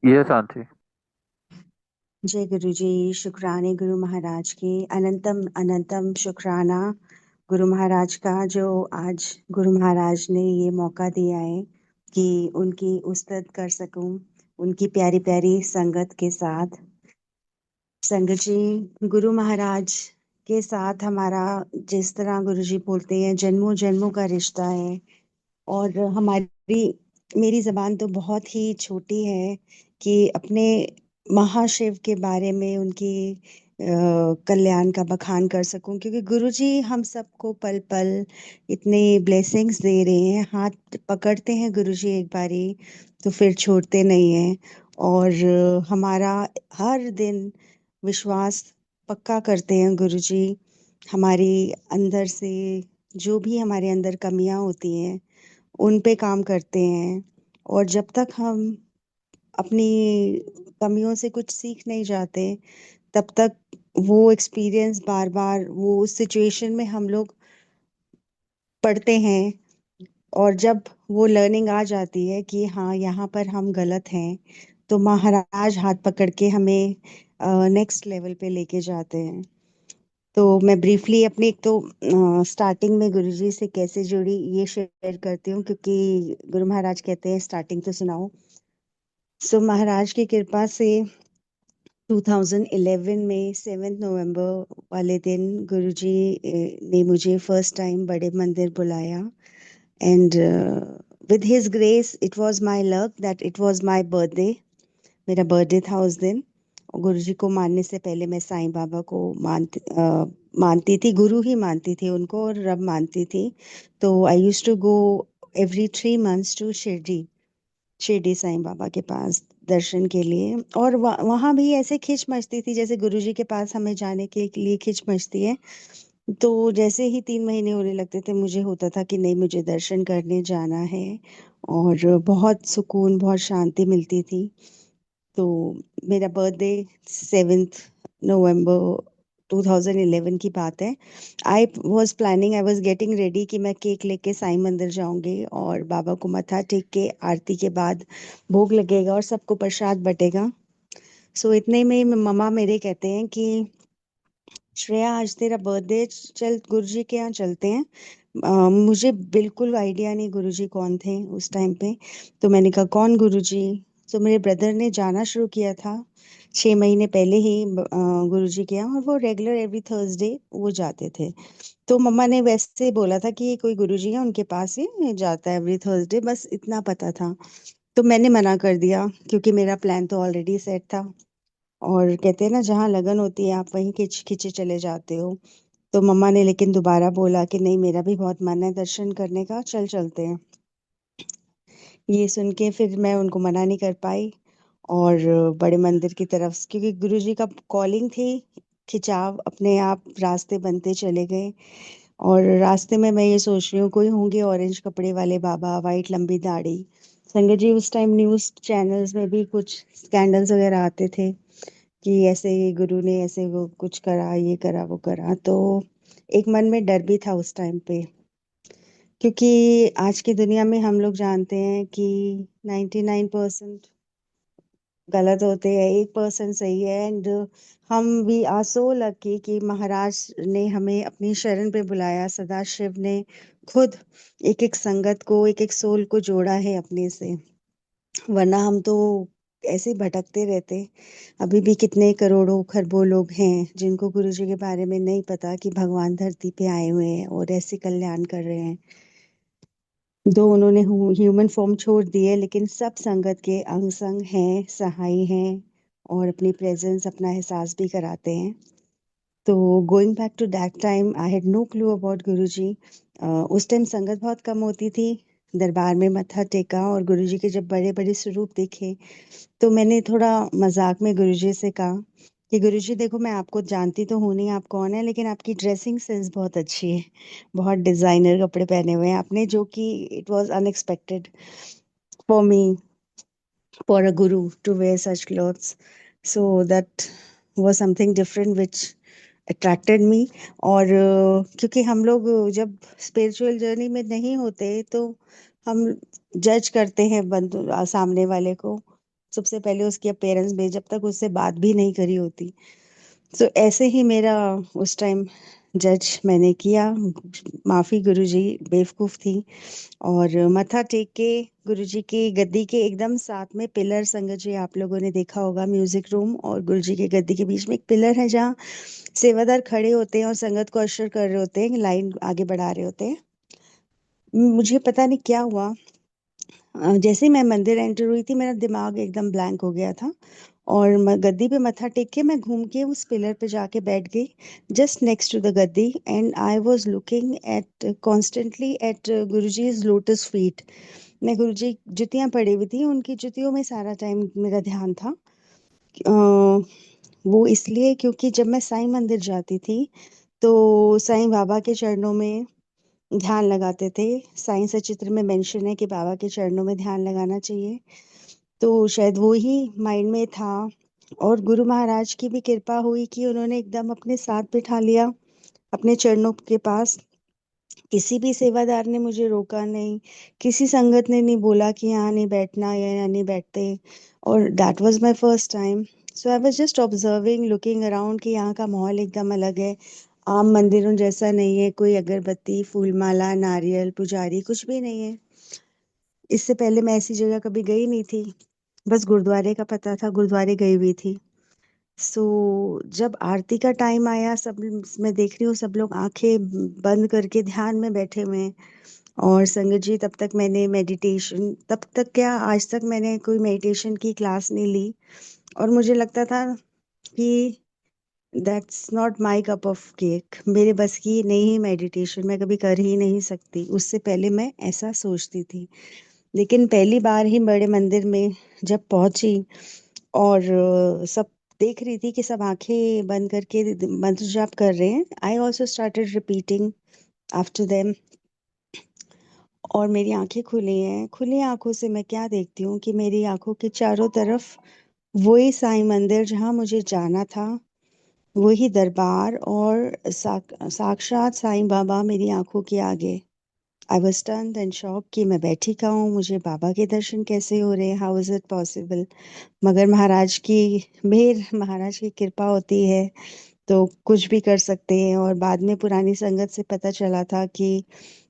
ये शांति। जय गुरु जी। शुक्राने गुरु महाराज के। अनंतम अनंतम शुक्राना गुरु महाराज का, जो आज गुरु महाराज ने ये मौका दिया है कि उनकी उस्तत कर सकूं उनकी प्यारी प्यारी संगत के साथ। संगत जी, गुरु महाराज के साथ हमारा, जिस तरह गुरु जी बोलते हैं, जन्मों जन्मों का रिश्ता है। और हमारी मेरी जबान तो बहुत ही छोटी है कि अपने महाशिव के बारे में, उनकी कल्याण का बखान कर सकूं, क्योंकि गुरुजी हम सबको पल पल इतने ब्लेसिंग्स दे रहे हैं। हाथ पकड़ते हैं गुरुजी एक बारी तो फिर छोड़ते नहीं हैं। और हमारा हर दिन विश्वास पक्का करते हैं गुरुजी। हमारी अंदर से जो भी हमारे अंदर कमियां होती हैं उन पे काम करते हैं। और जब तक हम अपनी कमियों से कुछ सीख नहीं जाते, तब तक वो एक्सपीरियंस बार बार वो उस सिचुएशन में हम लोग पढ़ते हैं। और जब वो लर्निंग आ जाती है कि हाँ, यहाँ पर हम गलत हैं, तो महाराज हाथ पकड़ के हमें नेक्स्ट लेवल पे लेके जाते हैं। तो मैं ब्रीफली अपनी, एक तो स्टार्टिंग में गुरुजी से कैसे जुड़ी ये शेयर करती हूँ, क्योंकि गुरु महाराज कहते हैं स्टार्टिंग तो सुनाओ। सो महाराज की कृपा से 2011 में 7 नवंबर वाले दिन गुरुजी ने मुझे फर्स्ट टाइम बड़े मंदिर बुलाया। And with his grace it was my luck that it was my birthday. मेरा बर्थडे था उस दिन। और गुरुजी को मानने से पहले मैं साईं बाबा को मानती थी, गुरु ही मानती थी उनको, और रब मानती थी। तो I used to go every 3 months to Shirdi, Shirdi Sai Baba के पास दर्शन के लिए। और वहां भी ऐसे खिंच मचती थी जैसे गुरुजी के पास हमें जाने के लिए खिंच मचती है। तो जैसे ही 3 महीने होने लगते थे, मुझे होता था कि नहीं, मुझे दर्शन करने जाना है। और बहुत सुकून, बहुत शांति मिलती थी। तो मेरा बर्थडे 7 नवंबर 2011 की बात है। आई वॉज गेटिंग रेडी कि मैं केक लेके साईं मंदिर जाऊंगी और बाबा को मत्था टेक के आरती के बाद भोग लगेगा और सबको प्रसाद बटेगा। सो इतने में मम्मा मेरे कहते हैं कि श्रेया, आज तेरा बर्थडे, चल गुरुजी के यहाँ चलते हैं। मुझे बिल्कुल आइडिया नहीं गुरुजी कौन थे उस टाइम पे। तो मैंने कहा कौन गुरुजी? तो मेरे ब्रदर ने जाना शुरू किया था 6 महीने पहले ही गुरुजी के यहाँ, और वो रेगुलर एवरी थर्सडे वो जाते थे। तो मम्मा ने वैसे बोला था कि कोई गुरुजी है उनके पास ही जाता है एवरी थर्सडे, बस इतना पता था। तो मैंने मना कर दिया क्योंकि मेरा प्लान तो ऑलरेडी सेट था। और कहते हैं ना, जहाँ लगन होती है आप वहीं खिंच खिंचे चले जाते हो। तो मम्मा ने लेकिन दोबारा बोला कि नहीं, मेरा भी बहुत मन है दर्शन करने का, चल चलते हैं। ये सुन के फिर मैं उनको मना नहीं कर पाई। और बड़े मंदिर की तरफ, क्योंकि गुरुजी का कॉलिंग थी, खिंचाव अपने आप रास्ते बनते चले गए। और रास्ते में मैं ये सोच रही हूँ, कोई होंगे ऑरेंज कपड़े वाले बाबा, वाइट लंबी दाढ़ी। संगत जी, उस टाइम न्यूज चैनल्स में भी कुछ स्कैंडल्स वगैरह आते थे कि ऐसे ही गुरु ने ऐसे वो कुछ करा, ये करा, वो करा। तो एक मन में डर भी था उस टाइम पे, क्योंकि आज की दुनिया में हम लोग जानते हैं कि 99% गलत होते हैं, 1% सही है। एंड हम वी आर सो लकी कि महाराज ने हमें अपनी शरण पे बुलाया। सदाशिव ने खुद एक एक संगत को, एक एक सोल को जोड़ा है अपने से, वरना हम तो ऐसे ही भटकते रहते। अभी भी कितने करोड़ों खरबों लोग हैं जिनको गुरु जी के बारे में नहीं पता कि भगवान धरती पे आए हुए हैं और ऐसे कल्याण कर रहे हैं। दो उन्होंने ह्यूमन फॉर्म छोड़ दी है, लेकिन सब संगत के अंग संग हैं, सहाय हैं, और अपनी प्रेजेंस, अपना एहसास भी कराते हैं। तो going back to that time, I had no clue about Guruji. उस टाइम संगत बहुत कम होती थी। दरबार में मत्था टेका और गुरुजी के जब बड़े बड़े स्वरूप देखे, तो मैंने थोड़ा मजाक में गुरुजी से कहा कि गुरुजी देखो, मैं आपको जानती तो हूँ नहीं आप कौन है, लेकिन आपकी ड्रेसिंग सेंस बहुत अच्छी है। बहुत डिजाइनर कपड़े पहने हुए हैं आपने, जो कि it was unexpected for me, for a guru to wear such clothes. So that was something different which attracted me. और क्योंकि हम लोग जब स्पिरिचुअल जर्नी में नहीं होते, तो हम जज करते हैं बंधु सामने वाले को। सबसे पहले उसके पेरेंट्स में, जब तक उससे बात भी नहीं करी होती। तो ऐसे ही मेरा उस टाइम जज मैंने किया। माफी गुरुजी, बेवकूफ थी। और मत्था टेक के गुरुजी की गद्दी के एकदम साथ में पिलर, संगत जी आप लोगों ने देखा होगा, म्यूजिक रूम और गुरुजी की गद्दी के बीच में एक पिलर है जहाँ सेवादार खड़े होते हैं और संगत को अशर कर रहे होते हैं, लाइन आगे बढ़ा रहे होते हैं। मुझे पता नहीं क्या हुआ, जैसे ही मैं मंदिर एंटर हुई थी मेरा दिमाग एकदम ब्लैंक हो गया था। और गद्दी पे मत्था टेक के मैं घूम के उस पिलर पे जाके बैठ गई, जस्ट नेक्स्ट टू द गद्दी। And I was looking at constantly at Guruji's lotus feet. मैं गुरुजी जुतियां पड़ी हुई थी, उनकी जुतियों में सारा टाइम मेरा ध्यान था। अ, वो इसलिए क्योंकि जब मैं साईं मंदिर जाती थी तो साईं बाबा के चरणों में ध्यान लगाते थे। साईं सचित्र में मेंशन है कि बाबा के चरणों में ध्यान लगाना चाहिए, तो शायद वो ही माइंड में था। और गुरु महाराज की भी कृपा हुई कि उन्होंने एकदम अपने साथ बिठा लिया, अपने चरणों के पास। किसी भी सेवादार ने मुझे रोका नहीं, किसी संगत ने नहीं बोला कि यहाँ नहीं बैठना या यहाँ नहीं बैठते। और that was my first time. So I was just observing, looking around कि यहाँ का माहौल एकदम अलग है, आम मंदिरों जैसा नहीं है। कोई अगरबत्ती, फूलमाला, नारियल, पुजारी कुछ भी नहीं है। इससे पहले मैं ऐसी जगह कभी गई नहीं थी, बस गुरुद्वारे का पता था, गुरुद्वारे गई हुई थी। सो जब आरती का टाइम आया, सब मैं देख रही हूँ सब लोग आंखें बंद करके ध्यान में बैठे हुए हैं। और संगत जी, तब तक मैंने मेडिटेशन, तब तक क्या आज तक मैंने कोई मेडिटेशन की क्लास नहीं ली। और मुझे लगता था कि that's not my cup of cake, मेरे बस की नहीं है मेडिटेशन, मैं कभी कर ही नहीं सकती। उससे पहले मैं ऐसा सोचती थी। लेकिन पहली बार ही बड़े मंदिर में जब पहुंची और सब देख रही थी कि सब आंखें बंद करके मंत्र जाप कर रहे हैं, I also started repeating after them. और मेरी आंखें खुली हैं, खुली आंखों से मैं क्या देखती हूँ कि मेरी आंखों के चारों तरफ वही साईं मंदिर जहाँ मुझे जाना था, वही दरबार और साक्षात साईं बाबा मेरी आंखों के आगे। I was stunned and shock कि मैं बैठी कहाँ हूँ, मुझे बाबा के दर्शन कैसे हो रहे हैं, हाउ इज इट पॉसिबल। मगर महाराज की मेहर, महाराज की कृपा होती है तो कुछ भी कर सकते हैं। और बाद में पुरानी संगत से पता चला था कि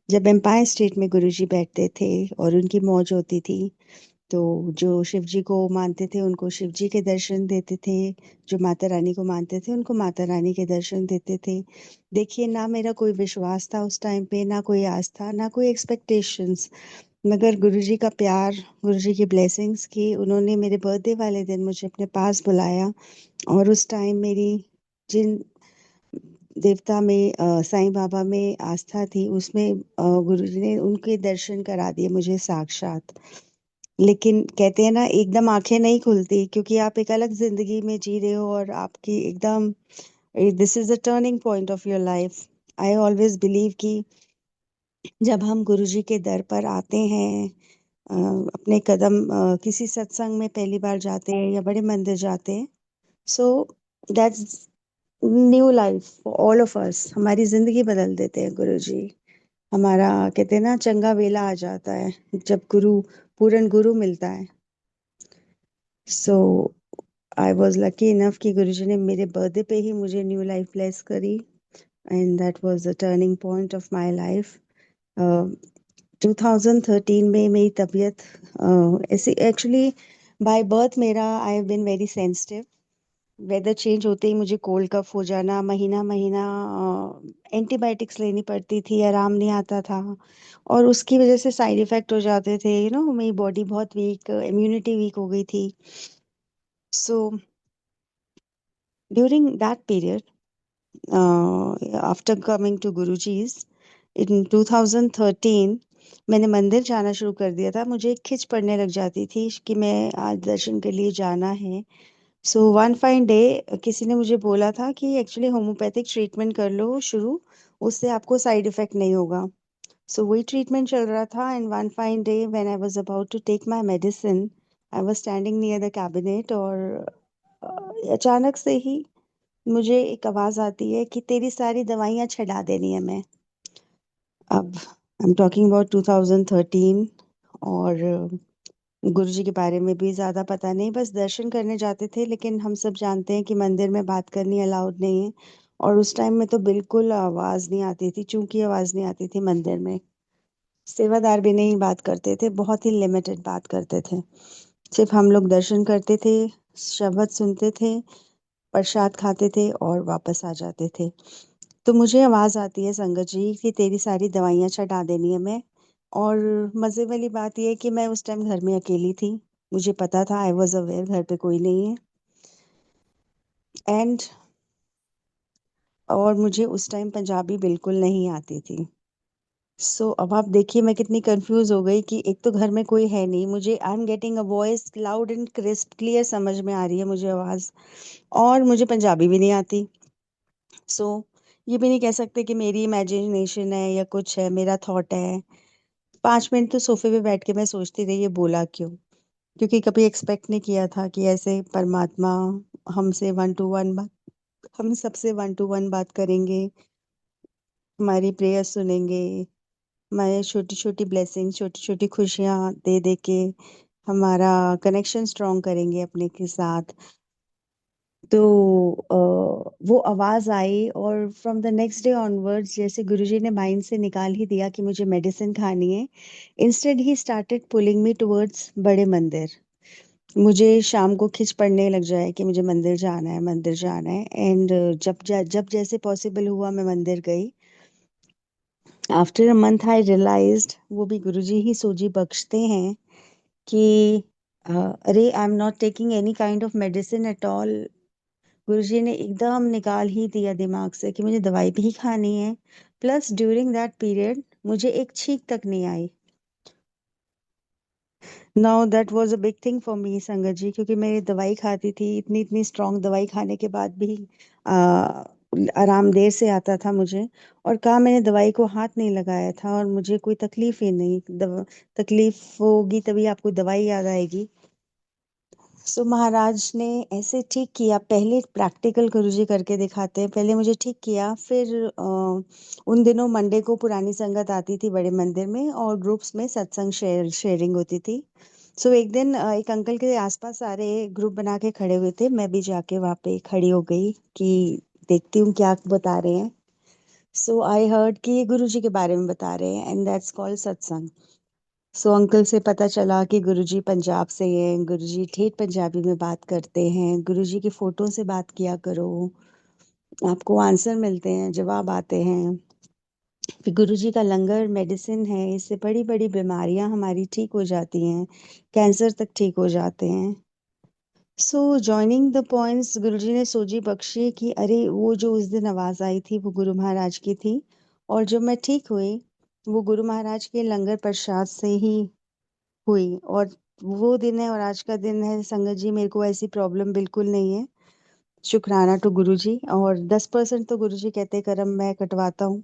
जब एम्पायर स्टेट में गुरुजी बैठते थे और उनकी मौज होती थी, तो जो शिव जी को मानते थे उनको शिव जी के दर्शन देते थे, जो माता रानी को मानते थे उनको माता रानी के दर्शन देते थे। देखिए, ना मेरा कोई विश्वास था उस टाइम पे, ना कोई आस्था, ना कोई एक्सपेक्टेशंस, मगर गुरुजी का प्यार, गुरुजी की ब्लेसिंग्स की उन्होंने मेरे बर्थडे वाले दिन मुझे अपने पास बुलाया। और उस टाइम मेरी जिन देवता में, साईं बाबा में आस्था थी, उसमें गुरुजी ने उनके दर्शन करा दिए मुझे साक्षात। लेकिन कहते हैं ना, एकदम आंखें नहीं खुलती, क्योंकि आप एक अलग जिंदगी में जी रहे हो और आपकी एकदम, this is the turning point of your life. I always believe कि जब हम गुरुजी के दर पर आते हैं, अ, अपने कदम किसी सत्संग में पहली बार जाते हैं या बड़े मंदिर जाते हैं, so that's new life for all of us. हमारी जिंदगी बदल देते हैं गुरुजी। हमारा, कहते हैं ना, चंगा वेला आ जाता है जब गुरु, पूरन गुरु मिलता है। So I was lucky enough कि गुरुजी ने मेरे बर्थडे पे ही मुझे न्यू लाइफ ब्लेस करी। And that was the turning point of my life. 2013 में मेरी तबीयत, ऐसे एक्चुअली बाय बर्थ मेरा, I have been very sensitive. Weather change होते ही मुझे कोल्ड कफ हो जाना, महीना महीना एंटीबायोटिक्स लेनी पड़ती थी, आराम नहीं आता था। और उसकी वजह से साइड इफेक्ट हो जाते थे, मेरी बॉडी बहुत वीक, इम्यूनिटी वीक हो गई थी। So during that period, after coming to Guruji's in 2013, मैंने मंदिर जाना शुरू कर दिया था। मुझे एक खिंच पड़ने लग जाती थी कि मैं आज दर्शन के लिए जाना है। सो वन फाइन डे किसी ने मुझे बोला था कि एक्चुअली होम्योपैथिक ट्रीटमेंट कर लो शुरू, उससे आपको साइड इफेक्ट नहीं होगा। सो वही ट्रीटमेंट चल रहा था। And one fine day when I was about to take my medicine, I was standing near the cabinet, और अचानक से ही मुझे एक आवाज आती है कि तेरी सारी दवाइयाँ छड़ा देनी है मैं। अब आई एम टॉकिंग अबाउट 2013। और गुरुजी के बारे में भी ज्यादा पता नहीं, बस दर्शन करने जाते थे, लेकिन हम सब जानते हैं कि मंदिर में बात करनी अलाउड नहीं है। और उस टाइम में तो बिल्कुल आवाज नहीं आती थी, चूं की आवाज नहीं आती थी मंदिर में। सेवादार भी नहीं बात करते थे, बहुत ही लिमिटेड बात करते थे। सिर्फ हम लोग दर्शन करते थे, शब्द सुनते थे, प्रसाद खाते थे और वापस आ जाते थे। तो मुझे आवाज आती है संगत जी कि तेरी सारी दवाइयां छटा देनी है मैं। और मजे वाली बात यह है कि मैं उस टाइम घर में अकेली थी। मुझे पता था, आई वॉज अवेयर घर पे कोई नहीं है। एंड और मुझे उस टाइम पंजाबी बिल्कुल नहीं आती थी। सो अब आप देखिए मैं कितनी कंफ्यूज हो गई कि एक तो घर में कोई है नहीं, मुझे I am getting a voice loud and crisp, clear समझ में आ रही है मुझे आवाज, और मुझे पंजाबी भी नहीं आती। सो ये भी नहीं कह सकते कि मेरी इमेजिनेशन है या कुछ है, मेरा थॉट है। 5 मिनट तो सोफे पे बैठ के मैं सोचती रही ये बोला क्यों, क्योंकि कभी एक्सपेक्ट नहीं किया था कि ऐसे परमात्मा हमसे वन टू वन बात, हम सबसे वन टू वन बात करेंगे, हमारी प्रेयर सुनेंगे, हमारे छोटी छोटी ब्लेसिंग, छोटी छोटी खुशियां दे दे के हमारा कनेक्शन स्ट्रॉन्ग करेंगे अपने के साथ। तो वो आवाज आई, और from the next day onwards जैसे गुरुजी ने माइंड से निकाल ही दिया कि मुझे मेडिसिन खानी है, instead he started pulling me towards बड़े मंदिर। मुझे शाम को खिंच पड़ने लग जाए कि मुझे मंदिर जाना है, मंदिर जाना है। एंड जब जैसे पॉसिबल हुआ मैं मंदिर गई। After a month I realised वो भी गुरुजी ही सोजी बख्शते हैं कि अरे I am not taking any kind of medicine at all. Guruji ने एकदम निकाल ही दिया दिमाग से कि मुझे दवाई भी खानी है। प्लस ड्यूरिंग दैट पीरियड मुझे एक छींक तक नहीं आई। Now that was a big thing for me sangat ji, क्योंकि मैं दवाई खाती थी, इतनी इतनी स्ट्रांग दवाई खाने के बाद भी आ, आराम देर से आता था मुझे। और कहा मैंने दवाई को हाथ नहीं लगाया था और मुझे कोई तकलीफ ही नहीं। तकलीफ होगी तभी आपको दवाई याद आएगी। सो महाराज ने ऐसे ठीक किया, पहले प्रैक्टिकल गुरुजी करके दिखाते हैं, पहले मुझे ठीक किया, फिर उन दिनों मंडे को पुरानी संगत आती थी बड़े मंदिर में और ग्रुप्स में सत्संग शेयरिंग होती थी। सो एक दिन एक अंकल के आसपास सारे ग्रुप बना के खड़े हुए थे, मैं भी जाके वहाँ पे खड़ी हो गई कि देखती हूँ क्या बता रहे हैं। सो आई हर्ड कि ये गुरुजी के बारे में बता रहे हैं, एंड दैट्स कॉल्ड सत्संग। सो अंकल से पता चला कि गुरुजी पंजाब से हैं, गुरुजी ठेठ पंजाबी में बात करते हैं, गुरुजी की फोटो से बात किया करो, आपको आंसर मिलते हैं, जवाब आते हैं। फिर गुरुजी का लंगर मेडिसिन है, इससे बड़ी बड़ी बीमारियां हमारी ठीक हो जाती हैं, कैंसर तक ठीक हो जाते हैं। सो जॉइनिंग द पॉइंट्स, गुरुजी ने सोजी बख्शी कि अरे वो जो उस दिन आवाज आई थी वो गुरु महाराज की थी, और जब मैं ठीक हुई वो गुरु महाराज के लंगर प्रसाद से ही हुई। और वो दिन है और आज का दिन है संगत जी, मेरे को ऐसी प्रॉब्लम बिल्कुल नहीं है। शुक्राना टू गुरु जी। और 10% तो गुरु जी कहते कर्म मैं कटवाता हूँ।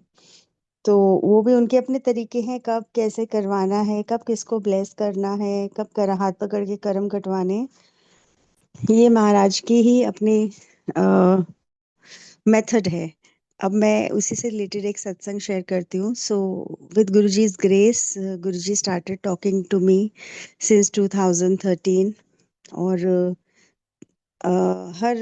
तो वो भी उनके अपने तरीके हैं, कब कैसे करवाना है, कब किसको ब्लेस करना है, कब कर हाथ पकड़ के कर्म कटवाने हैं, ये महाराज की ही अपनी मेथड है। अब मैं उसी से रिलेटेड एक सत्संग शेयर करती हूँ। So with Guruji's grace, Guruji started talking to me since 2013। और हर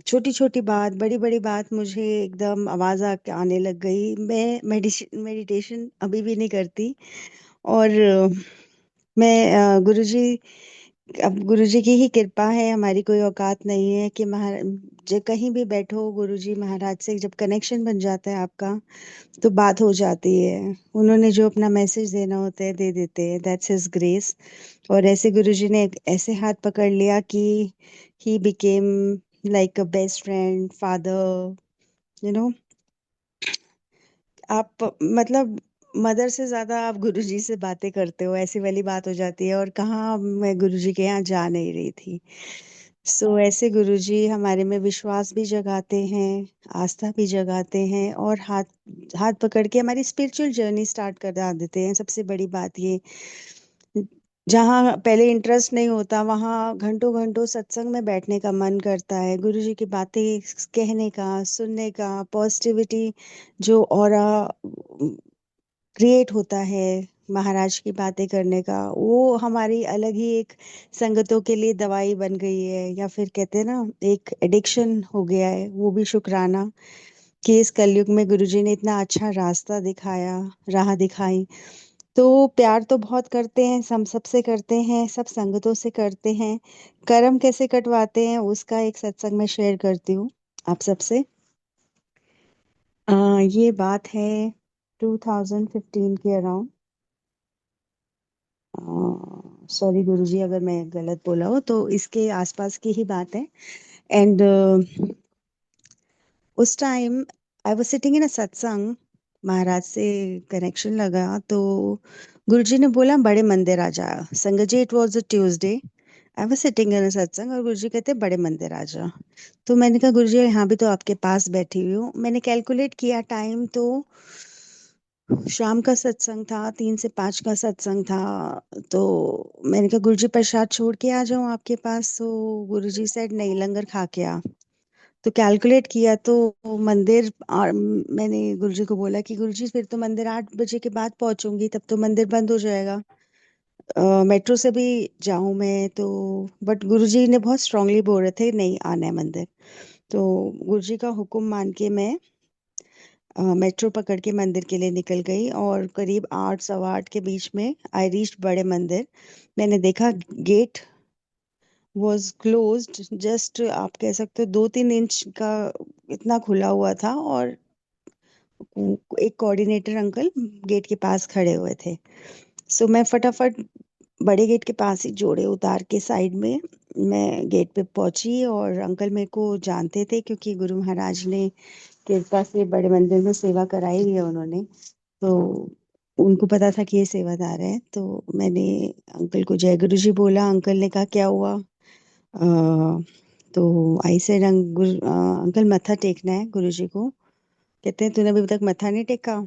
छोटी छोटी बात, बड़ी बड़ी बात मुझे एकदम आवाज आने लग गई। मैं मेडिटेशन अभी भी नहीं करती। और मैं गुरुजी, अब गुरुजी की ही कृपा है, हमारी कोई औकात नहीं है कि जो कहीं भी बैठो गुरुजी महाराज से जब कनेक्शन बन जाता है आपका तो बात हो जाती है। उन्होंने जो अपना मैसेज देना होता है दे देते हैं, दैट्स हिज ग्रेस। और ऐसे गुरुजी ने ऐसे हाथ पकड़ लिया कि he became like a best friend, father, you know. आप मतलब मदर से ज्यादा आप गुरुजी से बातें करते हो, ऐसी वाली बात हो जाती है। और कहाँ मैं गुरुजी के यहाँ जा नहीं रही थी। सो ऐसे गुरुजी हमारे में विश्वास भी जगाते हैं, आस्था भी जगाते हैं, और हाथ हाथ पकड़ के हमारी स्पिरिचुअल जर्नी स्टार्ट करा देते हैं। सबसे बड़ी बात ये, जहाँ पहले इंटरेस्ट नहीं होता वहाँ घंटों घंटों सत्संग में बैठने का मन करता है, गुरुजी की बातें कहने का, सुनने का, पॉजिटिविटी जो ऑरा क्रिएट होता है महाराज की बातें करने का, वो हमारी अलग ही एक संगतों के लिए दवाई बन गई है, या फिर कहते हैं ना, एक एडिक्शन हो गया है। वो भी शुक्राना कि इस कलयुग में गुरुजी ने इतना अच्छा रास्ता दिखाया, राह दिखाई। तो प्यार तो बहुत करते हैं, हम सबसे करते हैं, सब संगतों से करते हैं। कर्म कैसे कटवाते हैं उसका एक सत्संग में शेयर करती हूँ आप सबसे। ये बात है 2015 के अराउंड। सॉरी गुरुजी अगर मैं गलत बोला हो, तो इसके आसपास की ही बात है। एंड उस time I was sitting in a satsang, Maharaj से कनेक्शन लगा तो गुरुजी ने बोला बड़े मंदिर आ जा। Sangat ji, it was a Tuesday, I was sitting in a satsang और गुरुजी कहते बड़े मंदिर आ जा। तो मैंने कहा गुरुजी यहाँ भी तो आपके पास बैठी हुई हूँ। मैंने कैलकुलेट किया टाइम, तो शाम का सत्संग था, 3 से 5 का सत्संग था। तो मैंने कहा गुरुजी प्रसाद छोड़ के आ जाऊं आपके पास, तो गुरुजी सेड नहीं, लंगर खा के आ। तो कैलकुलेट किया तो मंदिर, और मैंने गुरुजी को बोला कि गुरुजी फिर तो मंदिर 8 बजे के बाद पहुंचूंगी, तब तो मंदिर बंद हो जाएगा। मेट्रो से भी जाऊं मैं तो, बट गुरुजी ने बहुत स्ट्रांगली बोल रहे थे नहीं आना है मंदिर। तो गुरुजी का हुक्म मान के मैं मेट्रो पकड़ के मंदिर के लिए निकल गई, और करीब 8 सवा 8 के बीच में आई रीच्ड बड़े मंदिर। मैंने देखा गेट वॉज क्लोज्ड, जस्ट आप कह सकते हो 2-3 इंच का इतना खुला हुआ था, और एक कोऑर्डिनेटर अंकल गेट के पास खड़े हुए थे। सो मैं फटाफट बड़े गेट के पास ही जोड़े उतार के साइड में मैं गेट पे पहुंची, और अंकल मेरे को जानते थे क्योंकि गुरु महाराज ने कृपा से बड़े मंदिर में सेवा कराई हुई है उन्होंने। तो उनको पता था कि ये सेवादार है। तो मैंने अंकल को जय गुरु जी बोला। अंकल ने कहा क्या हुआ? तो आई सेड अंकल मत्था टेकना है गुरु जी को। कहते हैं तूने अभी तक मत्था नहीं टेका?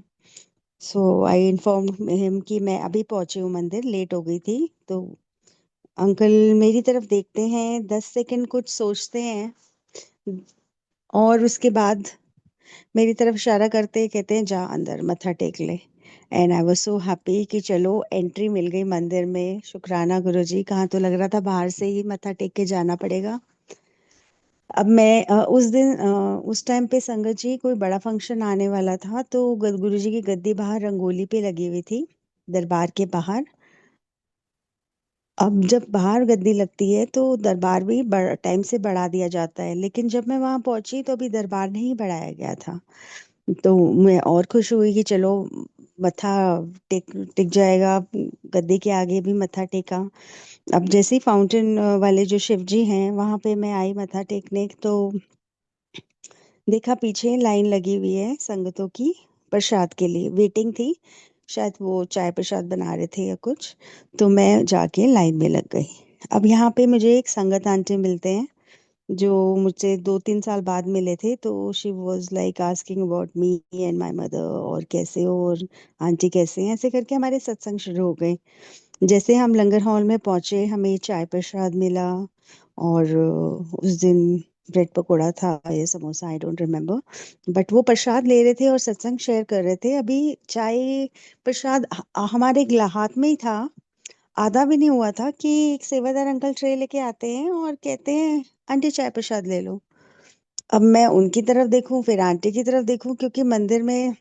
सो आई इन्फॉर्म हिम कि मैं अभी पहुंची हूँ मंदिर, लेट हो गई थी। तो अंकल मेरी तरफ देखते हैं, 10 सेकंड कुछ सोचते हैं, और उसके बाद मेरी तरफ इशारा करते कहते हैं जा अंदर मत्था टेक ले। And I was so happy कि चलो एंट्री मिल गई मंदिर में। शुक्राना गुरुजी, कहाँ तो लग रहा था बाहर से ही मत्था टेक के जाना पड़ेगा। अब मैं उस दिन उस टाइम पे संगत जी कोई बड़ा फंक्शन आने वाला था, तो गुरुजी की गद्दी बाहर रंगोली पे लगी हुई थी, दरबार के बाहर। अब जब बाहर गद्दी लगती है तो दरबार भी टाइम से बढ़ा दिया जाता है, लेकिन जब मैं वहां पहुंची तो अभी दरबार नहीं बढ़ाया गया था। तो मैं और खुश हुई कि चलो मत्था टेक टिक जाएगा, गद्दी के आगे भी मत्था टेका। अब जैसे ही फाउंटेन वाले जो शिव जी हैं वहां पे मैं आई मत्था टेकने, तो देखा पीछे लाइन लगी हुई है संगतों की, प्रसाद के लिए वेटिंग थी। शायद वो चाय प्रसाद बना रहे थे या कुछ। तो मैं जाके लाइन में लग गई। अब यहाँ पे मुझे एक संगत आंटी मिलते हैं जो मुझसे 2-3 साल बाद मिले थे। तो she was like asking about me and my mother, और कैसे हो, और आंटी कैसे हैं, ऐसे करके हमारे सत्संग शुरू हो गए। जैसे हम लंगर हॉल में पहुंचे, हमें चाय प्रसाद मिला, और उस दिन ब्रेड पकोड़ा था या samosa, I don't remember, but वो प्रसाद ले रहे थे और सत्संग शेयर कर रहे थे। अभी चाय प्रसाद हमारे हाथ में ही था, आधा भी नहीं हुआ था कि एक सेवादार अंकल ट्रे लेके आते हैं और कहते हैं आंटी चाय प्रसाद ले लो। अब मैं उनकी तरफ देखूं फिर आंटी की तरफ देखूं, क्योंकि मंदिर में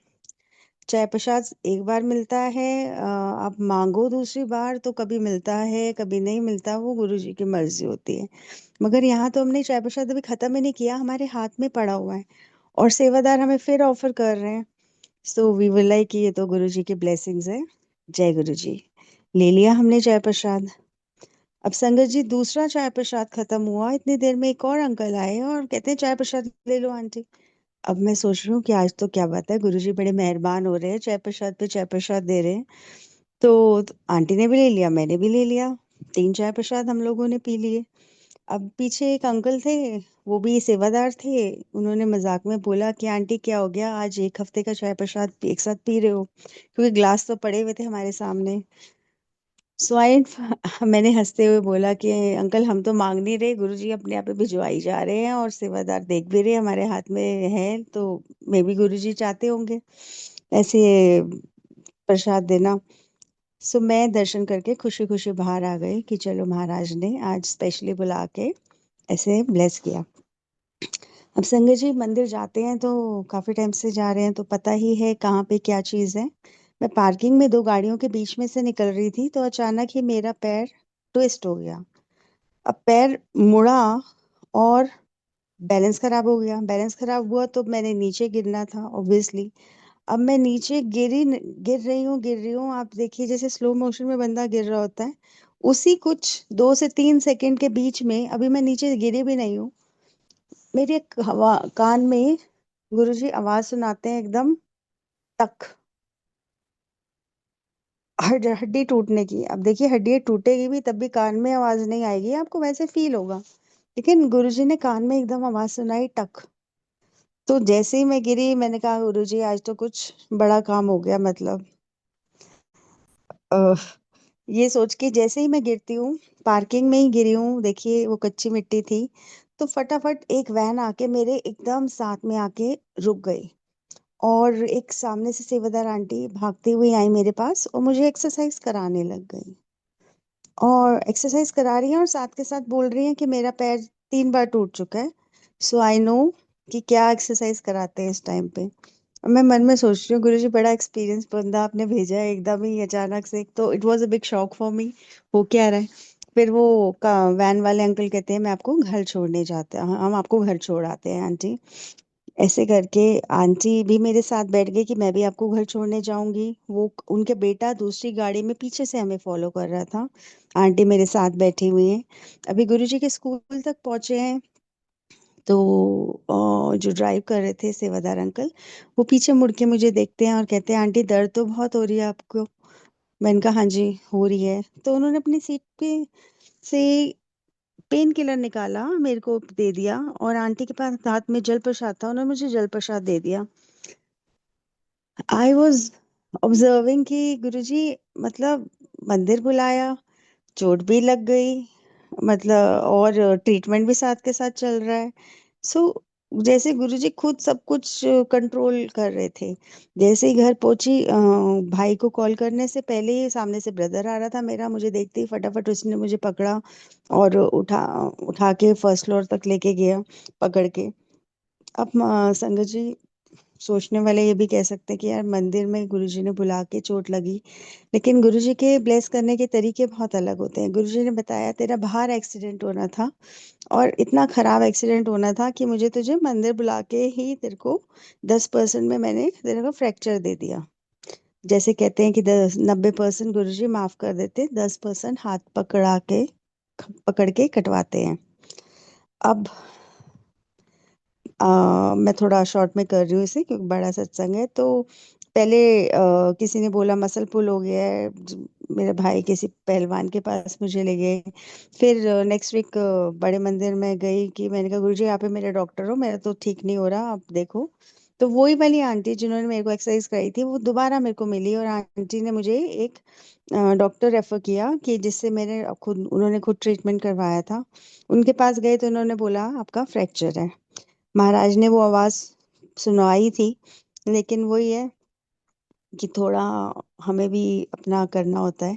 चाय प्रसाद एक बार मिलता है, आप मांगो दूसरी बार तो कभी मिलता है कभी नहीं मिलता, वो गुरु जी की मर्जी होती है। मगर यहाँ तो हमने चाय प्रसाद अभी खत्म ही नहीं किया, हमारे हाथ में पड़ा हुआ है, और सेवादार हमें फिर ऑफर कर रहे हैं। सो वी विल लाइक कि ये तो गुरु जी की ब्लेसिंग्स है। जय गुरु जी। ले लिया हमने चाय प्रसाद। अब संगत जी दूसरा चाय प्रसाद खत्म हुआ, इतनी देर में एक और अंकल आए और कहते हैं चाय प्रसाद ले लो आंटी। अब मैं सोच रही हूँ कि आज तो क्या बात है, गुरुजी बड़े मेहरबान हो रहे हैं, चाय प्रसाद पे चाय प्रसाद दे रहे हैं। तो आंटी ने भी ले लिया, मैंने भी ले लिया, 3 चाय प्रसाद हम लोगों ने पी लिए। अब पीछे एक अंकल थे, वो भी सेवादार थे। उन्होंने मजाक में बोला कि आंटी क्या हो गया, आज एक हफ्ते का चाय प्रसाद एक साथ पी रहे हो? क्योंकि ग्लास तो पड़े हुए थे हमारे सामने। सो आई मैंने हंसते हुए बोला कि अंकल हम तो मांग नहीं रहे, गुरुजी अपने आप ही भिजवाई जा रहे हैं, और सेवादार देख भी रहे हैं हमारे हाथ में है, तो मे भी गुरुजी चाहते होंगे ऐसे प्रसाद देना। सो मैं दर्शन करके खुशी खुशी बाहर आ गई कि चलो महाराज ने आज स्पेशली बुला के ऐसे ब्लेस किया। अब संगत जी मंदिर जाते हैं तो काफी टाइम से जा रहे हैं तो पता ही है कहाँ पे क्या चीज है। मैं पार्किंग में दो गाड़ियों के बीच में से निकल रही थी तो अचानक ही मेरा पैर ट्विस्ट हो गया। अब पैर मुड़ा और बैलेंस खराब हो गया। बैलेंस खराब हुआ तो मैंने नीचे गिरना था ऑब्वियसली। अब मैं नीचे गिर रही हूँ, आप देखिए जैसे स्लो मोशन में बंदा गिर रहा होता है। उसी कुछ 2 से 3 सेकंड के बीच में अभी मैं नीचे गिरी भी नहीं हूँ, मेरे हवा कान में गुरुजी आवाज सुनाते हैं एकदम तक, हड्डी टूटने की। अब देखिए हड्डी टूटेगी भी तब भी कान में आवाज नहीं आएगी, आपको वैसे फील होगा। लेकिन गुरुजी ने कान में एकदम आवाज सुनाई टक। तो जैसे ही मैं गिरी मैंने कहा गुरुजी आज तो कुछ बड़ा काम हो गया, मतलब अ, ये सोच के जैसे ही मैं गिरती हूँ, पार्किंग में ही गिरी हूँ, देखिए वो कच्ची मिट्टी थी, तो फटाफट एक वैन आके मेरे एकदम साथ में आके रुक गई। और एक सामने से सेवादार आंटी भागती हुई आई मेरे पास और मुझे एक्सरसाइज कराने लग गई। और एक्सरसाइज करा रही हैं और साथ के साथ बोल रही हैं कि मेरा पैर 3 बार टूट चुका है। सो आई नो कि क्या एक्सरसाइज कराते हैं इस टाइम पे। और मैं मन में सोच रही हूँ गुरु जी बड़ा एक्सपीरियंस बंदा आपने भेजा है एकदम ही अचानक से, तो it was a big shock for me. हो क्या रहा है। फिर वो वैन वाले अंकल कहते हैं मैं आपको घर छोड़ने जाते हैं, हम आपको घर छोड़ आते हैं आंटी। ऐसे करके आंटी भी मेरे साथ बैठ गई कि मैं भी आपको घर छोड़ने जाऊंगी। वो उनके बेटा दूसरी गाड़ी में पीछे से हमें फॉलो कर रहा था। आंटी मेरे साथ बैठी हुई हैं। अभी गुरुजी के स्कूल तक पहुंचे हैं तो जो ड्राइव कर रहे थे सेवादार अंकल, वो पीछे मुड़ के मुझे देखते हैं और कहते हैं आंटी दर्द तो बहुत हो रही है आपको। मैंने कहा हाँ जी हो रही है। तो उन्होंने अपनी सीट पे से पेन किलर निकाला मेरे को दे दिया और आंटी के पास हाथ में जल प्रसाद था, उन्होंने मुझे जल प्रसाद दे दिया। आई वॉज ऑब्जर्विंग कि गुरुजी मतलब मंदिर बुलाया, चोट भी लग गई, मतलब और ट्रीटमेंट भी साथ के साथ चल रहा है। सो जैसे गुरुजी खुद सब कुछ कंट्रोल कर रहे थे। जैसे ही घर पहुंची भाई को कॉल करने से पहले ही सामने से ब्रदर आ रहा था मेरा, मुझे देखते ही फटाफट उसने मुझे पकड़ा और उठा के फर्स्ट फ्लोर तक लेके गया पकड़ के। अब संगत जी सोचने वाले ये भी कह सकते हैं कि यार मंदिर में गुरुजी ने बुला के चोट लगी, लेकिन गुरुजी के ब्लेस करने के तरीके बहुत अलग होते हैं। गुरुजी ने बताया तेरा बाहर एक्सीडेंट होना था और इतना खराब एक्सीडेंट होना था कि मुझे तुझे मंदिर बुला के ही तेरे को 10% में मैंने तेरे को फ्रैक्चर दे दिया। जैसे कहते हैं कि 90% गुरुजी माफ कर देते, 10% हाथ पकड़ के कटवाते हैं। अब मैं थोड़ा शॉर्ट में कर रही हूँ इसे क्योंकि बड़ा सत्संग है। तो पहले किसी ने बोला मसल पुल हो गया है, मेरे भाई किसी पहलवान के पास मुझे ले गए। फिर नेक्स्ट वीक बड़े मंदिर में गई कि मैंने कहा गुरुजी आप ही मेरे डॉक्टर हो, मेरा तो ठीक नहीं हो रहा आप देखो। तो वही वाली आंटी जिन्होंने मेरे को एक्सरसाइज कराई थी वो दोबारा मेरे को मिली और आंटी ने मुझे एक डॉक्टर रेफर किया कि जिससे मैंने खुद उन्होंने खुद ट्रीटमेंट करवाया था। उनके पास गए तो उन्होंने बोला आपका फ्रैक्चर है। महाराज ने वो आवाज सुनाई थी, लेकिन वही है कि थोड़ा हमें भी अपना करना होता है,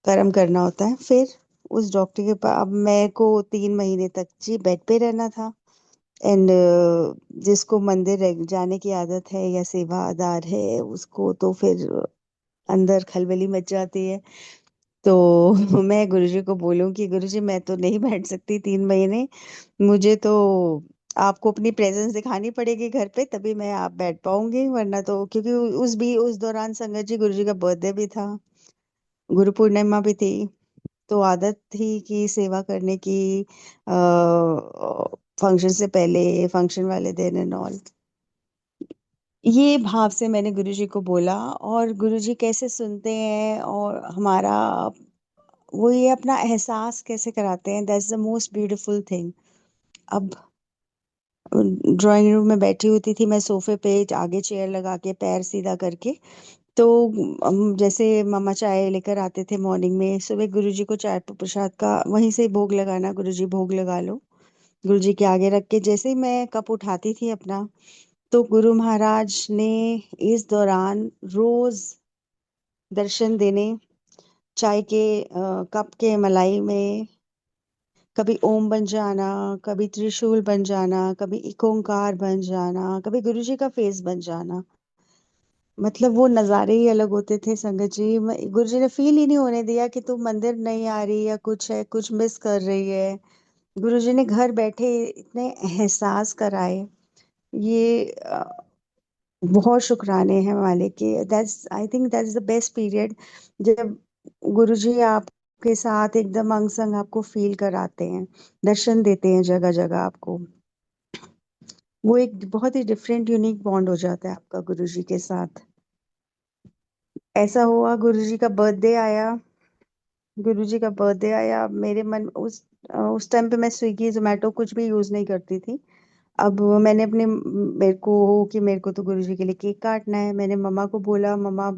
कर्म करना होता है। फिर उस डॉक्टर के पास अब मेरे को 3 महीने तक जी बेड पे रहना था। एंड जिसको मंदिर जाने की आदत है या सेवादार है उसको तो फिर अंदर खलबली मच जाती है। तो मैं गुरुजी को बोलूं कि गुरुजी मैं तो नहीं बैठ सकती 3 महीने, मुझे तो आपको अपनी प्रेजेंस दिखानी पड़ेगी घर पे तभी मैं आप बैठ पाऊंगी, वरना तो क्योंकि उस दौरान संगत जी गुरु जी का बर्थडे भी था, गुरु पूर्णिमा भी थी। तो आदत थी कि सेवा करने की फंक्शन से पहले, फंक्शन वाले दिन एंड ऑल। ये भाव से मैंने गुरु जी को बोला और गुरु जी कैसे सुनते हैं और हमारा वो ये अपना एहसास कैसे कराते हैं, that's the most beautiful thing. अब ड्राइंग रूम में बैठी होती थी मैं सोफे पे आगे चेयर लगा के पैर सीधा करके। तो जैसे मामा चाय लेकर आते थे मॉर्निंग में, सुबह गुरुजी को चाय प्रसाद का वहीं से भोग लगाना, गुरुजी भोग लगा लो, गुरुजी के आगे रख के जैसे ही मैं कप उठाती थी अपना, तो गुरु महाराज ने इस दौरान रोज दर्शन देने, चाय के कप के मलाई में कभी ओम बन जाना, कभी त्रिशूल बन जाना, कभी एक ओंकार बन जाना, कभी गुरुजी का फेस बन जाना। मतलब वो नज़ारे ही अलग होते थे संगत जी। गुरुजी ने फील ही नहीं होने दिया कि तू मंदिर नहीं आ रही या कुछ है, कुछ मिस कर रही है। गुरुजी ने घर बैठे इतने एहसास कराए। ये बहुत शुक्राने हैं मालिक के। That's I think that's the best period, जब गुरुजी आपके साथ एकदम अंग संग आपको फील कराते हैं, दर्शन देते हैं जगह जगह आपको। वो एक बहुत ही डिफरेंट यूनिक बॉन्ड हो जाता है आपका गुरुजी के साथ। ऐसा हुआ, गुरुजी का बर्थडे आया मेरे मन उस टाइम पे मैं स्विगी जोमेटो कुछ भी यूज नहीं करती थी। अब मैंने मेरे को कि मेरे को तो गुरुजी के लिए केक काटना है। मैंने मम्मा को बोला, mama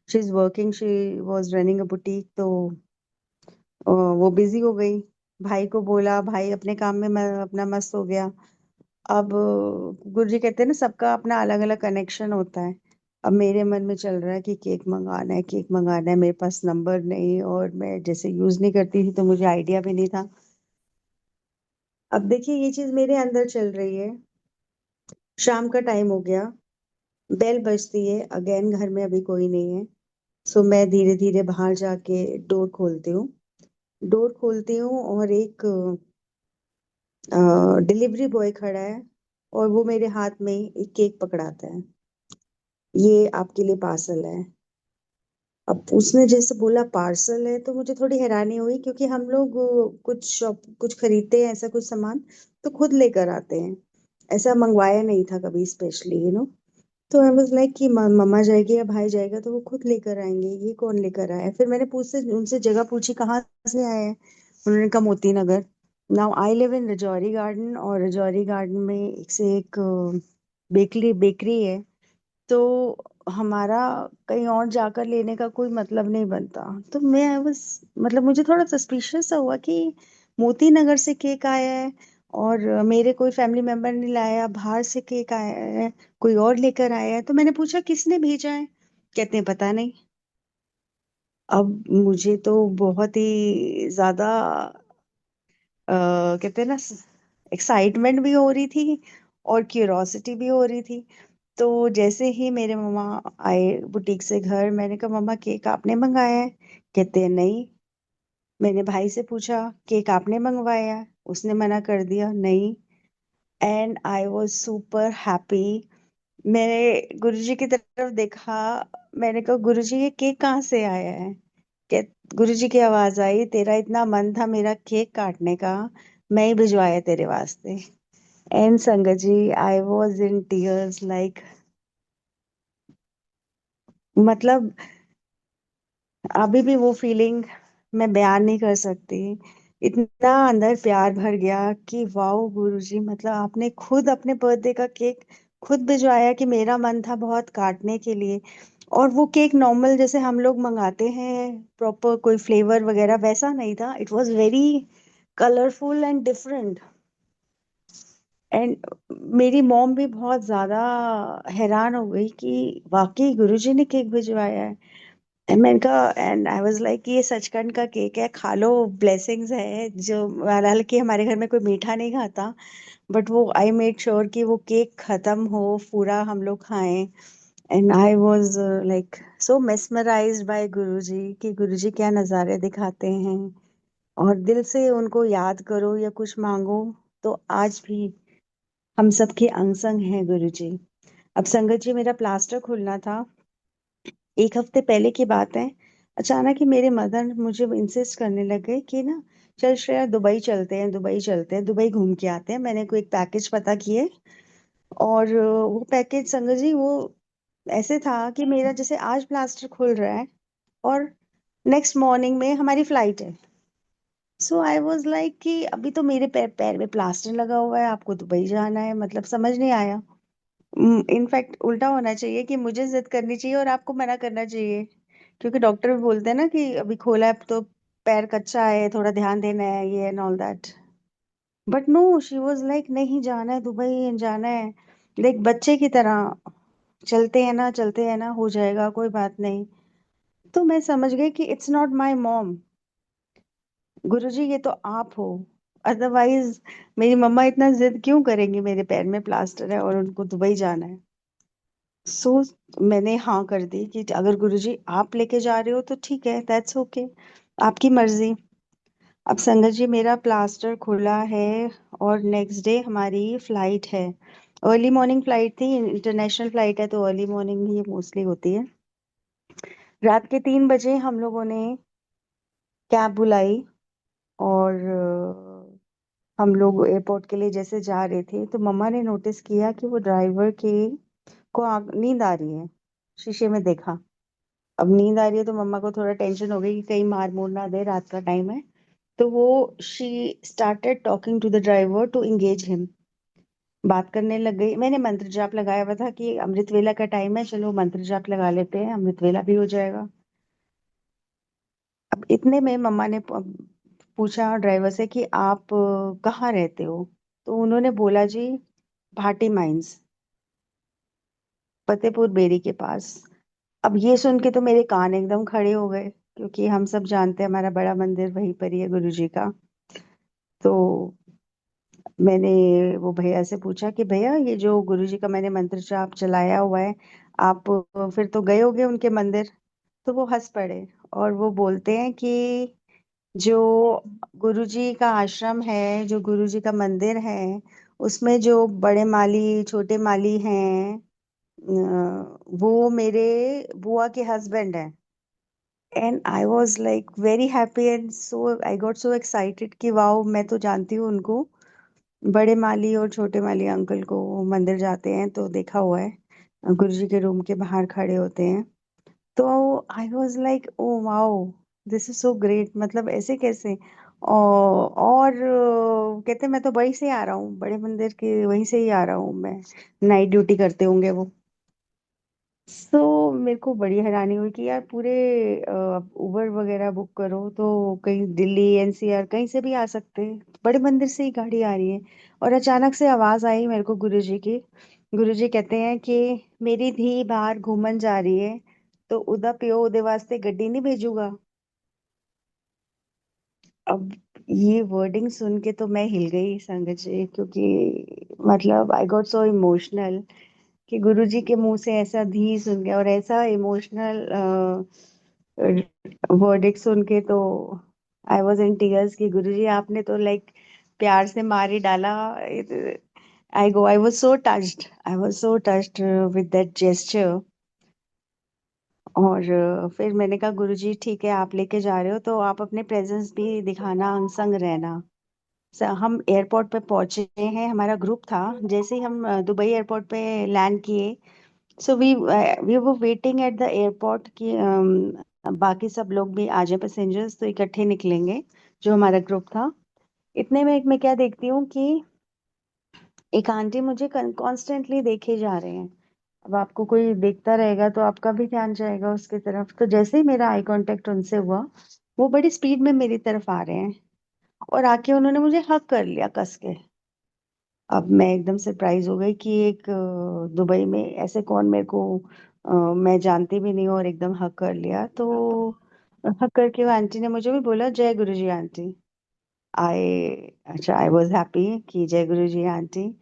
she is working, she was running a boutique, तो वो बिजी हो गई। भाई को बोला, भाई अपने काम में मैं अपना मस्त हो गया। अब गुरुजी कहते हैं ना, सबका अपना अलग अलग कनेक्शन होता है। अब मेरे मन में चल रहा है कि केक मंगाना है, केक मंगाना है। मेरे पास नंबर नहीं, और मैं जैसे यूज नहीं करती थी तो मुझे आइडिया भी नहीं था। अब देखिए ये चीज मेरे अंदर चल रही है। शाम का टाइम हो गया, बेल बजती है अगेन, घर में अभी कोई नहीं है। सो मैं धीरे धीरे बाहर जाके डोर खोलती हूँ और एक डिलीवरी बॉय खड़ा है, और वो मेरे हाथ में एक केक पकड़ाता है। ये आपके लिए पार्सल है। अब उसने जैसे बोला पार्सल है, तो मुझे थोड़ी हैरानी हुई, क्योंकि हम लोग कुछ खरीदते हैं ऐसा कुछ सामान तो खुद लेकर आते हैं। ऐसा मंगवाया नहीं था कभी स्पेशली, तो आई वाज लाइक कि मम्मा जाएगी या भाई जाएगा तो वो खुद लेकर आएंगे, ये कौन लेकर आया है। फिर मैंने पूछ से उनसे जगह पूछी कहाँ से आए हैं। उन्होंने कहा Moti Nagar. Now I live in Rajouri Garden, और रजौरी गार्डन में एक से एक बेकरी बेकरी है। तो हमारा कहीं और जाकर लेने का कोई मतलब नहीं बनता। तो मैं बस, मतलब मुझे थोड़ा सस्पिशियस सा हुआ कि मोती नगर से केक आया है, और मेरे कोई फैमिली मेंबर ने लाया, बाहर से केक आया है, कोई और लेकर आया है। तो मैंने पूछा किसने भेजा है। कहते हैं पता नहीं। अब मुझे तो बहुत ही ज्यादा कहते हैं ना, एक्साइटमेंट भी हो रही थी और क्यूरोसिटी भी हो रही थी। तो जैसे ही मेरे मम्मा आए बुटीक से घर, मैंने कहा मम्मा केक आपने मंगाया है। कहते हैं नहीं। मैंने भाई से पूछा केक आपने मंगवाया है? उसने मना कर दिया नहीं। And I was super happy. मैंने गुरुजी की तरफ देखा। मैंने कहा गुरुजी ये केक कहाँ से आया है? कह गुरुजी की आवाज आई, तेरा इतना मन था मेरा केक काटने का, मैं ही भिजवाया तेरे वास्ते। And sangat ji, I was in tears, like, मतलब अभी भी वो फीलिंग मैं बयान नहीं कर सकती। इतना अंदर प्यार भर गया कि वाओ गुरुजी, मतलब आपने खुद अपने बर्थडे का केक खुद भिजवाया, कि मेरा मन था बहुत काटने के लिए। और वो केक नॉर्मल जैसे हम लोग मंगाते हैं, प्रॉपर कोई फ्लेवर वगैरह वैसा नहीं था। It was very colourful and different. And मेरी मॉम भी बहुत ज्यादा हैरान हो गई कि वाकई गुरुजी ने केक भिजवाया है। मैंने कहा, एंड आई वाज लाइक ये सचखंड का केक है, खा लो, ब्लेसिंग्स है। जो हालांकि हमारे घर में कोई मीठा नहीं खाता, बट वो आई मेड श्योर कि वो केक खत्म हो, पूरा हम लोग खाएं। And I was like so mesmerised by Guruji, कि गुरुजी क्या नज़ारे दिखाते हैं। और दिल से उनको याद करो या कुछ मांगो, तो आज भी हम सबके अंग संग हैं गुरुजी। अब संगत जी, मेरा प्लास्टर खुलना था, एक हफ्ते पहले की बात है। अचानक ही मेरे मदर मुझे इंसिस्ट करने लग गए कि ना, चल श्रेया दुबई चलते हैं, दुबई चलते हैं, दुबई घूम के आते हैं। मैंने कोई एक पैकेज पता किए, और वो पैकेज संगत जी, वो ऐसे था कि मेरा जैसे आज प्लास्टर खुल रहा है और नेक्स्ट मॉर्निंग में हमारी फ्लाइट है। सो आई वाज लाइक कि अभी तो मेरे पैर पैर में प्लास्टर लगा हुआ है, आपको दुबई जाना है, मतलब समझ नहीं आया। इनफैक्ट उल्टा होना चाहिए कि मुझे जिद करनी चाहिए और आपको मना करना चाहिए, क्योंकि डॉक्टर भी बोलते हैं ना कि अभी खोला है तो पैर कच्चा है, थोड़ा ध्यान देना है, ये and all that. But no, she was like नहीं, जाना है दुबई, जाना है। लाइक बच्चे की तरह, चलते हैं ना, चलते हैं ना, हो जाएगा, कोई बात नहीं। तो मैं समझ गई कि इट्स नॉट माय मॉम, गुरुजी ये तो आप हो। अदरवाइज मेरी मम्मा इतना जिद क्यों करेंगी, मेरे पैर में प्लास्टर है और उनको दुबई जाना है। सो मैंने हाँ कर दी कि अगर गुरुजी आप लेके जा रहे हो तो ठीक है, दैट्स ओके, आपकी मर्जी। अब संगत जी मेरा प्लास्टर खुला है और नेक्स्ट डे हमारी फ्लाइट है। अर्ली मॉर्निंग फ्लाइट थी, इंटरनेशनल फ्लाइट है तो अर्ली मॉर्निंग ही मोस्टली होती है। रात के 3 बजे हम लोगों ने कैब बुलाई और हम लोग एयरपोर्ट के लिए जैसे जा रहे थे तो मम्मा ने नोटिस किया कि वो ड्राइवर के को नींद आ रही है। शीशे में देखा, अब नींद आ रही है तो मम्मा को थोड़ा टेंशन हो गई कि कहीं मार मूर ना दे, रात का टाइम है। तो वो she started talking to the driver to engage him, बात करने लग गई। मैंने मंत्र जाप लगाया हुआ था कि अमृत वेला का टाइम है, चलो मंत्र जाप लगा लेते हैं, अमृत वेला भी हो जाएगा। अब इतने में मम्मा ने पूछा ड्राइवर से कि आप कहाँ रहते हो। तो उन्होंने बोला जी भाटी माइंस, फतेहपुर बेरी के पास। अब ये सुन के तो मेरे कान एकदम खड़े हो गए, क्योंकि हम सब जानते हैं हमारा बड़ा मंदिर वहीं पर ही है गुरु जी का। तो मैंने वो भैया से पूछा कि भैया ये जो गुरु जी का मैंने मंत्र जाप चलाया हुआ है, आप फिर तो गए होगे उनके मंदिर। तो वो हंस पड़े और वो बोलते हैं कि जो गुरु जी का आश्रम है, जो गुरु जी का मंदिर है, उसमें जो बड़े माली छोटे माली हैं, वो मेरे बुआ के हस्बैंड हैं। And I was like very happy and so I got so excited कि वाओ, मैं तो जानती हूँ उनको, बड़े माली और छोटे माली अंकल को। वो मंदिर जाते हैं तो देखा हुआ है, गुरु जी के रूम के बाहर खड़े होते हैं। तो I was like oh wow, this is so great, मतलब ऐसे कैसे। और कहते मैं तो वहीं से आ रहा हूँ, बड़े मंदिर के वहीं से ही आ रहा हूँ मैं, नाइट ड्यूटी करते होंगे वो। तो मेरे को बड़ी हैरानी हुई कि यार पूरे उबर वगैरह बुक करो तो कहीं दिल्ली एनसीआर कहीं से भी आ सकते हैं, बड़े मंदिर से ही गाड़ी आ रही है। और अचानक से आवाज आई मेरे को गुरुजी की। गुरुजी कहते हैं कि मेरी धी बाहर घूमन जा रही है, तो उदा पियो उदे वास्ते गड्डी नहीं भेजूगा। अब ये वर्डिंग सुन के तो मैं हिल गई संगत जी, क्योंकि मतलब आई गॉट सो इमोशनल कि गुरुजी के मुंह से ऐसा धी सुन के और ऐसा इमोशनल वर्डिक्ट सुन के तो आई वॉज इन टीयर्स कि गुरुजी आपने तो लाइक प्यार से मार ही डाला। आई was so touched, I was so touched with that gesture. और फिर मैंने कहा गुरुजी ठीक है, आप लेके जा रहे हो तो आप अपने प्रेजेंस भी दिखाना, अंग संग रहना। हम एयरपोर्ट पे पहुंचे हैं, हमारा ग्रुप था। जैसे ही हम दुबई एयरपोर्ट पे लैंड किए, so we were waiting at the airport कि बाकी सब लोग भी आ जाए, पैसेंजर्स तो इकट्ठे निकलेंगे, जो हमारा ग्रुप था। इतने में एक मैं क्या देखती हूँ कि एक आंटी मुझे कॉन्स्टेंटली देखे जा रहे हैं। अब आपको कोई देखता रहेगा तो आपका भी ध्यान जाएगा उसकी तरफ। तो जैसे ही मेरा आई कांटेक्ट उनसे हुआ, वो बड़ी स्पीड में मेरी तरफ आ रहे हैं और आके उन्होंने मुझे हक कर लिया कस के। अब मैं एकदम सरप्राइज हो गई कि एक दुबई में ऐसे कौन मेरे को मैं जानती भी नहीं हूँ और एकदम हक कर लिया। तो हक करके वो आंटी ने मुझे भी बोला जय गुरु जी आंटी। आई अच्छा, आई वॉज हैप्पी कि जय गुरु जी आंटी।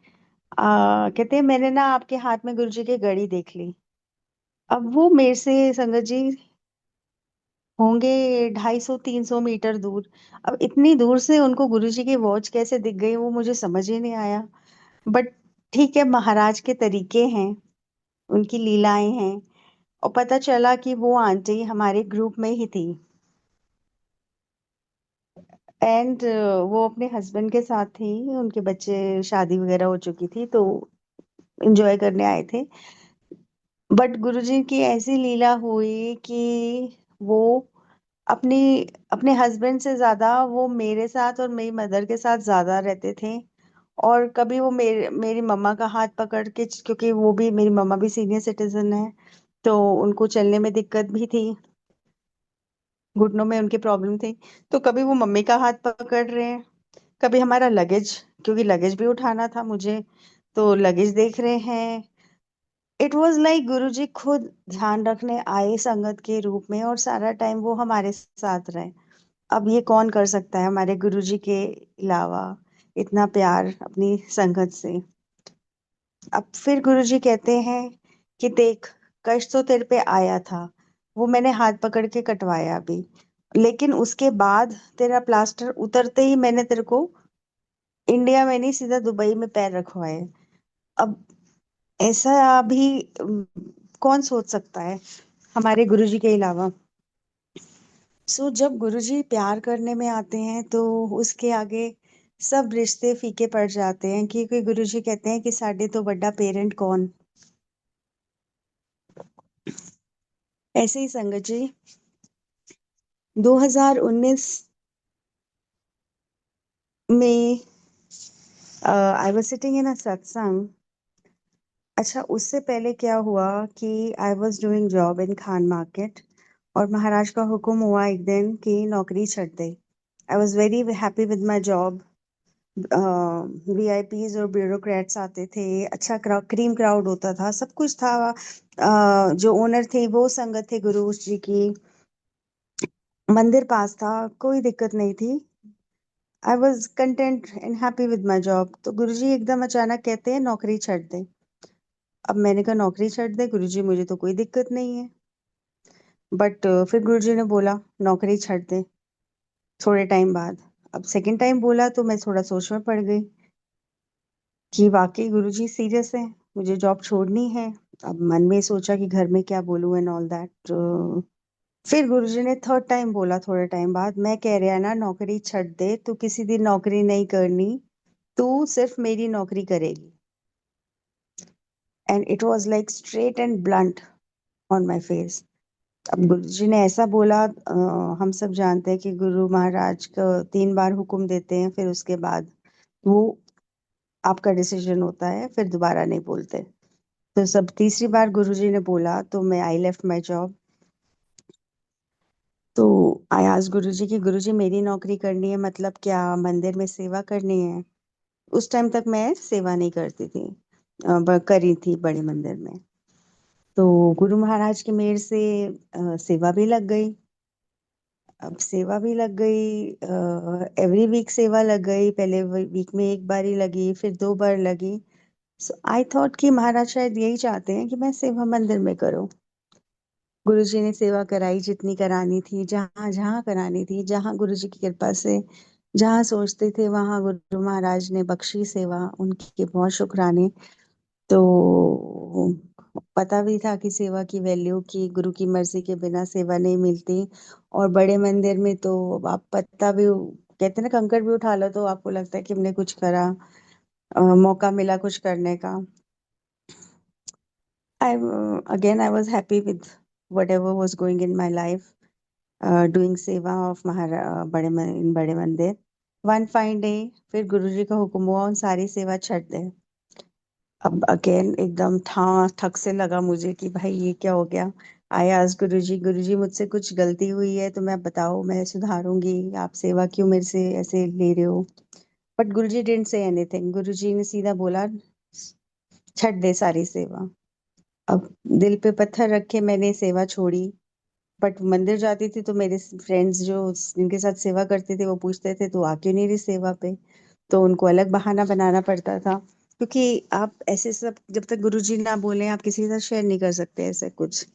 कहते हैं मैंने ना आपके हाथ में गुरु जी की घड़ी देख ली। अब वो मेरे से संगत जी होंगे 250-300 मीटर दूर। अब इतनी दूर से उनको गुरु जी की वॉच कैसे दिख गई वो मुझे समझ ही नहीं आया। बट ठीक है, महाराज के तरीके हैं, उनकी लीलाएं हैं। और पता चला कि वो आंटी हमारे ग्रुप में ही थी। एंड वो अपने हस्बैंड के साथ थी, उनके बच्चे शादी वगैरह हो चुकी थी तो एंजॉय करने आए थे। बट गुरुजी की ऐसी लीला हुई कि वो अपनी अपने हस्बैंड से ज्यादा वो मेरे साथ और मेरी मदर के साथ ज्यादा रहते थे। और कभी वो मेरी मम्मा का हाथ पकड़ के, क्योंकि वो भी मेरी मम्मा भी सीनियर सिटीजन है तो उनको चलने में दिक्कत भी थी, घुटनों में उनकी प्रॉब्लम थी। तो कभी वो मम्मी का हाथ पकड़ रहे हैं, कभी हमारा लगेज, क्योंकि लगेज भी उठाना था मुझे, तो लगेज देख रहे हैं। इट वाज लाइक गुरुजी खुद ध्यान रखने आए संगत के रूप में, और सारा टाइम वो हमारे साथ रहे। अब ये कौन कर सकता है हमारे गुरुजी के अलावा, इतना प्यार अपनी संगत से। अब फिर गुरुजी कहते हैं कि देख, कष्ट तो तेरे पे आया था, वो मैंने हाथ पकड़ के कटवाया अभी, लेकिन उसके बाद तेरा प्लास्टर उतरते ही मैंने तेरे को इंडिया में नहीं, सीधा दुबई में पैर रखवाए। अब ऐसा भी कौन सोच सकता है हमारे गुरुजी के अलावा। सो जब गुरुजी प्यार करने में आते हैं तो उसके आगे सब रिश्ते फीके पड़ जाते हैं, क्योंकि गुरुजी कहते हैं कि साडे तो बड़ा पेरेंट कौन। ऐसे ही संगत जी, 2019 में आई वाज सिटिंग इन अ सत्संग। अच्छा, उससे पहले क्या हुआ कि I was doing job in Khan Market, और महाराज का हुक्म हुआ एक दिन कि नौकरी छੱਡ दे। I was very happy with my job. VIPs और ब्यूरोक्रेट्स आते थे, अच्छा क्रीम क्राउड होता था, सब कुछ था। जो ओनर थे वो संगत थे गुरु जी की, मंदिर पास था, कोई दिक्कत नहीं थी। I was content and happy with my job. तो गुरुजी एकदम अचानक कहते हैं नौकरी छੱड दे। अब मैंने कहा नौकरी छੱड दे गुरुजी, मुझे तो कोई दिक्कत नहीं है। बट फिर गुरुजी ने बोला नौकरी छੱड दे थोड़े टाइम बाद। अब सेकंड टाइम बोला तो मैं थोड़ा सोच में पड़ गई कि वाकई गुरुजी सीरियस है, मुझे जॉब छोड़नी है। अब मन में सोचा कि घर में क्या बोलूं एंड ऑल दैट। फिर गुरुजी ने थर्ड टाइम बोला थोड़े टाइम बाद, मैं कह रहा ना नौकरी छੱਡ दे, तू किसी दिन नौकरी नहीं करनी, तू सिर्फ मेरी नौकरी करेगी। And it was like straight and blunt on my face. अब गुरुजी ने ऐसा बोला, हम सब जानते हैं कि गुरु महाराज को 3 बार हुक्म देते हैं, फिर उसके बाद वो आपका डिसीजन होता है, फिर दोबारा नहीं बोलते। तो सब तीसरी बार गुरुजी ने बोला तो मैं आई लेफ्ट माय जॉब। तो आई आस्क्ड गुरुजी कि गुरुजी मेरी नौकरी करनी है मतलब क्या, मंदिर में सेवा करनी है। उस टाइम तक मैं सेवा नहीं करती थी, करी थी बड़े मंदिर में। तो गुरु महाराज की मेहर से सेवा भी लग गई। अब सेवा भी लग गई, एवरी वीक सेवा लग गई, पहले वीक में एक बार ही लगी, फिर 2 बार लगी। सो आई थॉट कि महाराज शायद यही चाहते हैं कि मैं सेवा मंदिर में करूं। गुरुजी ने सेवा कराई जितनी करानी थी, जहां जहां करानी थी, जहां गुरुजी की कृपा से जहां सोचते थे वहां गुरु महाराज ने बख्शी सेवा, उनके बहुत शुक्राने। तो पता भी था कि सेवा की वैल्यू, की गुरु की मर्जी के बिना सेवा नहीं मिलती। और बड़े मंदिर में तो आप पत्ता भी, कहते हैं ना, कंकड़ भी उठा लो तो आपको लगता है कि हमने कुछ करा, मौका मिला कुछ करने का। I again I was happy with whatever was going in my life, doing सेवा of in बड़े मंदिर। One fine day फिर गुरुजी का हुक्म हुआ उन सारी सेवा छੱड दे। अब अगेन एकदम था ठक से लगा मुझे कि भाई ये क्या हो गया। आई आज गुरुजी, गुरुजी मुझसे कुछ गलती हुई है तो मैं बताओ, मैं सुधारूंगी, आप सेवा क्यों मेरे से ऐसे ले रहे हो। But Guruji didn't say anything, Guruji ने सीधा बोला छੱड दे सारी सेवा। अब दिल पे पत्थर रख के मैंने सेवा छोड़ी। बट मंदिर जाती थी तो मेरे फ्रेंड्स जो जिनके साथ सेवा करते थे वो पूछते थे तो आ क्यों नहीं रही सेवा पे। तो उनको अलग बहाना बनाना पड़ता था, क्योंकि आप ऐसे सब जब तक गुरुजी ना बोले आप किसी के साथ शेयर नहीं कर सकते ऐसे कुछ।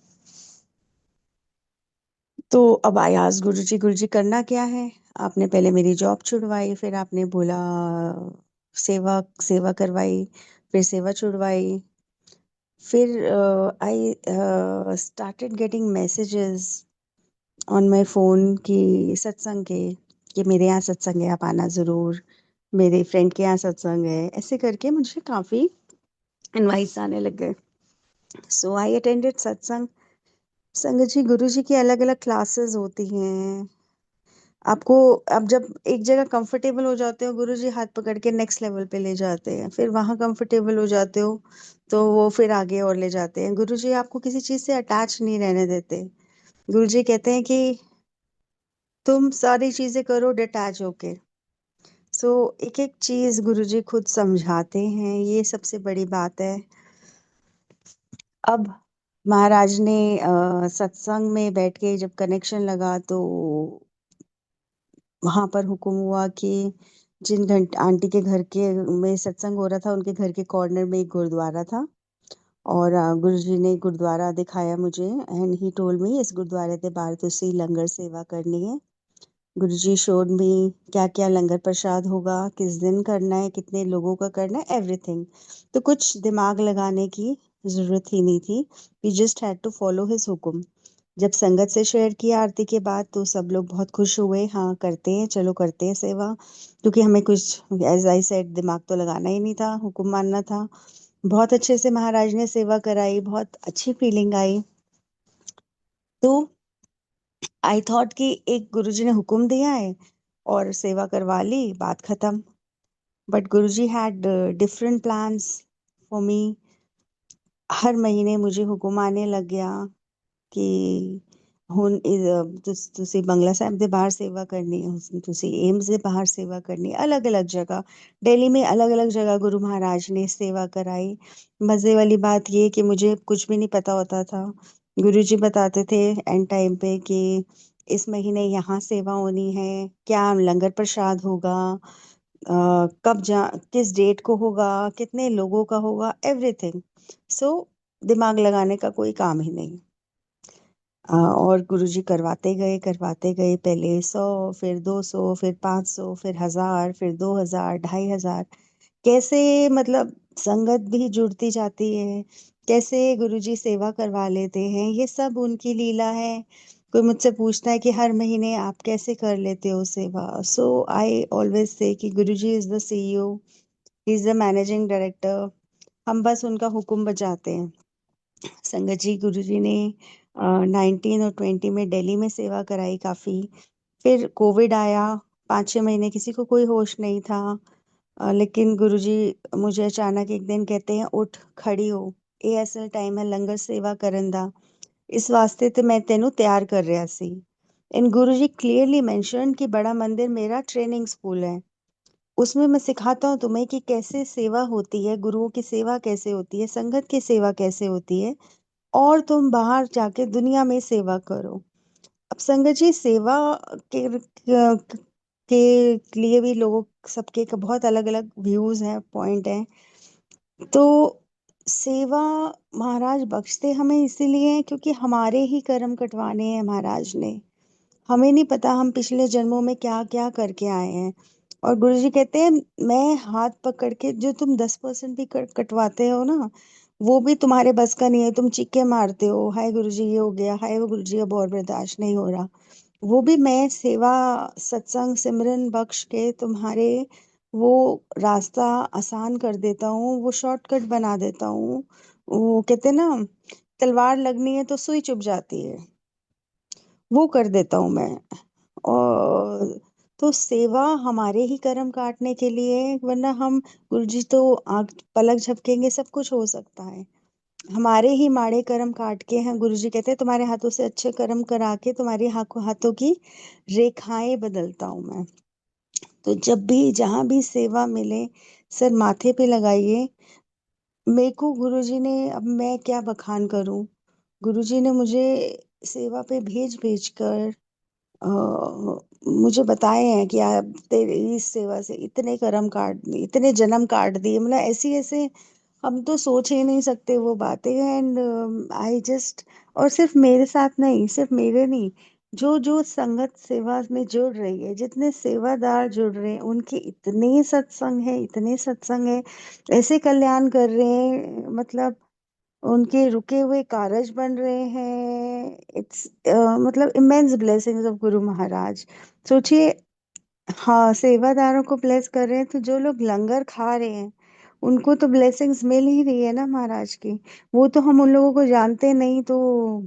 तो अब आयाज गुरुजी, गुरुजी करना क्या है। आपने पहले मेरी जॉब छुड़वाई, फिर आपने बोला सेवा सेवा करवाई, फिर सेवा छुड़वाई। फिर I started getting messages on my phone कि सत्संग के, कि मेरे यहाँ सत्संग है आप आना जरूर, मेरे फ्रेंड के यहाँ सत्संग है, ऐसे करके मुझे काफी इनवाइट्स आने लग गए। सो आई अटेंडेड सत्संग। संगत जी, गुरु जी की अलग अलग क्लासेस होती हैं। आपको, अब जब एक जगह कंफर्टेबल हो जाते हो गुरु जी हाथ पकड़ के नेक्स्ट लेवल पे ले जाते हैं, फिर वहां कंफर्टेबल हो जाते हो तो वो फिर आगे और ले जाते हैं। गुरु जी आपको किसी चीज से अटैच नहीं रहने देते। गुरु जी कहते हैं कि तुम सारी चीजें करो डिटैच होके। सो एक एक चीज गुरुजी खुद समझाते हैं, ये सबसे बड़ी बात है। अब महाराज ने सत्संग में बैठ के जब कनेक्शन लगा तो वहां पर हुक्म हुआ कि जिन घंट आंटी के घर के में सत्संग हो रहा था उनके घर के कॉर्नर में एक गुरुद्वारा था। और गुरु जी ने गुरुद्वारा दिखाया मुझे एंड ही टोल्ड मी इस गुरुद्वारे के बाहर तुसी लंगर सेवा करनी है। गुरुजी शोड मी क्या क्या लंगर प्रसाद होगा, किस दिन करना है, कितने लोगों का करना है, एवरीथिंग। तो कुछ दिमाग लगाने की जरूरत ही नहीं थी। We just had to follow his हुक्म। जब संगत से शेयर किया आरती के बाद तो सब लोग बहुत खुश हुए, हाँ करते हैं, चलो करते हैं सेवा। क्योंकि हमें कुछ, एज आई सेड, दिमाग तो लगाना ही नहीं था, हुक्म मानना था। बहुत अच्छे से महाराज ने सेवा कराई, बहुत अच्छी फीलिंग आई। तो आई थॉट कि एक गुरुजी ने हुक्म दिया है और सेवा करवा ली, बात खत्म। But Guruji had different plans for me. हर महीने मुझे हुक्म आने लग गया कि ਹੁਣ ਤੁਸੀਂ बंगला साहिब ਦੇ बाहर सेवा करनी है, ਤੁਸੀਂ एम्स ਦੇ बाहर सेवा करनी, अलग अलग जगह दिल्ली में अलग अलग जगह गुरु महाराज ने सेवा कराई। मजे वाली बात ये कि मुझे कुछ भी नहीं पता होता था। गुरु जी बताते थे एंड टाइम पे कि इस महीने यहाँ सेवा होनी है, क्या लंगर प्रसाद होगा, कब जा किस डेट को होगा, कितने लोगों का होगा, एवरीथिंग। सो दिमाग लगाने का कोई काम ही नहीं। और गुरुजी करवाते गए, पहले 100, फिर 200, फिर 500, फिर 1000, फिर 2000, 2500। कैसे, मतलब संगत भी जुड़ती जाती है, कैसे गुरुजी सेवा करवा लेते हैं, ये सब उनकी लीला है। कोई मुझसे पूछता है कि हर महीने आप कैसे कर लेते हो सेवा, सो आई ऑलवेज से कि Guruji is the CEO, he is the managing director, हम बस उनका हुक्म बजाते हैं। संगत जी गुरु जी ने 19 और 20 में दिल्ली में सेवा कराई काफी। फिर कोविड आया, 5-6 महीने किसी को कोई होश नहीं था। लेकिन गुरु जी मुझे अचानक एक दिन कहते हैं उठ खड़ी हो, ਇਹ ਅਸਲ टाइम है लंगर सेवा करन दा, इस वास्ते ते मैं तेनू तैयार कर रहा सी। And Guru ji clearly mention कि बड़ा मंदिर मेरा ट्रेनिंग स्कूल है, उसमें मैं सिखाता हूँ तुम्हें कि कैसे सेवा होती है, गुरुओं की सेवा कैसे होती है, संगत की सेवा कैसे होती है, और तुम बाहर जाके दुनिया में सेवा करो। अब संगत जी सेवा के लिए भी लोगों सबके का बहुत अलग अलग व्यूज हैं, पॉइंट हैं। तो सेवा महाराज बख्शते हमें इसीलिए हैं क्योंकि हमारे ही कर्म कटवाने हैं महाराज ने। हमें नहीं पता हम पिछले जन्मों में क्या क्या करके आए हैं। और गुरुजी कहते हैं मैं हाथ पकड़ के, जो तुम 10% भी कटवाते हो ना, वो भी तुम्हारे बस का नहीं है। तुम चीखे मारते हो, हाय गुरुजी ये हो गया, हाय वो गुरुजी अब और बर्दाश्त नहीं हो रहा, वो भी मैं सेवा सत्संग सिमरन बख्श के तुम्हारे वो रास्ता आसान कर देता हूँ, वो शॉर्टकट बना देता हूँ। वो कहते हैं ना, तलवार लगनी है तो सुई चुभ जाती है, वो कर देता हूँ मैं। और तो सेवा हमारे ही कर्म काटने के लिए है, वरना हम, गुरुजी तो आंख पलक झपकेंगे सब कुछ हो सकता है। हमारे ही माड़े कर्म काट के हैं, गुरुजी कहते हैं तुम्हारे हाथों से अच्छे कर्म करा के तुम्हारे हाथों की रेखाएं बदलता हूँ मैं। तो जब भी जहां भी सेवा मिले, सर माथे पे लगाइए। मेरे को गुरुजी ने, अब मैं क्या बखान करूं, गुरुजी ने मुझे सेवा पे भेज भेज कर मुझे बताए हैं कि आप तेरी इस सेवा से इतने कर्म काट दिए, इतने जन्म काट दिए, मतलब ऐसी ऐसे हम तो सोच ही नहीं सकते वो बातें। एंड आई जस्ट, और सिर्फ मेरे साथ नहीं, सिर्फ मेरे नहीं, जो जो संगत सेवा में जुड़ रही है, जितने सेवादार जुड़ रहे हैं, उनके इतने सत्संग है, इतने सत्संग है, ऐसे कल्याण कर रहे हैं, मतलब उनके रुके हुए कारज बन रहे हैं। इट्स मतलब immense blessings of Guru Maharaj. सोचिए, हाँ सेवादारों को ब्लेस कर रहे हैं, तो जो लोग लंगर खा रहे हैं उनको तो ब्लेसिंग्स मिल ही रही है ना महाराज की। वो तो हम उन लोगों को जानते नहीं, तो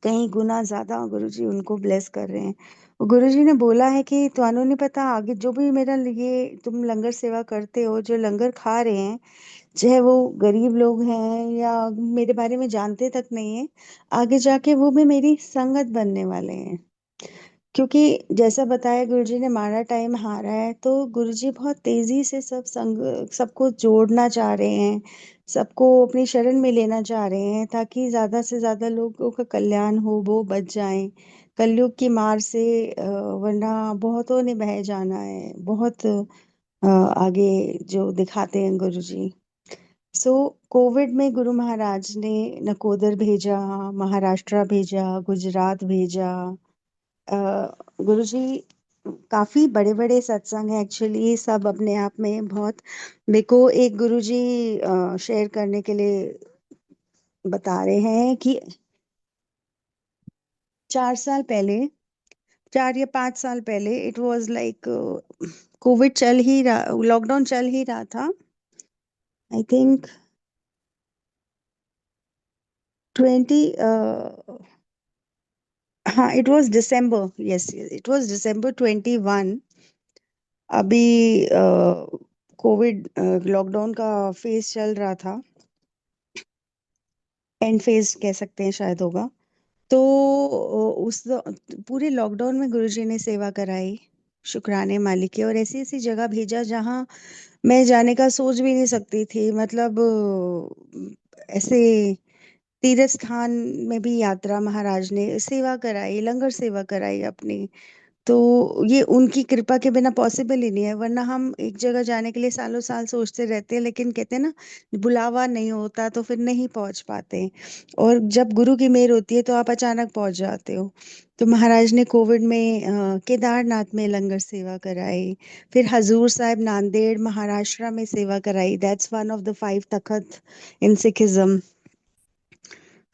कहीं गुना ज्यादा गुरुजी उनको ब्लेस कर रहे हैं। गुरुजी ने बोला है कि ਤੁਹਾਨੂੰ नहीं पता, आगे जो भी मेरा ये तुम लंगर सेवा करते हो, जो लंगर खा रहे हैं, चाहे वो गरीब लोग हैं या मेरे बारे में जानते तक नहीं है, आगे जाके वो भी मेरी संगत बनने वाले हैं। क्योंकि जैसा बताया गुरुजी ने, हमारा टाइम हारा है, तो गुरुजी बहुत तेजी से सबको जोड़ना चाह रहे हैं, सबको अपनी शरण में लेना चाह रहे हैं ताकि ज्यादा से ज्यादा लोगों का कल्याण हो, वो बच जाएं कलयुग की मार से। वरना बहुतों ने बह जाना है, बहुत आगे जो दिखाते हैं गुरु जी। सो कोविड में गुरु महाराज ने नकोदर भेजा, महाराष्ट्र भेजा, गुजरात भेजा। गुरु जी काफी बड़े बड़े सत्संग है एक्चुअली, सब अपने आप में बहुत। मेरे को एक गुरु जी शेयर करने के लिए बता रहे हैं कि 4 साल पहले, 4 या 5 साल पहले, इट वाज लाइक कोविड चल ही रहा, लॉकडाउन चल ही रहा था। आई थिंक 20, हाँ it was December, yes it was December 21। अभी कोविड लॉकडाउन का फेज चल रहा था, एंड फेज कह सकते हैं शायद होगा। तो पूरे लॉकडाउन में गुरुजी ने सेवा कराई, शुक्राने मालिक के। और ऐसी ऐसी जगह भेजा जहाँ मैं जाने का सोच भी नहीं सकती थी, मतलब ऐसे तीर्थ स्थान में भी यात्रा महाराज ने सेवा कराई, लंगर सेवा कराई अपनी। तो ये उनकी कृपा के बिना पॉसिबल ही नहीं है, वरना हम एक जगह जाने के लिए सालों साल सोचते रहते हैं, लेकिन कहते हैं ना, बुलावा नहीं होता तो फिर नहीं पहुंच पाते। और जब गुरु की मेहर होती है तो आप अचानक पहुंच जाते हो। तो महाराज ने कोविड में केदारनाथ में लंगर सेवा कराई, फिर हजूर साहिब नांदेड़ महाराष्ट्र में सेवा कराई, दैट्स वन ऑफ द 5 तखत इन सिखिज्म।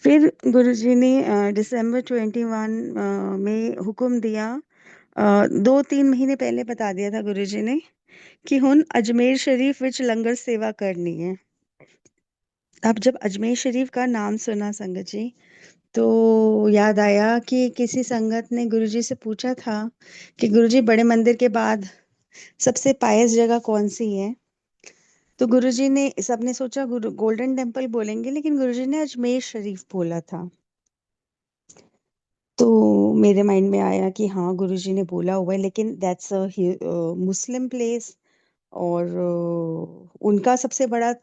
फिर गुरुजी ने December 21 में हुक्म दिया, 2-3 महीने पहले बता दिया था गुरुजी ने कि हुन अजमेर शरीफ विच लंगर सेवा करनी है। अब जब अजमेर शरीफ का नाम सुना संगत जी, तो याद आया कि किसी संगत ने गुरुजी से पूछा था कि गुरुजी बड़े मंदिर के बाद सबसे पायस जगह कौन सी है। तो गुरुजी ने, सबने सोचा गुरु गोल्डन टेम्पल बोलेंगे, लेकिन गुरुजी ने अजमेर शरीफ बोला था। तो मेरे माइंड में आया कि हाँ गुरुजी ने बोला हुआ है, लेकिन दैट्स अ मुस्लिम प्लेस, और उनका सबसे बड़ा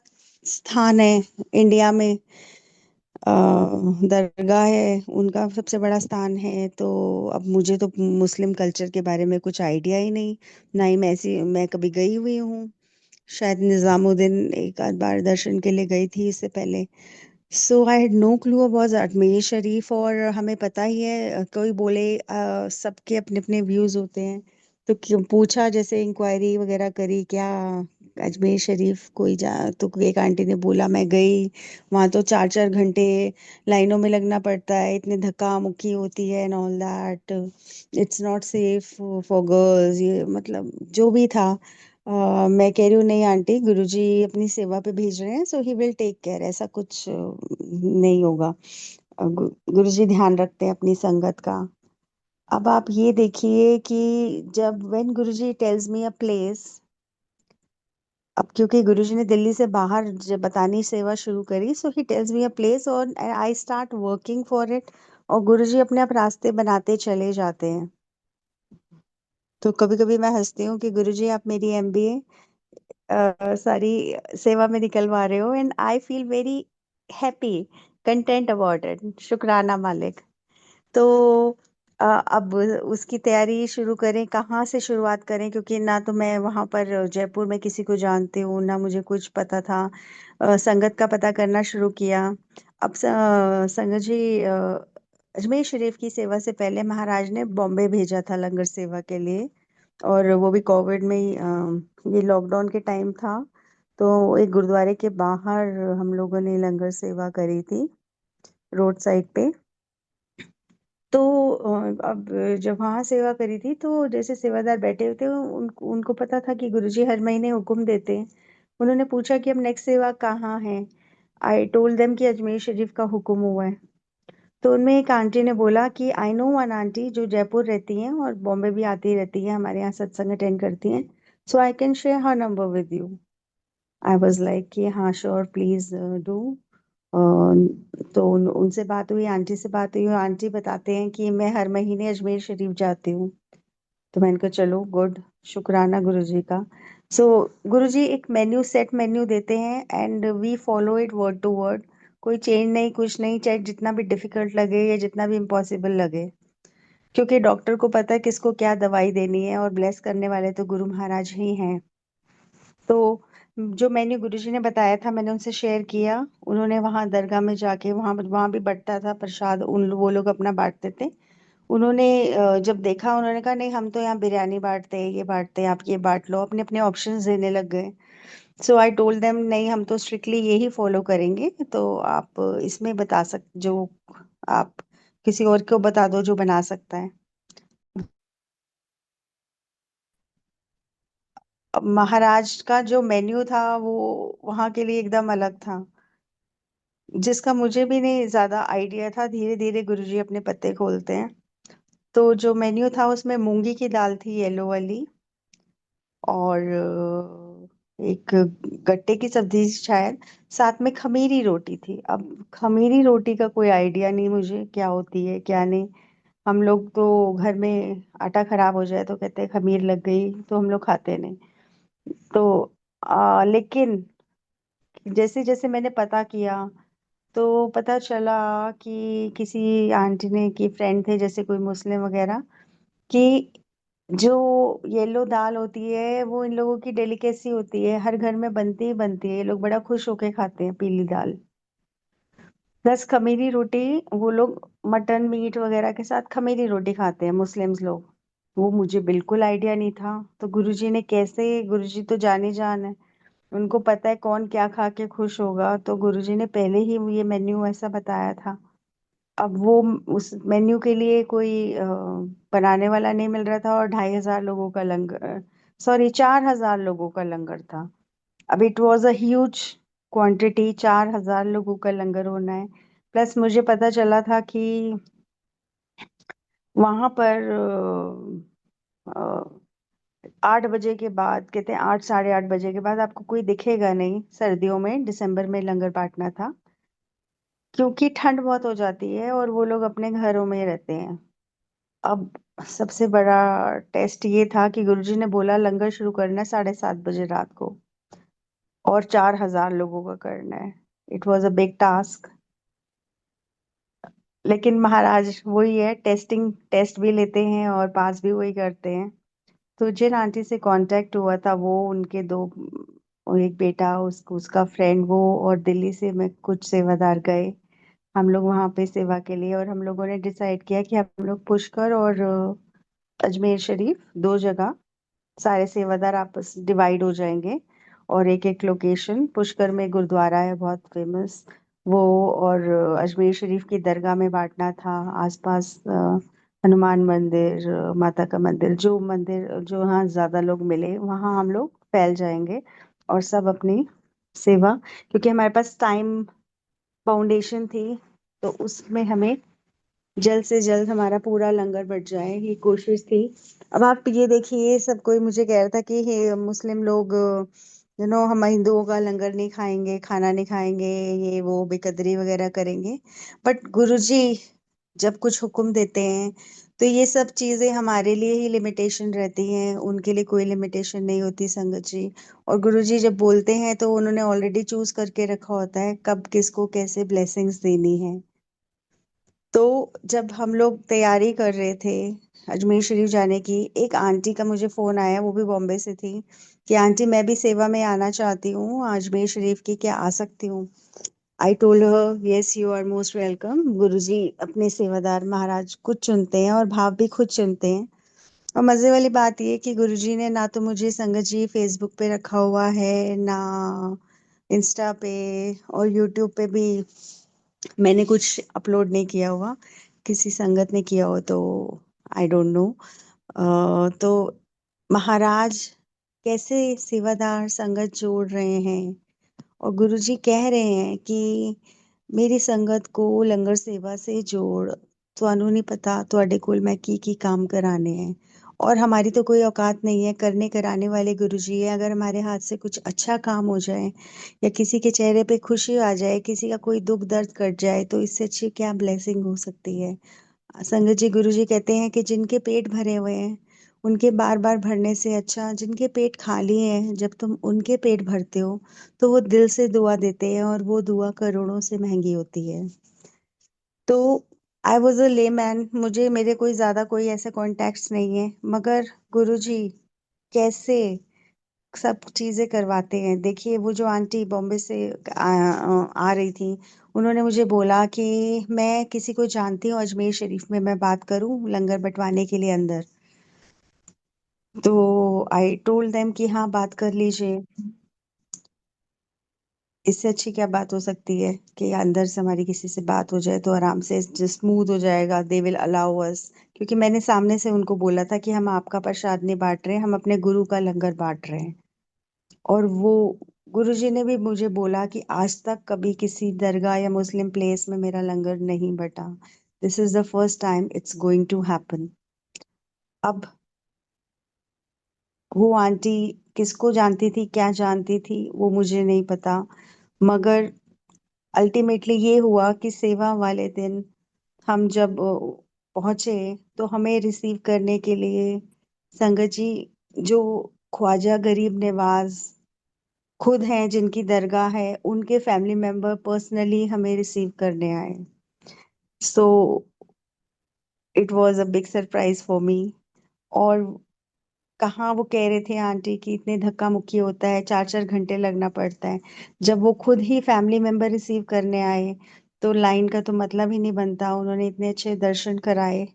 स्थान है इंडिया में। अ, दरगाह है, उनका सबसे बड़ा स्थान है। तो अब मुझे तो मुस्लिम कल्चर के बारे में कुछ आइडिया ही नहीं, ना ही मैं कभी गई हुई हूँ। शायद निजामुद्दीन एक आध बार दर्शन के लिए गई थी इससे पहले। So I had no clue about Ajmer Sharif. और हमें पता ही है, कोई बोले, सबके अपने अपने व्यूज होते हैं। तो क्यों पूछा, जैसे इंक्वायरी वगैरह करी क्या अजमेर शरीफ कोई जा, तो एक आंटी ने बोला मैं गई, वहां तो 4-4 घंटे लाइनों में लगना पड़ता है, इतने धक्का मुक्की होती है and all that, it's not safe for girls, ये मतलब जो भी था। मैं कह रही हूँ नहीं आंटी, गुरुजी अपनी सेवा पे भेज रहे हैं, सो ही विल टेक केयर, ऐसा कुछ नहीं होगा। गुरुजी ध्यान रखते हैं अपनी संगत का। अब आप ये देखिए कि जब when Guruji tells me a place, अब क्योंकि गुरुजी ने दिल्ली से बाहर जब बतानी सेवा शुरू करी, सो he tells me a place और I start working for it. और गुरुजी अपने आप रास्ते बनाते चले जाते हैं। तो कभी कभी मैं हंसती हूँ कि गुरुजी आप मेरी एमबीए सारी सेवा में निकलवा रहे हो, and I feel very happy, content about it, शुक्राना मालिक। तो अब उसकी तैयारी शुरू करें, कहाँ से शुरुआत करें, क्योंकि ना तो मैं वहाँ पर जयपुर में किसी को जानती हूँ, ना मुझे कुछ पता था। संगत का पता करना शुरू किया। अब संगत जी, अजमेर शरीफ की सेवा से पहले महाराज ने बॉम्बे भेजा था लंगर सेवा के लिए, और वो भी कोविड में ही, ये लॉकडाउन के टाइम था। तो एक गुरुद्वारे के बाहर हम लोगों ने लंगर सेवा करी थी, रोड साइड पे। तो अब जब वहाँ सेवा करी थी, तो जैसे सेवादार बैठे हुए थे, उनको उनको पता था कि गुरुजी हर महीने हुक्म देते हैं। उन्होंने पूछा कि अब नेक्स्ट सेवा कहाँ है। आई टोल्ड देम कि अजमेर शरीफ का हुक्म हुआ है। तो उनमें एक आंटी ने बोला कि आई नो वन आंटी जो जयपुर रहती हैं और बॉम्बे भी आती रहती है, हमारे यहाँ सत्संग अटेंड करती हैं, so I can share her number with you. I was like कि हाँ श्योर प्लीज डू। तो उनसे बात हुई, आंटी से बात हुई, और आंटी बताते हैं कि मैं हर महीने अजमेर शरीफ जाती हूँ। तो मैंने कहा चलो गुड, शुक्राना गुरुजी का। सो गुरुजी एक मेन्यू, सेट मेन्यू देते हैं and we follow it word to word. कोई चेंज नहीं, कुछ नहीं, चाहे जितना भी डिफिकल्ट लगे या जितना भी इम्पॉसिबल लगे, क्योंकि डॉक्टर को पता है किसको क्या दवाई देनी है, और ब्लेस करने वाले तो गुरु महाराज ही हैं। तो जो मेन्यू गुरुजी ने बताया था मैंने उनसे शेयर किया। उन्होंने वहां दरगाह में जाके, वहां वहां भी बंटता था प्रसाद, वो लोग अपना बांटते थे। उन्होंने जब देखा, उन्होंने कहा नहीं हम तो यहाँ बिरयानी बांटते हैं, ये बांटते हैं, आप ये बांट लो, अपने अपने ऑप्शंस देने लग गए। सो आई टोल्ड देम नहीं, हम तो स्ट्रिक्टली यही फॉलो करेंगे, तो आप इसमें बता जो आप किसी और को बता दो जो बना सकता है। अब महाराज का जो मेन्यू था वो वहां के लिए एकदम अलग था, जिसका मुझे भी नहीं ज्यादा आइडिया था। धीरे धीरे गुरुजी अपने पत्ते खोलते हैं। तो जो मेन्यू था उसमें मूंगी की दाल थी, येलो वाली, और एक गट्टे की सब्जी शायद, साथ में खमीरी रोटी थी। अब खमीरी रोटी का कोई आइडिया नहीं मुझे, क्या होती है क्या नहीं। हम लोग तो घर में आटा खराब हो जाए तो कहते हैं खमीर लग गई, तो हम लोग खाते नहीं। तो लेकिन जैसे जैसे मैंने पता किया तो पता चला कि किसी आंटी ने, की फ्रेंड थे जैसे कोई मुस्लिम वगैरह, कि जो येलो दाल होती है वो इन लोगों की डेलिकेसी होती है, हर घर में बनती ही बनती है, ये लोग बड़ा खुश होके खाते हैं पीली दाल। प्लस खमीरी रोटी, वो लोग मटन मीट वगैरह के साथ खमीरी रोटी खाते हैं मुस्लिम्स लोग। वो मुझे बिल्कुल आइडिया नहीं था। तो गुरुजी ने कैसे, गुरुजी तो जाने जान है, उनको पता है कौन क्या खा के खुश होगा, तो गुरुजी ने पहले ही ये मेन्यू ऐसा बताया था। अब वो उस मेन्यू के लिए कोई बनाने वाला नहीं मिल रहा था, और 2,500 लोगों का लंगर, सॉरी 4,000 लोगों का लंगर था। अब it was a huge quantity, 4,000 लोगों का लंगर होना है। प्लस मुझे पता चला था कि वहां पर 8 बजे के बाद, कहते हैं 8, 8:30 बजे के बाद आपको कोई दिखेगा नहीं, सर्दियों में, दिसंबर में लंगर बांटना था, क्योंकि ठंड बहुत हो जाती है और वो लोग अपने घरों में रहते हैं। अब सबसे बड़ा टेस्ट ये था कि गुरुजी ने बोला लंगर शुरू करना है 7:30 बजे रात को, और 4,000 लोगों का करना है। It was a big task. लेकिन महाराज वही है, टेस्टिंग, टेस्ट भी लेते हैं और पास भी वही करते हैं। तो जिन आंटी से कांटेक्ट हुआ था, वो उनके दो, और एक बेटा, उसका फ्रेंड, वो, और दिल्ली से मैं कुछ सेवादार गए हम लोग वहां पे सेवा के लिए। और हम लोगों ने डिसाइड किया कि हम लोग पुष्कर और अजमेर शरीफ, दो जगह सारे सेवादार आपस डिवाइड हो जाएंगे, और एक एक लोकेशन, पुष्कर में गुरुद्वारा है बहुत फेमस, वो, और अजमेर शरीफ की दरगाह में बांटना था। आसपास हनुमान मंदिर, माता का मंदिर, जो मंदिर जो ज्यादा लोग मिले वहां हम लोग फैल जाएंगे, और सब अपनी सेवा, क्योंकि हमारे पास टाइम फाउंडेशन थी, तो उसमें हमें जल्द से जल्द हमारा पूरा लंगर बट जाए, ये कोशिश थी। अब आप ये देखिए, सब कोई मुझे कह रहा था कि हे मुस्लिम लोग, हम हिंदुओं का लंगर नहीं खाएंगे, खाना नहीं खाएंगे, ये वो बेकदरी वगैरह करेंगे। बट गुरुजी जब कुछ हुक्म देते हैं तो ये सब चीजें हमारे लिए ही लिमिटेशन रहती हैं, उनके लिए कोई लिमिटेशन नहीं होती संगत जी। और गुरुजी जब बोलते हैं तो उन्होंने ऑलरेडी चूज करके रखा होता है कब किसको कैसे ब्लेसिंग्स देनी है। तो जब हम लोग तैयारी कर रहे थे अजमेर शरीफ जाने की, एक आंटी का मुझे फोन आया, वो भी बॉम्बे से थी, कि आंटी मैं भी सेवा में आना चाहती हूँ अजमेर शरीफ की, क्या आ सकती हूँ? I told her yes, you are most welcome. Guruji अपने सेवादार महाराज खुद चुनते हैं और भाव भी खुद चुनते हैं। और मजे वाली बात ये कि गुरुजी ने ना तो मुझे संगत जी फेसबुक पे रखा हुआ है, ना इंस्टा पे, और यूट्यूब पे भी मैंने कुछ अपलोड नहीं किया हुआ, किसी संगत ने किया हो तो आई डोंट नो। तो महाराज कैसे सेवादार संगत जोड़ रहे हैं, और गुरुजी कह रहे हैं कि मेरी संगत को लंगर सेवा से जोड़, ਤੁਹਾਨੂੰ नहीं पता ਤੁਹਾਡੇ ਕੋਲ मैं की काम कराने हैं। और हमारी तो कोई औकात नहीं है, करने कराने वाले गुरुजी है। अगर हमारे हाथ से कुछ अच्छा काम हो जाए, या किसी के चेहरे पे खुशी आ जाए, किसी का कोई दुख दर्द कट जाए, तो इससे अच्छी क्या ब्लेसिंग हो सकती है। संगत जी, गुरुजी कहते हैं कि जिनके पेट भरे हुए हैं उनके बार बार भरने से अच्छा जिनके पेट खाली हैं, जब तुम उनके पेट भरते हो तो वो दिल से दुआ देते हैं, और वो दुआ करोड़ों से महंगी होती है। तो आई वॉज अ लेमैन, मुझे मेरे कोई ज्यादा कोई ऐसे कॉन्टेक्ट्स नहीं है, मगर गुरुजी कैसे सब चीजें करवाते हैं। देखिए वो जो आंटी बॉम्बे से आ रही थी, उन्होंने मुझे बोला कि मैं किसी को जानती हूँ अजमेर शरीफ में, मैं बात करूं लंगर बंटवाने के लिए अंदर। तो आई टोल्ड देम कि हाँ बात कर लीजिए। इससे अच्छी क्या बात हो सकती है कि अंदर से हमारी किसी से बात हो जाए, तो आराम से स्मूथ हो जाएगा, दे विल अलाउ अस। क्योंकि मैंने सामने से उनको बोला था कि हम आपका प्रसाद नहीं बांट रहे हैं, हम अपने गुरु का लंगर बांट रहे हैं। और वो गुरुजी ने भी मुझे बोला कि आज तक कभी किसी दरगाह या मुस्लिम प्लेस में मेरा लंगर नहीं बटा। This is the first time it's going to happen. अब वो आंटी किसको जानती थी, क्या जानती थी, वो मुझे नहीं पता, मगर अल्टीमेटली ये हुआ कि सेवा वाले दिन हम जब पहुंचे, तो हमें रिसीव करने के लिए संगत जी, जो ख्वाजा गरीब नवाज खुद हैं, जिनकी दरगाह है, उनके फैमिली मेंबर पर्सनली हमें रिसीव करने आए। So it was a big surprise for me. और कहाँ वो कह रहे थे आंटी कि इतने धक्का मुक्की होता है, 4 4 घंटे लगना पड़ता है। जब वो खुद ही फैमिली मेंबर रिसीव करने आए, तो लाइन का तो मतलब ही नहीं बनता। उन्होंने इतने अच्छे दर्शन कराए,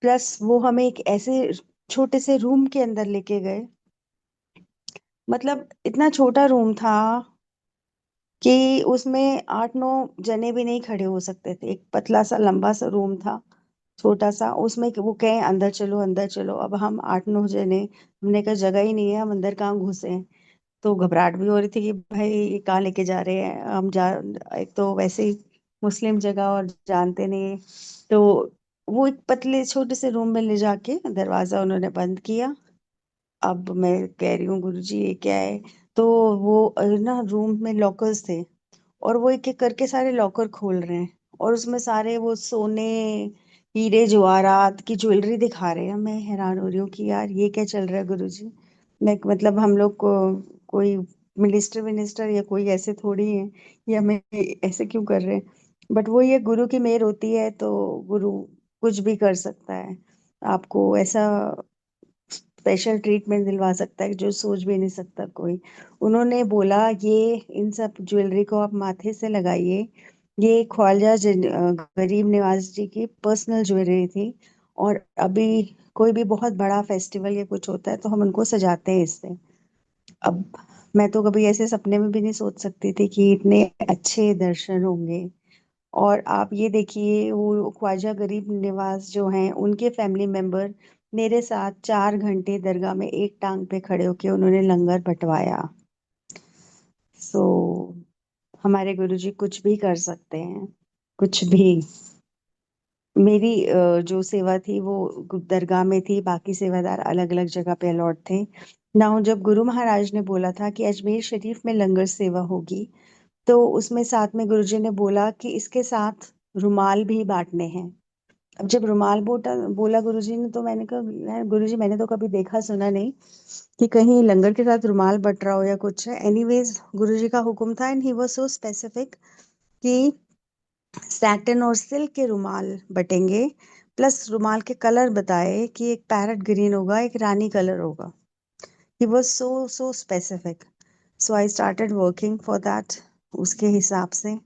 प्लस वो हमें एक ऐसे छोटे से रूम के अंदर लेके गए। मतलब इतना छोटा रूम था कि उसमें 8 9 जने भी नहीं खड़े हो सकते थे। एक पतला सा लंबा सा रूम था, छोटा सा, उसमें वो कहें अंदर चलो अंदर चलो। अब हम 8 9 जने, हमने कहा जगह ही नहीं है, हम अंदर कहाँ घुसे। तो घबराहट भी हो रही थी कि भाई ये कहाँ लेके जा रहे हैं हम, जा एक तो वैसे ही मुस्लिम जगह और जानते नहीं। तो वो एक पतले छोटे से रूम में ले जाके दरवाजा उन्होंने बंद किया। अब मैं कह रही हूँ गुरुजी ये क्या है। तो वो ना रूम में लॉकर्स थे, और वो एक एक करके सारे लॉकर खोल रहे हैं, और उसमें सारे वो सोने हीरे जवाहरात की ज्वेलरी दिखा रहे हैं। मैं हैरान हो रही हूँ कि यार ये क्या चल रहा है गुरुजी। मैं मतलब हम लोग को कोई मिनिस्टर विनिस्टर या कोई ऐसे थोड़ी है, ये हमें ऐसे क्यों कर रहे हैं। बट वो ये गुरु की मेहर होती है, तो गुरु कुछ भी कर सकता है, आपको ऐसा स्पेशल ट्रीटमेंट दिलवा सकता है जो सोच भी नहीं सकता कोई। उन्होंने बोला ये इन सब ज्वेलरी को आप माथे से लगाइए, ये ख्वाजा गरीब नवाज जी की पर्सनल ज्वेलरी थी। और अभी कोई भी बहुत बड़ा फेस्टिवल या कुछ होता है तो हम उनको सजाते हैं इससे। अब मैं तो कभी ऐसे सपने में भी नहीं सोच सकती थी कि इतने अच्छे दर्शन होंगे। और आप ये देखिए वो ख्वाजा गरीब निवास जो हैं, उनके फैमिली मेंबर मेरे साथ 4 घंटे दरगाह में एक टांग पे खड़े होके उन्होंने लंगर बंटवाया। सो हमारे गुरुजी कुछ भी कर सकते हैं, कुछ भी। मेरी जो सेवा थी वो दरगाह में थी, बाकी सेवादार अलग अलग जगह पे अलॉट थे ना। जब गुरु महाराज ने बोला था कि अजमेर शरीफ में लंगर सेवा होगी, तो उसमें साथ में गुरुजी ने बोला कि इसके साथ रुमाल भी बांटने हैं। अब जब रुमाल बोला गुरुजी ने, तो मैंने कहा "यार गुरुजी, मैंने तो कभी देखा सुना नहीं कि कहीं लंगर के साथ रुमाल बट रहा हो या कुछ है। एनीवेज गुरुजी का हुक्म था, and he was so specific कि सैटिन और सिल्क के रुमाल बटेंगे। प्लस रुमाल के कलर बताए कि एक पैरेट ग्रीन होगा, एक रानी कलर होगा। He was so specific. So I started working for that, उसके हिसाब से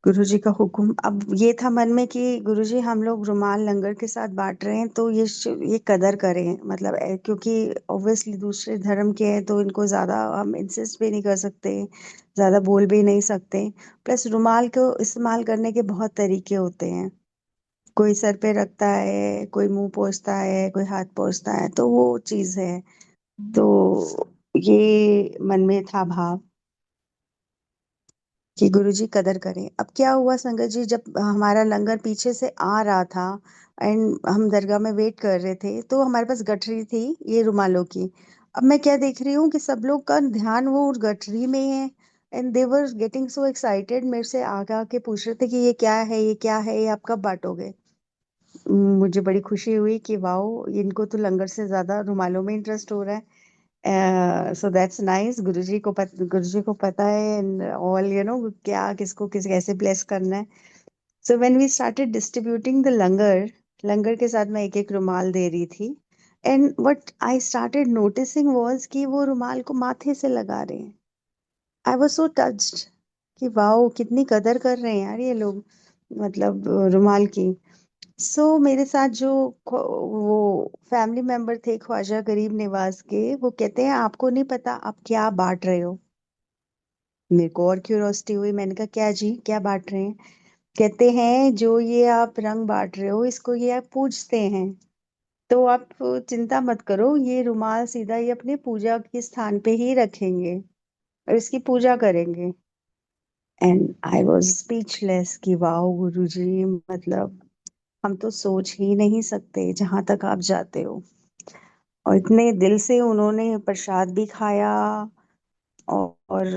गुरुजी का हुक्म। अब ये था मन में कि गुरुजी हम लोग रुमाल लंगर के साथ बांट रहे हैं, तो ये कदर करें। मतलब क्योंकि ऑब्वियसली दूसरे धर्म के हैं, तो इनको ज्यादा हम इंसिस्ट भी नहीं कर सकते, ज्यादा बोल भी नहीं सकते। प्लस रुमाल को इस्तेमाल करने के बहुत तरीके होते हैं। कोई सर पे रखता है, कोई मुंह पोंछता है, कोई हाथ पोंछता है, तो वो चीज है। तो ये मन में था भाव कि गुरुजी कदर करें। अब क्या हुआ संगत जी, जब हमारा लंगर पीछे से आ रहा था एंड हम दरगाह में वेट कर रहे थे, तो हमारे पास गठरी थी ये रुमालों की। अब मैं क्या देख रही हूँ कि सब लोग का ध्यान वो उस गठरी में है, and they were getting so excited, मेरे से आगे आके पूछ रहे थे कि ये क्या है, ये क्या है, ये आप कब बांटोगे। मुझे बड़ी खुशी हुई कि वाओ, इनको तो लंगर से ज्यादा रुमालों में इंटरेस्ट हो रहा है। So that's nice. गुरुजी को पता है एंड ऑल, क्या किसको किस कैसे ब्लेस करना है। So when we started distributing the langar, लंगर के साथ मैं एक एक रुमाल दे रही थी। And what I started noticing was कि वो रुमाल को माथे से लगा रहे हैं। आई वाज सो टच्ड कि वाओ, कितनी कदर कर रहे हैं यार ये लोग, मतलब रुमाल की। सो मेरे साथ जो वो फैमिली मेंबर थे ख्वाजा गरीब निवाज के, वो कहते हैं आपको नहीं पता आप क्या बांट रहे हो। मेरे को और क्यूरियोसिटी हुई, मैंने कहा क्या जी, क्या बांट रहे हैं। कहते हैं जो ये आप रंग बांट रहे हो इसको ये आप पूजते हैं, तो आप चिंता मत करो, ये रुमाल सीधा ये अपने पूजा के स्थान पे ही रखेंगे और इसकी पूजा करेंगे। एंड आई वाज स्पीचलेस कि वाओ गुरुजी, मतलब हम तो सोच ही नहीं सकते जहां तक आप जाते हो। और इतने दिल से उन्होंने प्रसाद भी खाया और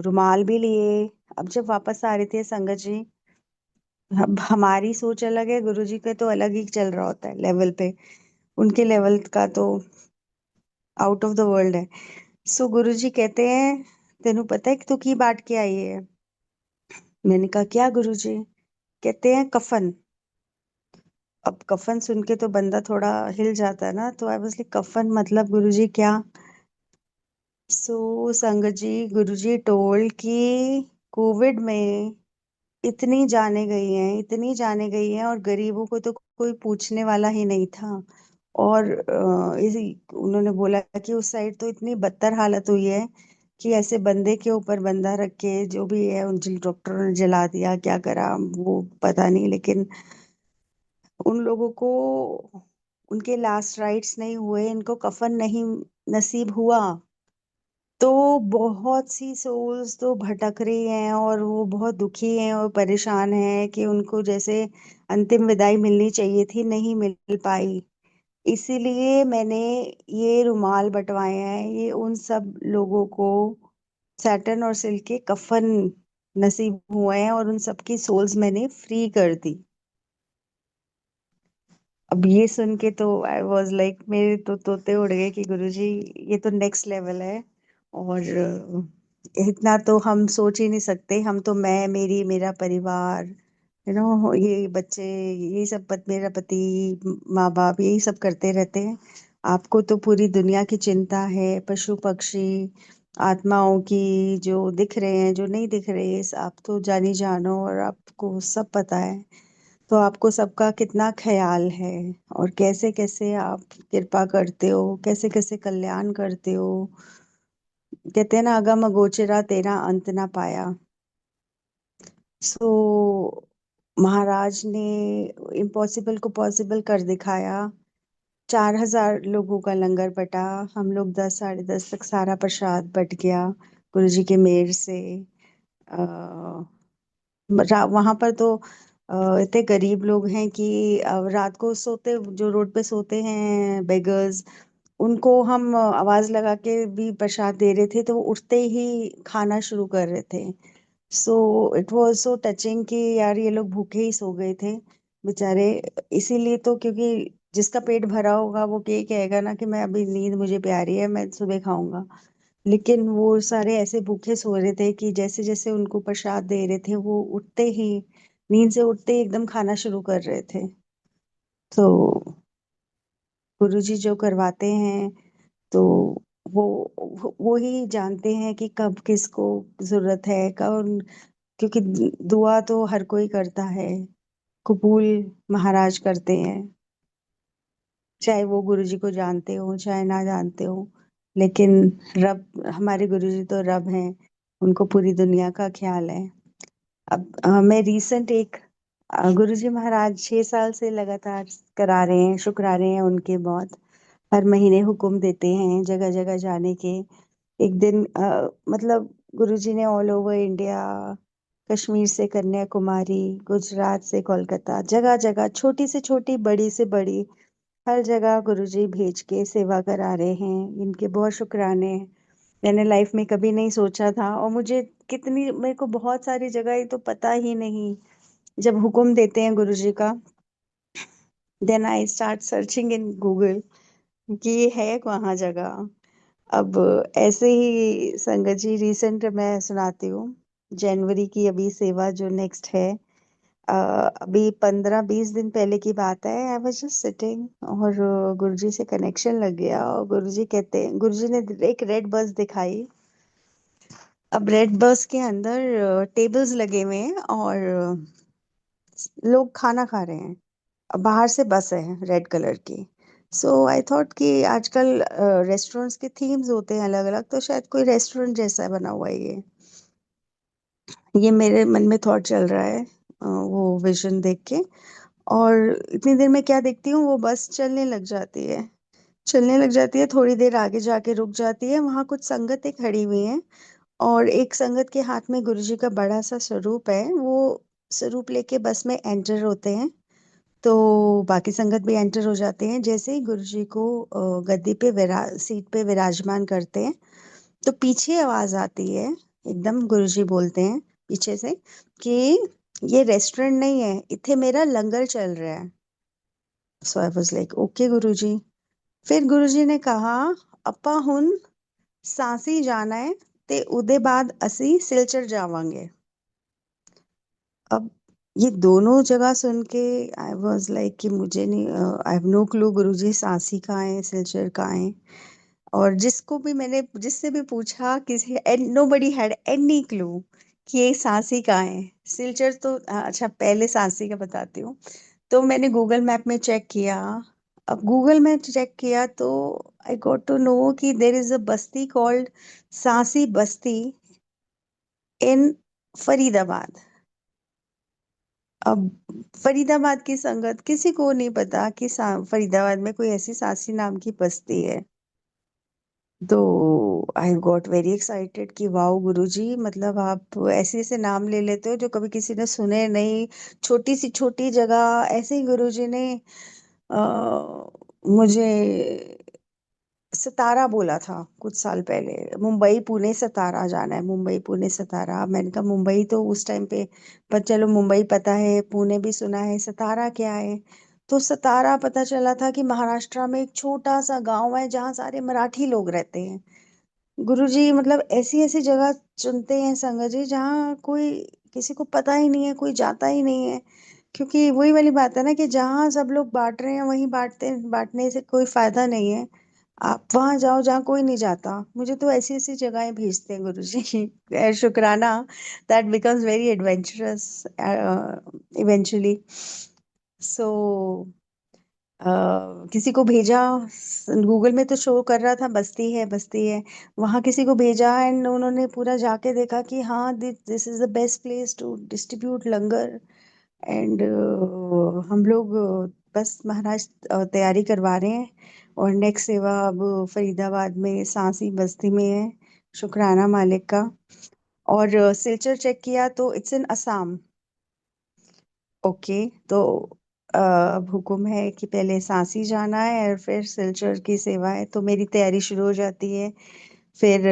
रुमाल भी लिए। अब जब वापस आ रहे थे संगत जी, अब हमारी सोच अलग है, गुरुजी का तो अलग ही चल रहा होता है लेवल पे। उनके लेवल का तो आउट ऑफ द वर्ल्ड है। सो गुरुजी कहते हैं तेनू पता है कि तू की बांट के आई है। मैंने कहा क्या गुरुजी। कहते हैं कफन। अब कफन सुन के तो बंदा थोड़ा हिल जाता है ना, तो आई वाज लाइक कफन मतलब गुरुजी क्या। सो संगत जी, गुरुजी टोल्ड कि कोविड में इतनी जाने गई हैं, इतनी जाने गई हैं, और गरीबों को तो कोई पूछने वाला ही नहीं था। और इसी उन्होंने बोला कि उस साइड तो इतनी बदतर हालत हुई है कि ऐसे बंदे के ऊपर बंदा रख के जो भी है उन जिन डॉक्टरों ने जला दिया, क्या करा वो पता नहीं, लेकिन उन लोगों को उनके लास्ट राइट्स नहीं हुए, इनको कफन नहीं नसीब हुआ। तो बहुत सी सोल्स तो भटक रही हैं और वो बहुत दुखी हैं और परेशान हैं कि उनको जैसे अंतिम विदाई मिलनी चाहिए थी, नहीं मिल पाई। इसीलिए मैंने ये रुमाल बंटवाए हैं, ये उन सब लोगों को सैटर्न और सिल्क के कफन नसीब हुए हैं और उन सबकी सोल्स मैंने फ्री कर दी। अब ये सुन के तो आई वाज लाइक, मेरे तो तोते उड़ गए कि गुरुजी ये तो नेक्स्ट लेवल है। और इतना तो हम सोच ही नहीं सकते। हम तो मैं, मेरी, मेरा परिवार, ये बच्चे, यही सब मेरा पति, माँ बाप, यही सब करते रहते हैं। आपको तो पूरी दुनिया की चिंता है, पशु पक्षी आत्माओं की, जो दिख रहे हैं जो नहीं दिख रहे, आप तो जानी जानो और आपको सब पता है। तो आपको सबका कितना ख्याल है और कैसे कैसे आप कृपा करते हो, कैसे कैसे कल्याण करते हो। कहते हैं ना, अगम अगोचरा तेरा अंत ना पाया। सो महाराज ने इम्पॉसिबल को पॉसिबल कर दिखाया। 4,000 लोगों का लंगर बटा। हम लोग 10 साढ़े 10 तक सारा प्रसाद बट गया गुरु जी के मेहर से। वहां पर तो इतने गरीब लोग हैं कि रात को सोते, जो रोड पे सोते हैं बेगर्स, उनको हम आवाज लगा के भी प्रसाद दे रहे थे तो वो उठते ही खाना शुरू कर रहे थे। So it was so touching कि यार ये लोग भूखे ही सो गए थे बेचारे। इसीलिए तो, क्योंकि जिसका पेट भरा होगा वो ये कहेगा ना कि मैं अभी, नींद मुझे प्यारी है, मैं सुबह खाऊंगा। लेकिन वो सारे ऐसे भूखे सो रहे थे कि जैसे जैसे उनको प्रसाद दे रहे थे वो उठते ही, नींद से उठते ही एकदम खाना शुरू कर रहे थे। तो गुरुजी जो करवाते हैं, तो वो वो ही जानते हैं कि कब किसको जरूरत है, कब। क्योंकि दुआ तो हर कोई करता है, कबूल महाराज करते हैं, चाहे वो गुरुजी को जानते हो चाहे ना जानते हो। लेकिन रब, हमारे गुरुजी तो रब हैं, उनको पूरी दुनिया का ख्याल है। अब मैं रीसेंट एक, गुरुजी महाराज 6 साल से लगातार करा रहे हैं, शुक्रा रहे हैं उनके बहुत। हर महीने हुक्म देते हैं जगह जगह जाने के। एक दिन मतलब गुरुजी ने ऑल ओवर इंडिया, कश्मीर से कन्याकुमारी, गुजरात से कोलकाता, जगह जगह, छोटी से छोटी, बड़ी से बड़ी, हर जगह गुरुजी भेज के सेवा करा रहे हैं। इनके बहुत शुक्राने हैं। मैंने लाइफ में कभी नहीं सोचा था, और मुझे कितनी, मेरे को बहुत सारी जगह ये तो पता ही नहीं। जब हुक्म देते हैं गुरुजी का, then I start searching in Google कि ये है वहाँ जगह। अब ऐसे ही संगत जी, रिसेंट मैं सुनाती हूँ। जनवरी की अभी सेवा जो नेक्स्ट है, अभी 15-20 दिन पहले की बात है। आई वाज जस्ट सिटिंग और गुरुजी से कनेक्शन लग गया, और गुरुजी कहते हैं, गुरुजी ने एक रेड बस दिखाई। अब रेड बस के अंदर टेबल्स लगे हुए हैं और लोग खाना खा रहे हैं। अब बाहर से बस है रेड कलर की। सो आई थॉट कि आजकल रेस्टोरेंट्स के थीम्स होते हैं अलग अलग, तो शायद कोई रेस्टोरेंट जैसा बना हुआ है ये मेरे मन में थॉट चल रहा है, वो विजन देख के। और इतनी देर में क्या देखती हूँ, वो बस चलने लग जाती है। चलने लग जाती है, थोड़ी देर आगे जाके रुक जाती है, वहां कुछ संगतें खड़ी हुई हैं। और एक संगत के हाथ में गुरुजी का बड़ा सा स्वरूप है, वो स्वरूप लेके बस में एंटर होते हैं। तो बाकी संगत भी एंटर हो जाते हैं। जैसे ही गुरुजी को गद्दी पे सीट पे विराजमान करते हैं, तो पीछे आवाज आती है, एकदम गुरुजी बोलते हैं पीछे से कि ये रेस्टोरेंट नहीं है, इथे मेरा लंगर चल रहा है। So I was like okay गुरुजी। फिर गुरुजी ने कहा, अपा हुन सांसी जाना है, ते उदे बाद असी सिलचर जावांगे। अब ये दोनों जगह सुन के आई वाज लाइक कि मुझे नहीं, आई हैव नो क्लू गुरुजी सांसी कहाँ है, सिलचर कहाँ है। और जिसको भी मैंने, जिससे भी पूछा, किसी and nobody had any clue कि ये सांसी कहाँ है। सिलचर तो अच्छा, पहले सांसी का बताती हूँ। तो मैंने गूगल मैप में चेक किया। अब गूगल में चेक किया तो आई गॉट टू नो कि there is a Basti called सांसी बस्ती इन फरीदाबाद। अब फरीदाबाद की संगत, किसी को नहीं पता कि फरीदाबाद में कोई ऐसी सांसी नाम की बस्ती है। तो आई गॉट वेरी एक्साइटेड कि वाओ गुरुजी, मतलब आप ऐसे ऐसे नाम ले लेते हो जो कभी किसी ने सुने नहीं। छोटी सी छोटी जगह ऐसे ही गुरुजी ने मुझे सतारा बोला था कुछ साल पहले। मुंबई पुणे सतारा जाना है, मुंबई पुणे सतारा। मैंने कहा मुंबई तो उस टाइम पे, पर चलो मुंबई पता है, पुणे भी सुना है, सतारा क्या है। तो सतारा पता चला था कि महाराष्ट्र में एक छोटा सा गांव है जहाँ सारे मराठी लोग रहते हैं। गुरुजी मतलब ऐसी ऐसी जगह चुनते हैं संगत जी जहाँ कोई, किसी को पता ही नहीं है, कोई जाता ही नहीं है। क्योंकि वही वाली बात है ना कि जहाँ सब लोग बांट रहे हैं वहीं बांटने से कोई फायदा नहीं है। आप वहां जाओ जहाँ कोई नहीं जाता। मुझे तो ऐसी ऐसी जगहें भेजते हैं गुरुजी। शुक्राना, that becomes very adventurous eventually. So किसी को भेजा, गूगल में तो शो कर रहा था बस्ती है बस्ती है। वहां किसी को भेजा एंड उन्होंने पूरा जाके देखा कि हाँ, this is the best place to distribute langar. And हम लोग बस महाराज तैयारी करवा रहे हैं। और नेक्स्ट सेवा अब फरीदाबाद में सांसी बस्ती में है। शुक्राना मालिक का। और सिलचर चेक किया तो इट्स इन असम। ओके। तो अब हुक्म है कि पहले सांसी जाना है और फिर सिलचर की सेवा है, तो मेरी तैयारी शुरू हो जाती है। फिर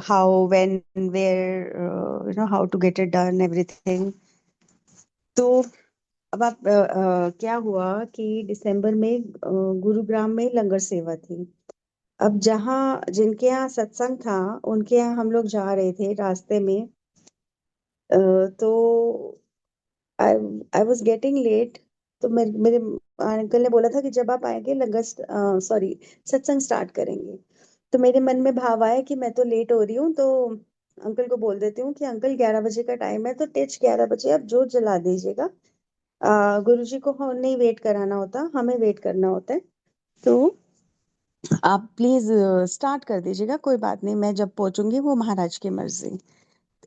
how when where, how to get it done everything. तो अब आप क्या हुआ कि दिसंबर में गुरुग्राम में लंगर सेवा थी। अब जहाँ जिनके यहाँ सत्संग था, उनके यहाँ हम लोग जा रहे थे रास्ते में। तो आई आई वॉज गेटिंग लेट। तो मेरे मेरे अंकल ने बोला था कि जब आप आएंगे लंगर, सॉरी, सत्संग स्टार्ट करेंगे। तो मेरे मन में भाव आया कि मैं तो लेट हो रही हूँ, तो अंकल को बोल देती हूँ कि अंकल 11 बजे का टाइम है, तो टिच 11 बजे आप जोत जला दीजिएगा। गुरुजी को नहीं वेट कराना होता, हमें वेट करना होता है। तो आप प्लीज स्टार्ट कर दीजिएगा, कोई बात नहीं, मैं जब पहुंचूंगी वो महाराज की मर्जी।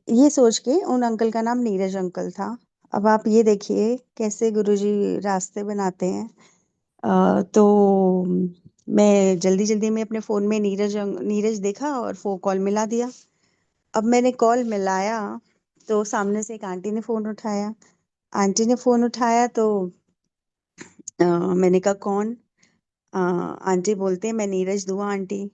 ये सोच के, उन अंकल का नाम नीरज अंकल था। अब आप ये देखिए कैसे गुरुजी रास्ते बनाते हैं। तो मैं जल्दी जल्दी में अपने फोन में नीरज देखा और फोन कॉल मिला दिया। अब मैंने कॉल मिलाया तो सामने से एक आंटी ने फोन उठाया। आंटी ने फोन उठाया तो मैंने कहा कौन। आंटी बोलते हैं मैं नीरज दुआ आंटी।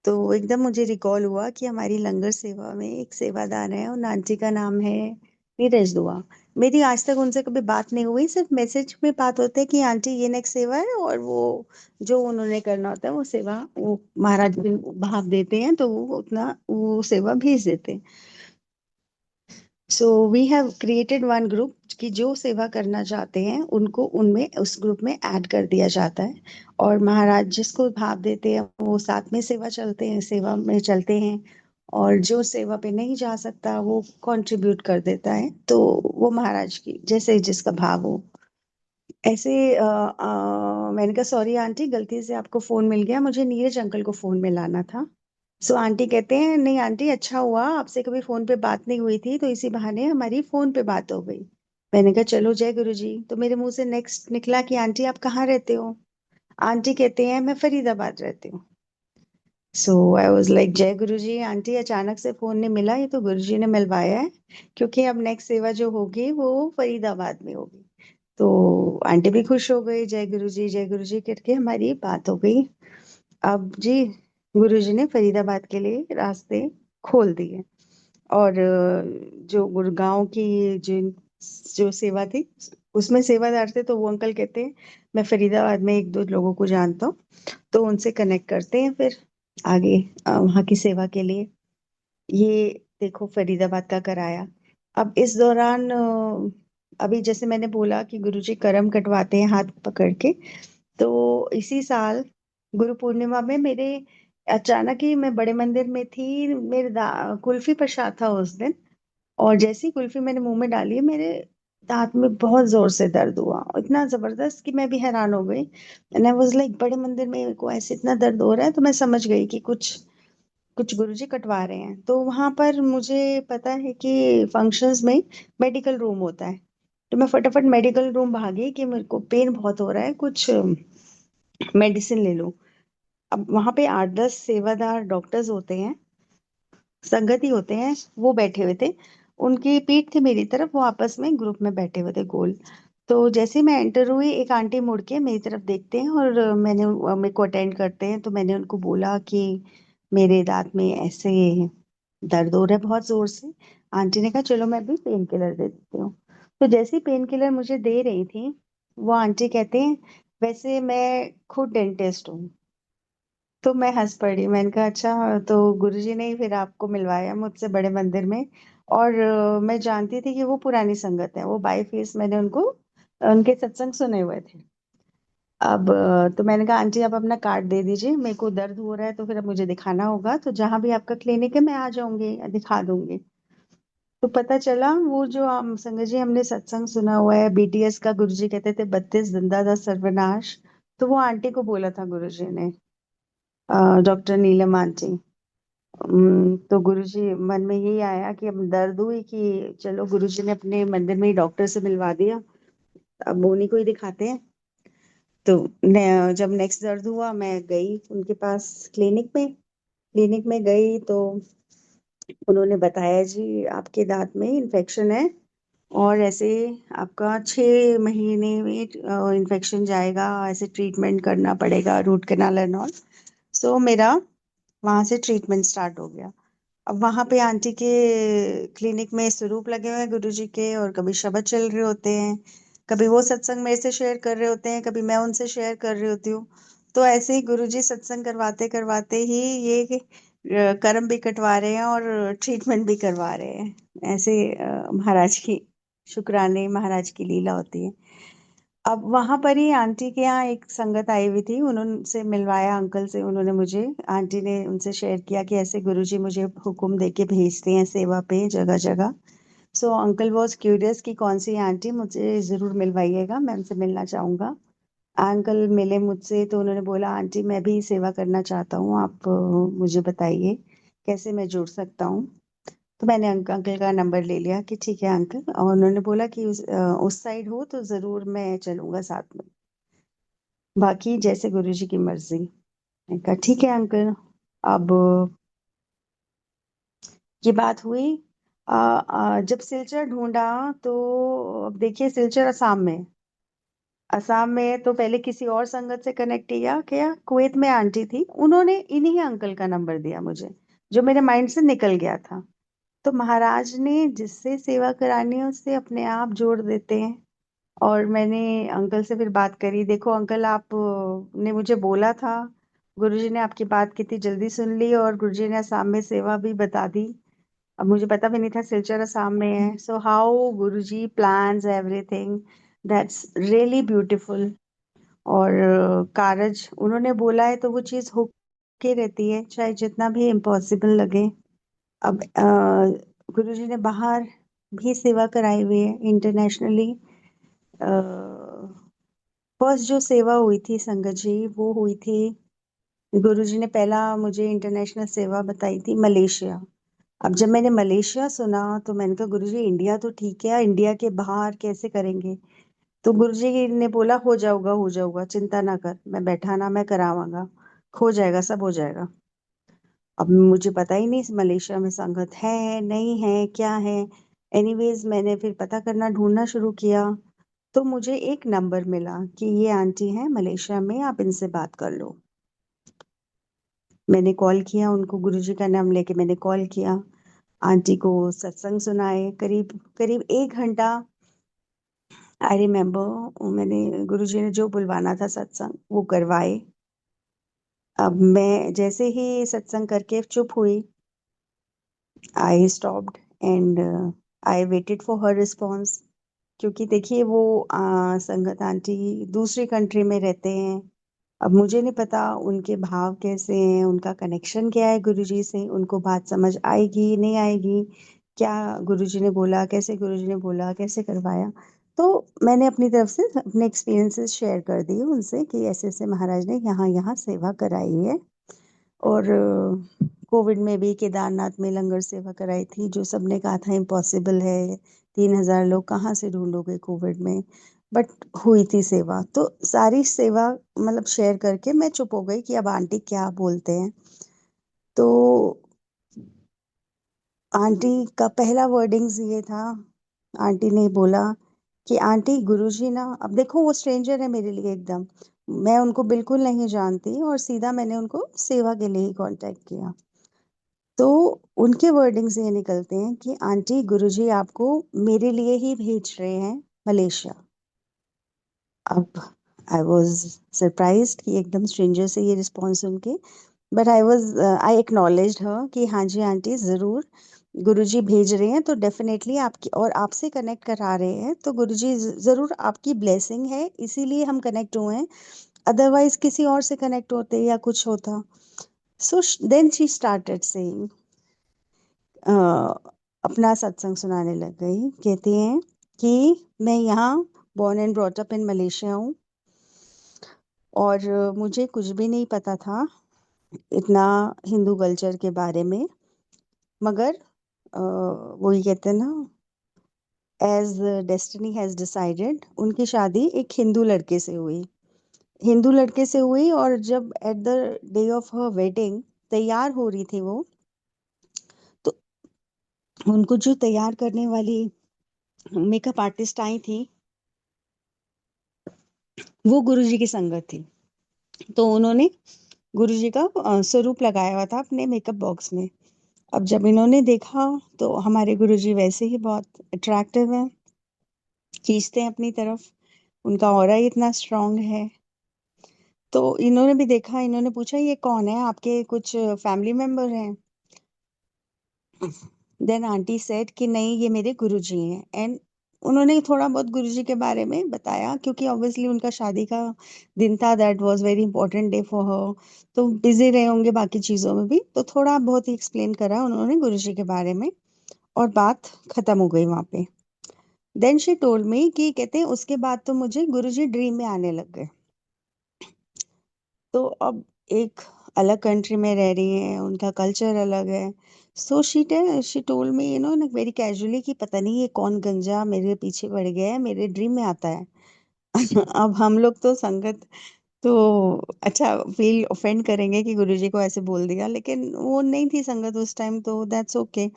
तो एकदम मुझे रिकॉल हुआ कि हमारी लंगर सेवा में एक सेवादार है, उन आंटी का नाम है नीरज दुआ। मेरी आज तक उनसे कभी बात नहीं हुई, सिर्फ मैसेज में बात होते है कि आंटी ये नेक्स्ट सेवा है, और वो जो उन्होंने करना होता है वो सेवा वो महाराज भी भाव देते हैं तो वो उतना वो सेवा भेज देते हैं। So we have created one group कि जो सेवा करना चाहते हैं उनको उनमें उस ग्रुप में ऐड कर दिया जाता है, और महाराज जिसको भाव देते हैं वो साथ में सेवा में चलते हैं, और जो सेवा पे नहीं जा सकता वो कंट्रीब्यूट कर देता है, तो वो महाराज की जैसे जिसका भाव हो। ऐसे मैंने कहा सॉरी आंटी, गलती से आपको फोन मिल गया, मुझे नीरज अंकल को फोन में लाना था। सो आंटी कहते हैं नहीं आंटी, अच्छा हुआ आपसे कभी फोन पे बात नहीं हुई थी, तो इसी बहाने हमारी फोन पे बात हो गई। मैंने कहा चलो जय गुरु जी। तो मेरे मुंह से नेक्स्ट निकला कि आंटी आप कहाँ रहते हो। आंटी कहते हैं मैं फरीदाबाद रहती हूँ। सो आई वाज लाइक जय गुरु जी, आंटी अचानक से फोन नहीं मिला, ये तो गुरु जी ने मिलवाया है, क्योंकि अब नेक्स्ट सेवा जो होगी वो फरीदाबाद में होगी। तो आंटी भी खुश हो गई, जय गुरु जी करके हमारी बात हो गई। अब जी गुरु जी ने फरीदाबाद के लिए रास्ते खोल दिए, और जो गुड़गांव की जिन जो सेवा थी उसमें सेवादार थे, तो वो अंकल कहते हैं मैं फरीदाबाद में एक दो लोगों को जानता हूँ, तो उनसे कनेक्ट करते हैं फिर आगे वहाँ की सेवा के लिए। ये देखो फरीदाबाद का कराया। अब इस दौरान अभी जैसे मैंने बोला कि गुरुजी करम कटवाते हैं हाथ पकड़ के, तो इसी साल गुरु पूर्णिमा में मेरे अचानक ही मैं बड़े मंदिर में थी, मेरे कुल्फी प्रसाद था उस दिन, और जैसी कुल्फी मैंने मुंह में डाली मेरे दांत में बहुत जोर से दर्द हुआ, इतना जबरदस्त कि मैं भी हैरान हो गई। एंड आई वाज लाइक बड़े मंदिर में को ऐसे इतना दर्द हो रहा है, तो मैं समझ गई कि कुछ कुछ गुरुजी कटवा रहे हैं। तो वहां पर मुझे पता है कि फंक्शंस में मेडिकल रूम होता है, तो मैं फटाफट मेडिकल रूम भागी कि मेरे को पेन बहुत हो रहा है, कुछ मेडिसिन ले लो। अब वहां पे 8-10 सेवादार डॉक्टर्स होते हैं, संगति होते हैं, वो बैठे हुए थे, उनकी पीठ थी मेरी तरफ, वो आपस में ग्रुप में बैठे हुए थे गोल। तो जैसे ही मैं एंटर हुई एक आंटी मुड़ के मेरी तरफ देखते हैं, और मेरे को अटेंड करते हैं, तो मैंने उनको बोला कि मेरे दांत में ऐसे दर्द हो रहा है बहुत जोर से। आंटी ने कहा चलो मैं भी पेन किलर दे देती हूँ। तो जैसे ही पेन किलर मुझे दे रही थी, वो आंटी कहते हैं वैसे मैं खुद डेंटिस्ट हूँ। तो मैं हंस पड़ी, मैंने कहा अच्छा, तो गुरुजी ने ही फिर आपको मिलवाया मुझसे बड़े मंदिर में। और मैं जानती थी कि वो पुरानी संगत है, वो बाई फेस मैंने उनको उनके सत्संग सुने हुए थे। अब तो मैंने कहा आंटी आप अपना कार्ड दे दीजिए, मेरे को दर्द हो रहा है तो फिर अब मुझे दिखाना होगा, तो जहां भी आपका क्लिनिक है मैं आ जाऊंगी, दिखा दूंगी। तो पता चला वो जो हम संगत जी हमने सत्संग सुना हुआ है बीटीएस का, गुरुजी कहते थे 32 जिंदा था सर्वनाश, तो वो आंटी को बोला था गुरुजी ने, डॉक्टर नीलम आंटी। तो गुरुजी मन में यही आया कि अब दर्द हुई कि चलो गुरुजी ने अपने मंदिर में ही डॉक्टर से मिलवा दिया, अब उन्हीं को ही दिखाते हैं। तो जब नेक्स्ट दर्द हुआ मैं गई उनके पास क्लिनिक में गई, तो उन्होंने बताया जी आपके दांत में इन्फेक्शन है, और ऐसे आपका 6 महीने में इन्फेक्शन जाएगा, ऐसे ट्रीटमेंट करना पड़ेगा, रूट कैनाल एंड ऑल। सो मेरा वहां से ट्रीटमेंट स्टार्ट हो गया। अब वहां पे आंटी के क्लिनिक में स्वरूप लगे हुए हैं गुरुजी के, और कभी शब्द चल रहे होते हैं, कभी वो सत्संग मेरे से शेयर कर रहे होते हैं, कभी मैं उनसे शेयर कर रही होती हूँ। तो ऐसे ही गुरुजी सत्संग करवाते करवाते ही ये कर्म भी कटवा रहे हैं और ट्रीटमेंट भी करवा रहे हैं। ऐसे महाराज की शुक्राने, महाराज की लीला होती है। अब वहां पर ही आंटी के यहाँ एक संगत आई हुई थी, उन्होंने मिलवाया अंकल से, उन्होंने मुझे, आंटी ने उनसे शेयर किया कि ऐसे गुरुजी मुझे हुक्म दे के भेजते हैं सेवा पे जगह जगह। सो अंकल वॉज क्यूरियस कि कौन सी आंटी, मुझे जरूर मिलवाइएगा, मैं उनसे मिलना चाहूंगा। अंकल मिले मुझसे तो उन्होंने बोला आंटी मैं भी सेवा करना चाहता हूँ, आप मुझे बताइए कैसे मैं जुड़ सकता हूँ। तो मैंने अंकल का नंबर ले लिया कि ठीक है अंकल, और उन्होंने बोला कि उस साइड हो तो जरूर मैं चलूंगा साथ में, बाकी जैसे गुरुजी की मर्जी। मैंने कहा ठीक है अंकल। अब ये बात हुई, जब सिलचर ढूंढा, तो अब देखिए सिलचर असम में, असम में तो पहले किसी और संगत से कनेक्ट किया क्या, कुवैत में आंटी थी, उन्होंने इन्हीं अंकल का नंबर दिया मुझे, जो मेरे माइंड से निकल गया था। तो महाराज ने जिससे सेवा करानी है उससे अपने आप जोड़ देते हैं। और मैंने अंकल से फिर बात करी, देखो अंकल आप ने मुझे बोला था, गुरुजी ने आपकी बात कितनी जल्दी सुन ली और गुरुजी ने असम में सेवा भी बता दी। अब मुझे पता भी नहीं था सिलचर असम में है। So how Guruji plans everything, that's really beautiful. और कारज उन्होंने बोला है तो वो चीज हो के रहती है, चाहे जितना भी इम्पॉसिबल लगे। अब गुरुजी ने बाहर भी सेवा कराई हुई है इंटरनेशनली। फर्स्ट जो सेवा हुई थी संगत जी, वो हुई थी, गुरुजी ने पहला मुझे इंटरनेशनल सेवा बताई थी मलेशिया। अब जब मैंने मलेशिया सुना तो मैंने कहा गुरुजी इंडिया तो ठीक है, इंडिया के बाहर कैसे करेंगे? तो गुरुजी ने बोला हो जाऊगा, चिंता ना कर, मैं बैठा ना, मैं करावांगा, हो जाएगा, सब हो जाएगा। अब मुझे पता ही नहीं मलेशिया में संगत है नहीं है क्या है। एनीवेज मैंने फिर पता करना, ढूंढना शुरू किया। तो मुझे एक नंबर मिला कि ये आंटी हैं मलेशिया में, आप इनसे बात कर लो। मैंने कॉल किया उनको, गुरुजी का नाम लेके मैंने कॉल किया, आंटी को सत्संग सुनाए करीब करीब 1 घंटा। आई रिमेम्बर मैंने, गुरुजी ने जो बुलवाना था सत्संग वो करवाए। अब मैं जैसे ही सत्संग करके चुप हुई, I stopped and I waited for her response. क्योंकि देखिए वो संगत आंटी दूसरी कंट्री में रहते हैं। अब मुझे नहीं पता उनके भाव कैसे हैं, उनका कनेक्शन क्या है गुरुजी से, उनको बात समझ आएगी नहीं आएगी, क्या गुरुजी ने बोला, कैसे गुरुजी ने बोला, कैसे करवाया। तो मैंने अपनी तरफ से अपने एक्सपीरियंसेस शेयर कर दिए उनसे कि ऐसे ऐसे महाराज ने यहाँ यहाँ सेवा कराई है। और कोविड में भी केदारनाथ में लंगर सेवा कराई थी, जो सबने कहा था इम्पॉसिबल है, 3,000 लोग कहाँ से ढूंढोगे कोविड में, बट हुई थी सेवा। तो सारी सेवा मतलब शेयर करके मैं चुप हो गई कि अब आंटी क्या बोलते हैं। तो आंटी का पहला वर्डिंग्स ये था, आंटी ने बोला कि आंटी गुरुजी ना, अब देखो वो स्ट्रेंजर है मेरे लिए एकदम, मैं उनको बिल्कुल नहीं जानती, और सीधा मैंने उनको सेवा के लिए ही कांटेक्ट किया। तो उनके वर्डिंग्स ये निकलते हैं कि आंटी गुरुजी आपको मेरे लिए ही भेज रहे हैं मलेशिया। अब आई वॉज सरप्राइज्ड कि एकदम स्ट्रेंजर से ये रिस्पॉन्स सुन के, बट आई एक्नॉलेज्ड हर कि हाँ जी आंटी ज़रूर, गुरुजी भेज रहे हैं तो डेफिनेटली आपकी, और आपसे कनेक्ट करा रहे हैं तो गुरुजी ज़रूर आपकी ब्लेसिंग है, इसीलिए हम कनेक्ट हुए हैं, अदरवाइज किसी और से कनेक्ट होते या कुछ होता। So then she started saying, अपना सत्संग सुनाने लग गई। कहती हैं कि मैं यहाँ born and brought up in Malaysia हूँ, और मुझे कुछ भी नहीं पता था इतना हिंदू कल्चर के बारे में, मगर वही कहते हैं ना, एज डेस्टिनी हैज डिसाइडेड, उनकी शादी एक हिंदू लड़के से हुई, हिंदू लड़के से हुई। और जब at the day of her wedding तैयार हो रही थी वो, तो उनको जो तैयार करने वाली मेकअप आर्टिस्ट आई थी, वो गुरुजी की संगत थी। तो उन्होंने गुरुजी का स्वरूप लगाया हुआ था अपने मेकअप बॉक्स में। अब जब इन्होंने देखा तो हमारे गुरुजी वैसे ही बहुत अट्रैक्टिव हैं, खींचते हैं अपनी तरफ, उनका ऑरा ही इतना स्ट्रांग है। तो इन्होंने भी देखा, इन्होंने पूछा ये कौन है, आपके कुछ फैमिली मेंबर हैं? देन आंटी सेड कि नहीं ये मेरे गुरुजी हैं। एंड उन्होंने थोड़ा बहुत गुरुजी के बारे में बताया, क्योंकि ऑब्वियसली उनका शादी का दिन था, that was very important day for her, तो बिजी रहे होंगे बाकी चीज़ों में भी, तो थोड़ा बहुत ही एक्सप्लेन करा उन्होंने गुरुजी के बारे में, और बात खत्म हो गई वहाँ पे। देन शी टोल्ड मी कि कहते हैं उसके बाद तो मुझे गुरुजी ड्रीम में आने लग गए। तो अब एक अलग कंट्री में रह रही हैं, उनका कल्चर अलग है। So she told me very casually कि पता नहीं ये कौन गंजा मेरे पीछे पड़ गया है, मेरे ड्रीम में आता है। अब हम लोग तो संगत तो अच्छा फील ऑफेंड करेंगे कि गुरुजी को ऐसे बोल दिया, लेकिन वो नहीं थी संगत उस टाइम, तो दैट्स ओके।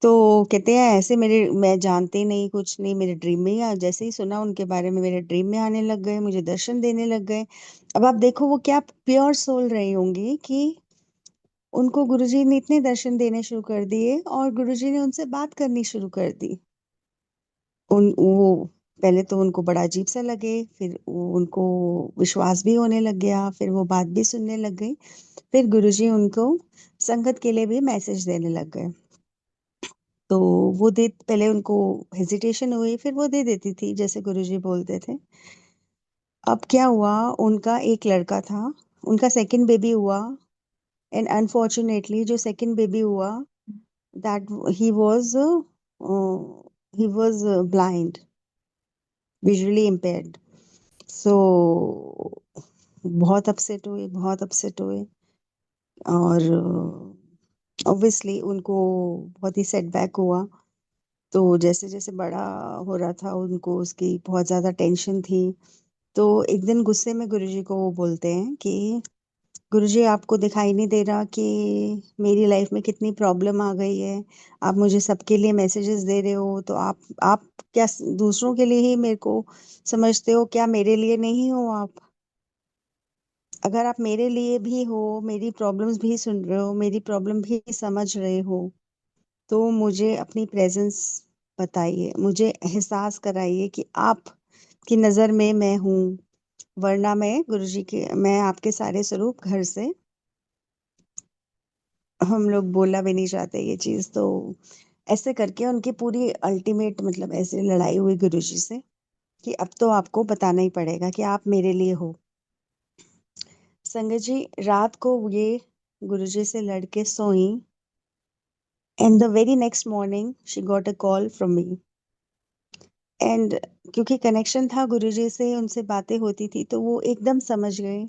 तो कहते हैं ऐसे मेरे, मैं जानते ही नहीं कुछ नहीं, मेरे ड्रीम में ही जैसे ही सुना उनके बारे में मेरे ड्रीम में आने लग गए, मुझे दर्शन देने लग गए। अब आप देखो वो क्या प्योर सोल रही होंगी कि उनको गुरुजी ने इतने दर्शन देने शुरू कर दिए और गुरुजी ने उनसे बात करनी शुरू कर दी। उन वो पहले तो उनको बड़ा अजीब सा लगे, फिर उनको विश्वास भी होने लग गया, फिर वो बात भी सुनने लग गई। फिर गुरुजी उनको संगत के लिए भी मैसेज देने लग गए। तो वो दे पहले उनको हेजिटेशन हुई, फिर वो दे देती थी जैसे गुरुजी बोलते थे। अब क्या हुआ, उनका एक लड़का था, उनका सेकंड बेबी हुआ। एंड अनफॉर्चुनेटली जो सेकंड बेबी हुआ, that he was he was blind, visually impaired. So बहुत अपसेट हुए, बहुत अपसेट हुए। और ऑब्वियसली उनको बहुत ही सेटबैक हुआ। तो जैसे जैसे बड़ा हो रहा था, उनको उसकी बहुत ज्यादा टेंशन थी। तो एक दिन गुस्से में गुरुजी को वो बोलते हैं कि गुरुजी, आपको दिखाई नहीं दे रहा कि मेरी लाइफ में कितनी प्रॉब्लम आ गई है? आप मुझे सबके लिए मैसेजेस दे रहे हो, तो आप क्या दूसरों के लिए ही मेरे को समझते हो? क्या मेरे लिए नहीं हो आप? अगर आप मेरे लिए भी हो, मेरी प्रॉब्लम्स भी सुन रहे हो, मेरी प्रॉब्लम भी समझ रहे हो, तो मुझे अपनी प्रेजेंस बताइए, मुझे एहसास कराइए कि आप की नज़र में मैं हूँ। वरना मैं आपके सारे स्वरूप घर से, हम लोग बोलना भी नहीं चाहते ये चीज़। तो ऐसे करके उनकी पूरी अल्टीमेट मतलब ऐसे लड़ाई हुई गुरुजी से कि अब तो आपको बताना ही पड़ेगा कि आप मेरे लिए हो। संगत जी, रात को ये गुरुजी से लड़के सोई, and the very next morning she got a call from me. And क्योंकि कनेक्शन था गुरुजी से, उनसे बातें होती थी, तो वो एकदम समझ गए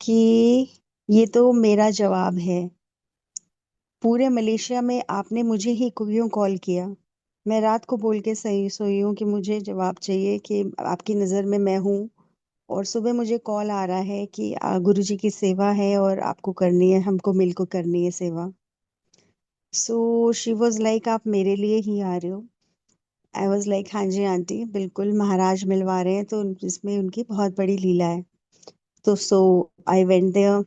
कि ये तो मेरा जवाब है। पूरे मलेशिया में आपने मुझे ही क्यों कॉल किया? मैं रात को बोल के सही सोई हूँ कि मुझे जवाब चाहिए कि आपकी नज़र में मैं हूँ। और सुबह मुझे कॉल आ रहा है कि गुरुजी की सेवा है और आपको करनी है, हमको मिलकर करनी है सेवा। सो शी वॉज लाइक, आप मेरे लिए ही आ रहे हो? आई वॉज लाइक, हाँ जी आंटी, बिल्कुल महाराज मिलवा रहे हैं, तो इसमें उनकी बहुत बड़ी लीला है। तो सो आई वेंट देयर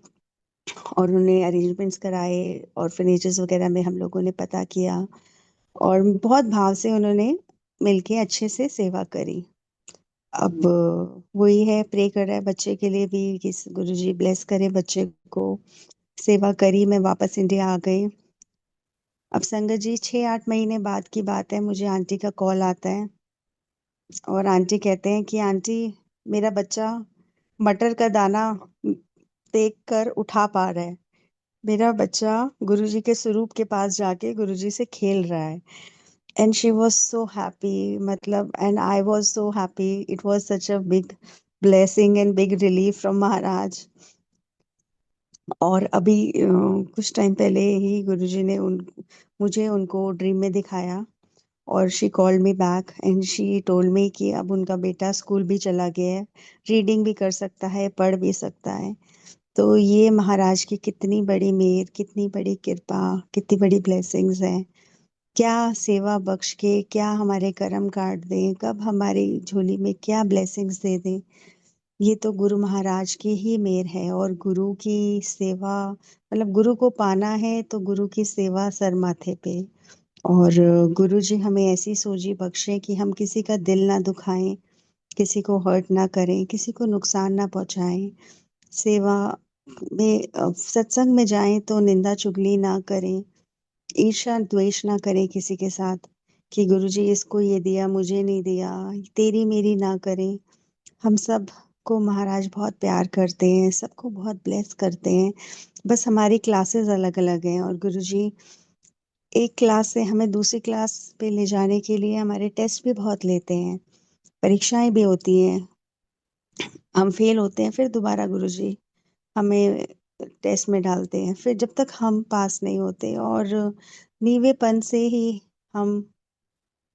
और उन्हें अरेंजमेंट्स कराए, और फर्नीचर्स वगैरह में हम लोगों ने पता किया, और बहुत भाव से उन्होंने मिलके अच्छे से सेवा करी। अब वही है, प्रे कर रहा है बच्चे के लिए भी कि गुरुजी ब्लेस करे बच्चे को। सेवा करी, मैं वापस इंडिया आ गई। अब संगत जी, 6-8 महीने बाद की बात है, मुझे आंटी का कॉल आता है, और आंटी कहते हैं कि आंटी, मेरा बच्चा मटर का दाना देख कर उठा पा रहा है। मेरा बच्चा गुरुजी के स्वरूप के पास जाके गुरुजी से खेल रहा है। And she was so happy, मतलब, and I was so happy. It was such a big blessing and big relief from Maharaj. और अभी कुछ टाइम पहले ही गुरुजी ने उन मुझे उनको ड्रीम में दिखाया, और she called me back and she told me कि अब उनका बेटा स्कूल भी चला गया है, रीडिंग भी कर सकता है, पढ़ भी सकता है। तो ये महाराज की कितनी बड़ी मेहर, कितनी बड़ी कृपा, कितनी बड़ी ब्लेसिंग्स हैं। क्या सेवा बख्श के क्या हमारे कर्म काट दें, कब हमारी झोली में क्या ब्लेसिंग्स दे दें। ये तो गुरु महाराज की ही मेहर है। और गुरु की सेवा, मतलब गुरु को पाना है तो गुरु की सेवा सर माथे पे। और गुरु जी हमें ऐसी सोजी बख्शे कि हम किसी का दिल ना दुखाएं, किसी को हर्ट ना करें, किसी को नुकसान ना पहुंचाएं। सेवा में सत्संग में जाएं तो निंदा चुगली ना करें, ईर्ष्या द्वेष ना करें किसी के साथ कि गुरुजी इसको ये दिया मुझे नहीं दिया, तेरी मेरी ना करें। हम सब को महाराज बहुत प्यार करते हैं, सबको बहुत ब्लेस करते हैं। बस हमारी क्लासेस अलग अलग हैं, और गुरुजी एक क्लास से हमें दूसरी क्लास पे ले जाने के लिए हमारे टेस्ट भी बहुत लेते हैं, परीक्षाएं भी होती हैं। हम फेल होते हैं, फिर दोबारा गुरुजी हमें टेस्ट में डालते हैं, फिर जब तक हम पास नहीं होते, और नीवेपन से ही हम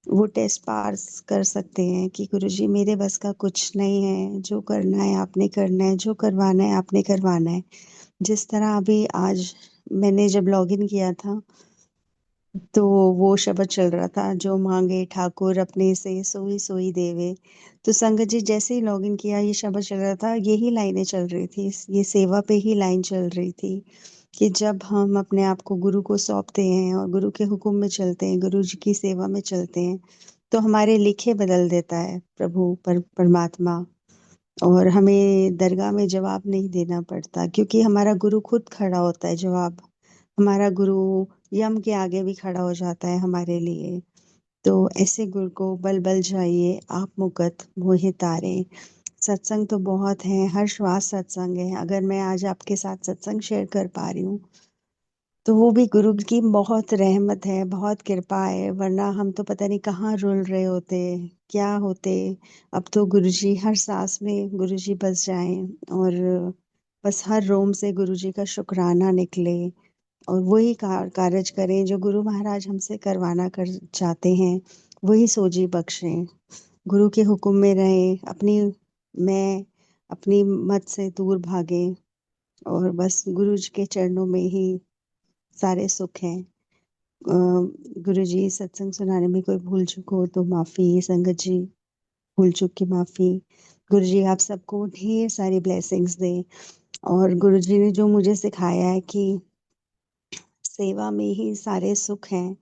वो टेस्ट पास कर सकते हैं कि गुरुजी मेरे बस का कुछ नहीं है, जो करना है आपने करना है, जो करवाना है आपने करवाना है। जिस तरह अभी आज मैंने जब लॉगिन किया था, तो वो शब्द चल रहा था, जो मांगे ठाकुर अपने से सोई सोई देवे। तो संगत जी, जैसे ही लॉगिन किया, ये शब्द चल रहा था, यही लाइनें चल रही थी, ये सेवा पे ही लाइन चल रही थी। कि जब हम अपने आप को गुरु को सौंपते हैं और गुरु के हुक्म में चलते हैं, गुरु जी की सेवा में चलते हैं, तो हमारे लिखे बदल देता है प्रभु परमात्मा। और हमें दरगाह में जवाब नहीं देना पड़ता, क्योंकि हमारा गुरु खुद खड़ा होता है जवाब। हमारा गुरु यम के आगे भी खड़ा हो जाता है हमारे लिए। तो ऐसे गुरु को बल बल जाइए आप मुकत मोहि तारे। सत्संग तो बहुत है, हर श्वास सत्संग है। अगर मैं आज आपके साथ सत्संग शेयर कर पा रही हूँ, तो वो भी गुरु की बहुत रहमत है, बहुत कृपा है। वरना हम तो पता नहीं कहाँ रुल रहे होते, क्या होते। अब तो गुरु जी हर सांस में गुरु जी बस जाएं, और बस हर रोम से गुरु जी का शुक्राना निकले, और वही कारज करें जो गुरु महाराज हमसे करवाना कर चाहते हैं। वही सोजी बख्शें, गुरु के हुक्म में रहें, मैं अपनी मत से दूर भागें, और बस गुरु जी के चरणों में ही सारे सुख हैं। गुरु जी, सत्संग सुनाने में कोई भूल चूक हो तो माफी। संगत जी, भूल चूक की माफी। गुरु जी आप सबको ढेर सारी ब्लेसिंग्स दें। और गुरु जी ने जो मुझे सिखाया है कि सेवा में ही सारे सुख हैं,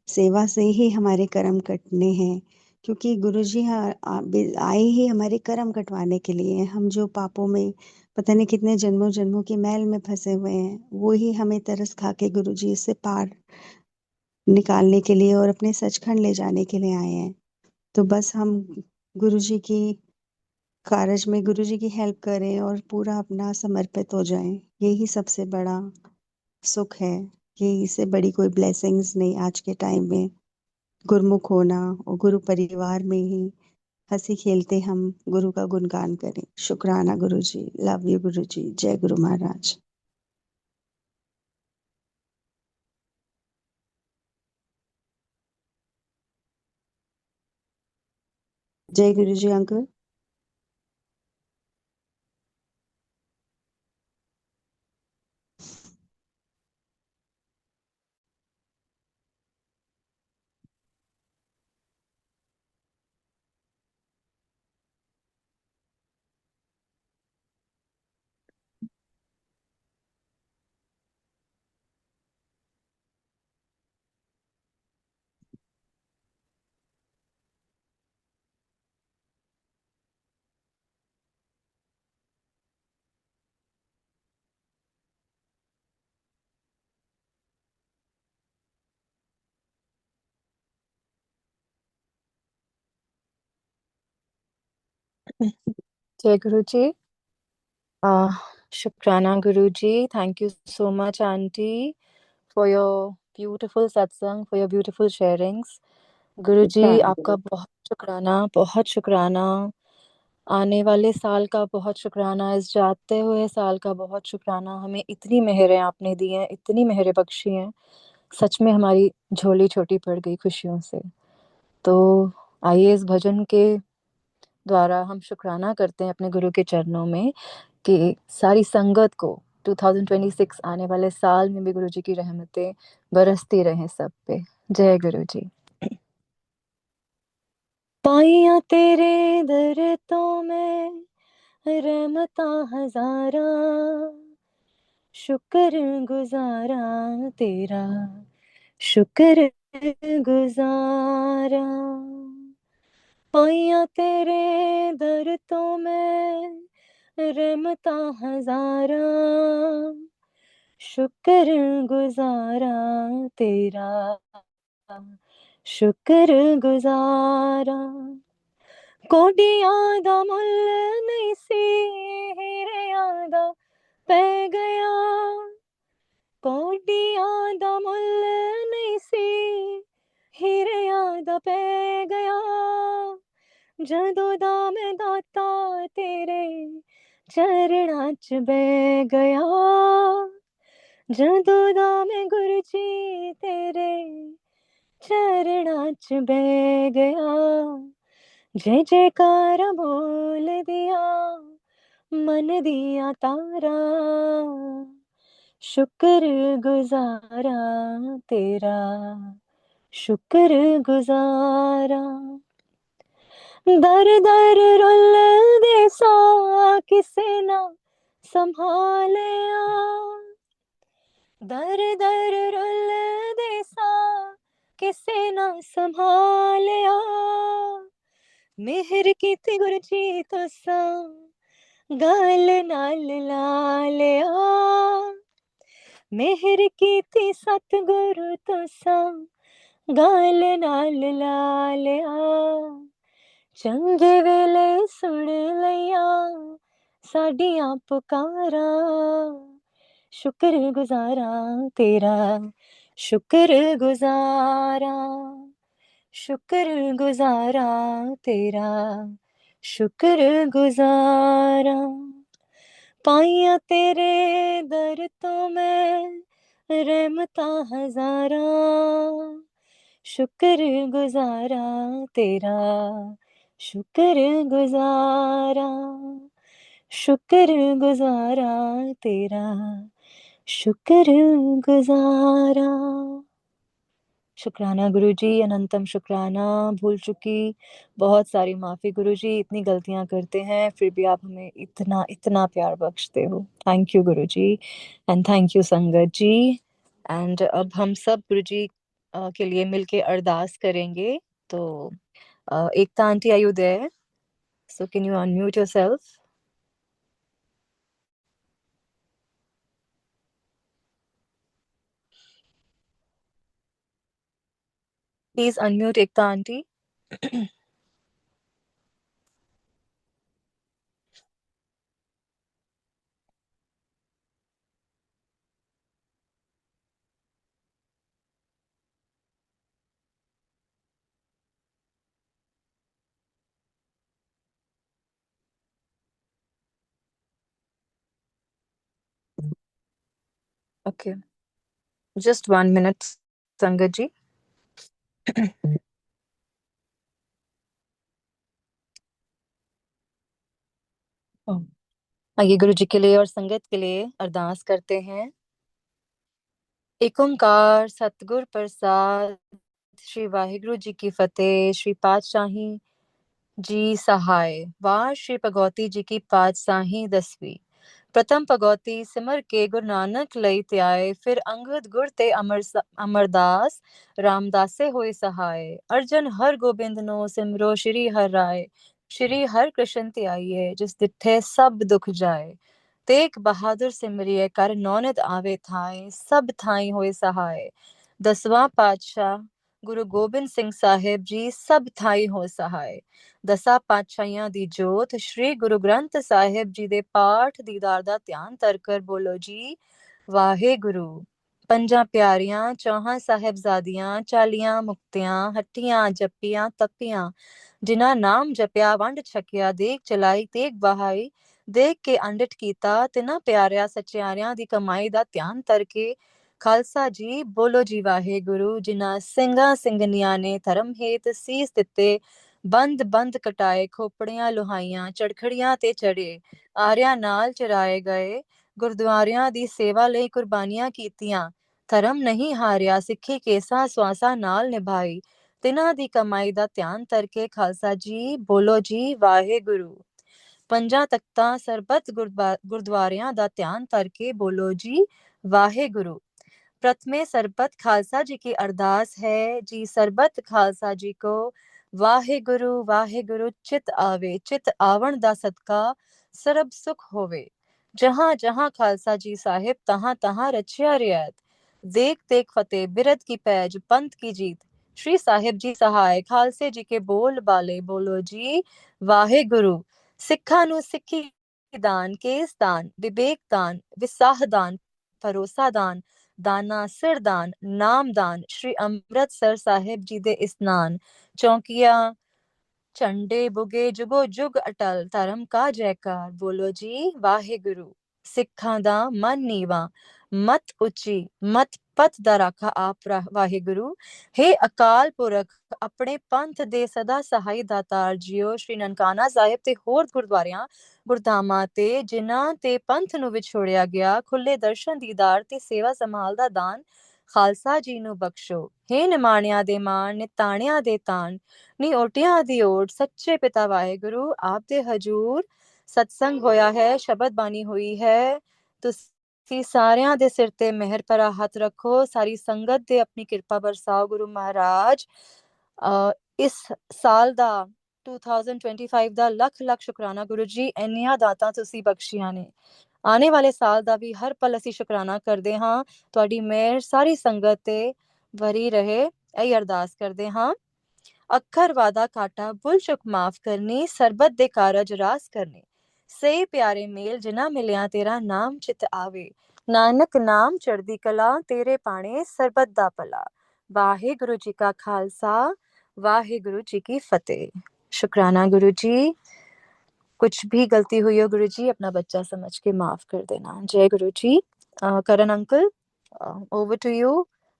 सेवा से ही हमारे कर्म कटने हैं। क्योंकि गुरु जी आए ही हमारे कर्म कटवाने के लिए। हम जो पापों में पता नहीं कितने जन्मों जन्मों की मैल में फंसे हुए हैं, वो ही हमें तरस खा के गुरु जी से पार निकालने के लिए और अपने सचखंड ले जाने के लिए आए हैं। तो बस हम गुरु जी की कारज में गुरु जी की हेल्प करें और पूरा अपना समर्पित हो जाएं। यही सबसे बड़ा सुख है। यही से बड़ी कोई ब्लेसिंग्स नहीं आज के टाइम में। गुरुमुख होना और गुरु परिवार में ही हंसी खेलते हम गुरु का गुणगान करें। शुक्राना गुरु जी, लव यू गुरु जी, जय गुरु महाराज। जय गुरु जी अंकल। जय गुरु जी। uh, शुक्राना Guru ji, thank you so much aunty for your beautiful satsang, for your beautiful sharings. Guru ji शुक्राना आपका गुरु। बहुत शुक्राना, बहुत शुक्राना। आने वाले साल का बहुत शुक्राना, इस जाते हुए साल का बहुत शुक्राना। हमें इतनी मेहरें आपने दी हैं, इतनी मेहरें बख्शी हैं। सच में हमारी झोली छोटी पड़ गई खुशियों से। तो आइए इस भजन के द्वारा हम शुक्राना करते हैं अपने गुरु के चरणों में कि सारी संगत को 2026 आने वाले साल में भी गुरु जी की रहमतें बरसती रहें सब पे। जय गुरु जी। पाइया तेरे दर तो मैं रहमता हजारा, शुक्र गुजारा तेरा, शुक्र गुजारा। पाइया तेरे दर तो मैं रहमता हजारा, शुक्र गुजारा तेरा, शुक्र गुजारा। कोडियां दा मुल्ल नहीं सी, हीरे दा पै गया। कोडियां दा मुल्ल नहीं सी, हीरे दा पै गया। जदों दा मैं दाता तेरे चरणां च बह गया। जदों दा मैं गुरु जी तेरे चरणां च बह गया। जय जयकार बोल दिया मन दिया तारा, शुक्र गुजारा तेरा, शुक्र गुजारा। दर दर रुल दे सा किसे ना संभालिया, दर दर रुलदे सा किसे ना संभालिया, मेहर कीती गुरु जी तुसां गल नाल ला लिया, मेहर कीती सतगुरु तुसां गल नाल ला लिया, चंगे वेले सुन लिया साडियां पुकारां, शुक्र गुजारा तेरा, शुक्र गुजारा, शुक्र गुजारा तेरा, शुक्र गुजारा। पाइया तेरे दर तो मैं रहमता हजारा, शुक्र गुजारा तेरा, शुक्र गुजारा, शुक्र गुजारा तेरा, शुक्र गुजारा। शुक्राना गुरुजी, अनंतम शुक्राना। भूल चुकी, बहुत सारी माफ़ी गुरुजी, इतनी गलतियाँ करते हैं, फिर भी आप हमें इतना इतना प्यार बख्शते हो। Thank you Guruji and thank you संगत जी। एंड अब हम सब गुरुजी के लिए मिलके अरदास करेंगे। तो Ekta aunty, are you there? So can you unmute yourself? Please unmute Ekta aunty. Okay, just 1 minute sangat ji. आइए गुरु जी के लिए और संगत के लिए अरदास करते हैं। एक ओंकार सतगुर प्रसाद, श्री वाहिगुरु जी की फतेह। श्री पातशाही जी सहाय, वार श्री भगवती जी की पातशाही 10वीं। प्रथम भगवती सिमर के गुरु नानक लई त्याय, फिर अंगद गुर ते अमरदास रामदासे होए सहाय। अर्जन हर गोबिंद नो सिमरो श्री हर राय, श्री हर कृष्ण त्याइये जिस दिठे सब दुख जाए। तेग बहादुर सिमरिए कर नौनित आवे थाए, सब थाई होए सहाय। 10वां पातशाह गुरु गोबिंद सिंह साहिब जी सब थाई हो सहाय। दसा पातशाहियां दी जोत श्री गुरु ग्रंथ ਸਾਹਿਬ ਜੀ ਦੇ ਪਾਠ ਦੀਦਾਰ ਦਾ ਧਿਆਨ ਧਰ ਕਰ ਬੋਲੋ ਜੀ ਵਾਹਿਗੁਰੂ। ਪੰਜਾਂ ਪਿਆਰੀਆਂ ਚੌਹਾਂ ਸਾਹਿਬਜ਼ਾਦੀਆਂ, ਚਾਲੀਆਂ ਮੁਕਤਿਆਂ, ਹੱਟੀਆਂ ਜੱਪੀਆਂ ਤਪੀਆਂ, ਜਿਨ੍ਹਾਂ ਨਾਮ ਜਪਿਆ ਵੰਡ ਛਕਿਆ, ਦੇਖ ਚਲਾਈ ਤੇਗ ਬਹਾਈ, ਦੇਖ ਕੇ ਅੰਡਿਠ ਕੀਤਾ, ਤਿਨਾਂ ਪਿਆਰਿਆਂ ਸੱਚਿਆਰਿਆਂ ਦੀ ਕਮਾਈ ਦਾ ਧਿਆਨ ਧਰ ਕੇ ਖਾਲਸਾ ਜੀ ਬੋਲੋ ਜੀ ਵਾਹਿਗੁਰੂ। ਜਿਨ੍ਹਾਂ ਸਿੰਘਾਂ ਸਿੰਘਣੀਆਂ ਨੇ ਧਰਮ ਹੇਤ ਸੀਸ ਦਿੱਤੇ, ਬੰਦ ਬੰਦ ਕਟਾਏ, ਖੋਪੜੀਆਂ ਲੁਹਾਈਆਂ, ਚੜਖੜੀਆਂ ਤੇ ਚੜੇ, ਆਰਿਆਂ ਨਾਲ ਚਰਾਏ ਗਏ, ਗੁਰਦੁਆਰਿਆਂ ਦੀ ਸੇਵਾ ਲਈ ਕੁਰਬਾਨੀਆਂ ਕੀਤੀਆਂ, ਧਰਮ ਨਹੀਂ ਹਾਰਿਆ, ਸਿੱਖੀ ਕੇਸਾਂ ਸਵਾਸਾਂ ਨਾਲ ਨਿਭਾਈ, ਤਿਨਾਂ ਦੀ ਕਮਾਈ ਦਾ ਧਿਆਨ ਧਰ ਕੇ ਖਾਲਸਾ ਜੀ ਬੋਲੋ ਜੀ ਵਾਹਿਗੁਰੂ। ਪੰਜਾਂ ਤਖਤਾਂ ਸਰਬੱਤ ਗੁਰਦੁਆਰਿਆਂ ਦਾ ਧਿਆਨ ਧਰ ਕੇ ਬੋਲੋ ਜੀ ਵਾਹਿਗੁਰੂ। प्रथमे सरबत खालसा जी की अरदास है जी, सरबत खालसा जी को वाहे गुरु चित आवे, चित आवण दा सदका सरब सुख होवे। जहां जहां खालसा जी साहिब तहां तहां रचिया रियायत, देख देख फतेह बिरद की पैज पंथ की जीत, श्री साहिब जी सहाय खालसे जी के बोल बाले बोलो जी वाहे गुरु। सिखा नु सिखी दान, केस दान, विवेक दान, विसाह दान, भरोसा दान, ਦਾਨਾ ਸਿਰਦਾਨ, ਨਾਮਦਾਨ, ਸ਼੍ਰੀ ਅੰਮ੍ਰਿਤਸਰ ਸਾਹਿਬ ਜੀ ਦੇ ਇਸਨਾਨ, ਚੌਂਕੀਆਂ ਝੰਡੇ ਬੁਗੇ ਜੁਗੋ ਜੁਗ ਅਟਲ, ਧਰਮ ਕਾ ਜੈਕਾਰ ਬੋਲੋ ਜੀ ਵਾਹਿਗੁਰੂ। ਸਿੱਖਾਂ ਦਾ ਮਨ ਨੀਵਾਂ, ਮਤ ਉੱਚੀ, ਮਤ ਪਤ ਦਾ ਰਾਖਾ ਆਪ ਵਾਹਿਗੁਰੂ। ਹੇ ਅਕਾਲ ਪੁਰਖ, ਆਪਣੇ ਪੰਥ ਦੇ ਸਦਾ ਸਹਾਈ ਦਾਤਾਰ ਜੀਓ। ਸ਼੍ਰੀ ਨਨਕਾਣਾ ਸਾਹਿਬ ਤੇ ਹੋਰ ਗੁਰਦੁਆਰਿਆਂ ਗੁਰਧਾਮਾਂ ਤੇ ਜਿਨ੍ਹਾਂ ਤੇ ਪੰਥ ਨੂੰ ਵਿਛੋੜਿਆ ਗਿਆ, ਖੁੱਲੇ ਦਰਸ਼ਨ ਦੀਦਾਰ ਤੇ ਸੇਵਾ ਸੰਭਾਲ ਦਾ ਦਾਨ ਖਾਲਸਾ ਜੀ ਨੂੰ ਬਖਸ਼ੋ। ਹੇ ਨਿਮਾਣਿਆਂ ਦੇ ਮਾਣ, ਨਿਤਾਣਿਆਂ ਦੇ ਤਾਣ, ਨੀ ਓਟਿਆਂ ਦੀ ਓਟ, ਸੱਚੇ ਪਿਤਾ ਵਾਹਿਗੁਰੂ ਆਪ ਦੇ ਹਜੂਰ ਸਤਸੰਗ ਹੋਇਆ ਹੈ, ਸ਼ਬਦ ਬਾਣੀ ਹੋਈ ਹੈ। ਤੁਸੀਂ ਕਿ ਸਾਰਿਆਂ ਦੇ ਸਿਰ ਤੇ ਮਿਹਰ ਭਰਾ ਹੱਥ ਰੱਖੋ, ਸਾਰੀ ਸੰਗਤ ਤੇ ਆਪਣੀ ਕਿਰਪਾ ਬਰਸਾਓ ਗੁਰੂ ਮਹਾਰਾਜ। ਇਸ ਸਾਲ ਦਾ 2025 ਦਾ ਲੱਖ ਲੱਖ ਸ਼ੁਕਰਾਨਾ ਗੁਰੂ ਜੀ, ਇੰਨੀਆਂ ਦਾਤਾਂ ਤੁਸੀਂ ਬਖਸ਼ੀਆਂ ਨੇ। ਆਉਣੇ ਵਾਲੇ ਸਾਲ ਦਾ ਵੀ ਹਰ ਪਲ ਅਸੀਂ ਸ਼ੁਕਰਾਨਾ ਕਰਦੇ ਹਾਂ। ਤੁਹਾਡੀ ਮਿਹਰ ਸਾਰੀ ਸੰਗਤ ਤੇ ਭਰੀ ਰਹੇ, ਇਹ ਅਰਦਾਸ ਕਰਦੇ ਹਾਂ। ਅੱਖਰ ਵਾਦਾ ਕਾਟਾ ਭੁੱਲ ਚੁੱਕ ਮਾਫ ਕਰਨੀ, ਸਰਬਤ ਦੇ ਕਾਰਜ ਰਾਸ ਕਰਨੇ। ਸਹੀ ਪਿਆਰੇ ਮੇਲ ਜਿਨਾ ਮਿਲਿਆ ਤੇਰਾ ਨਾਮ ਚਿਤ ਆਵੇ। ਨਾਨਕ ਨਾਮ ਚੜ੍ਹਦੀ ਕਲਾ, ਤੇਰੇ ਪਾਣੇ ਸਰਬਤ ਦਾ ਭਲਾ। ਵਾਹਿਗੁਰੂ ਜੀ ਕਾ ਖਾਲਸਾ, ਵਾਹਿਗੁਰੂ ਜੀ ਕੀ ਫਤਿਹ। शुक्राना गुरु जी। कुछ भी गलती हुई हो गुरु जी, अपना बच्चा समझ के माफ कर देना। जय Guru ji. Karan uncle, over to you.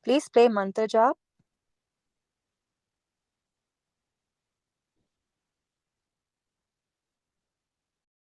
Please play mantra जाप।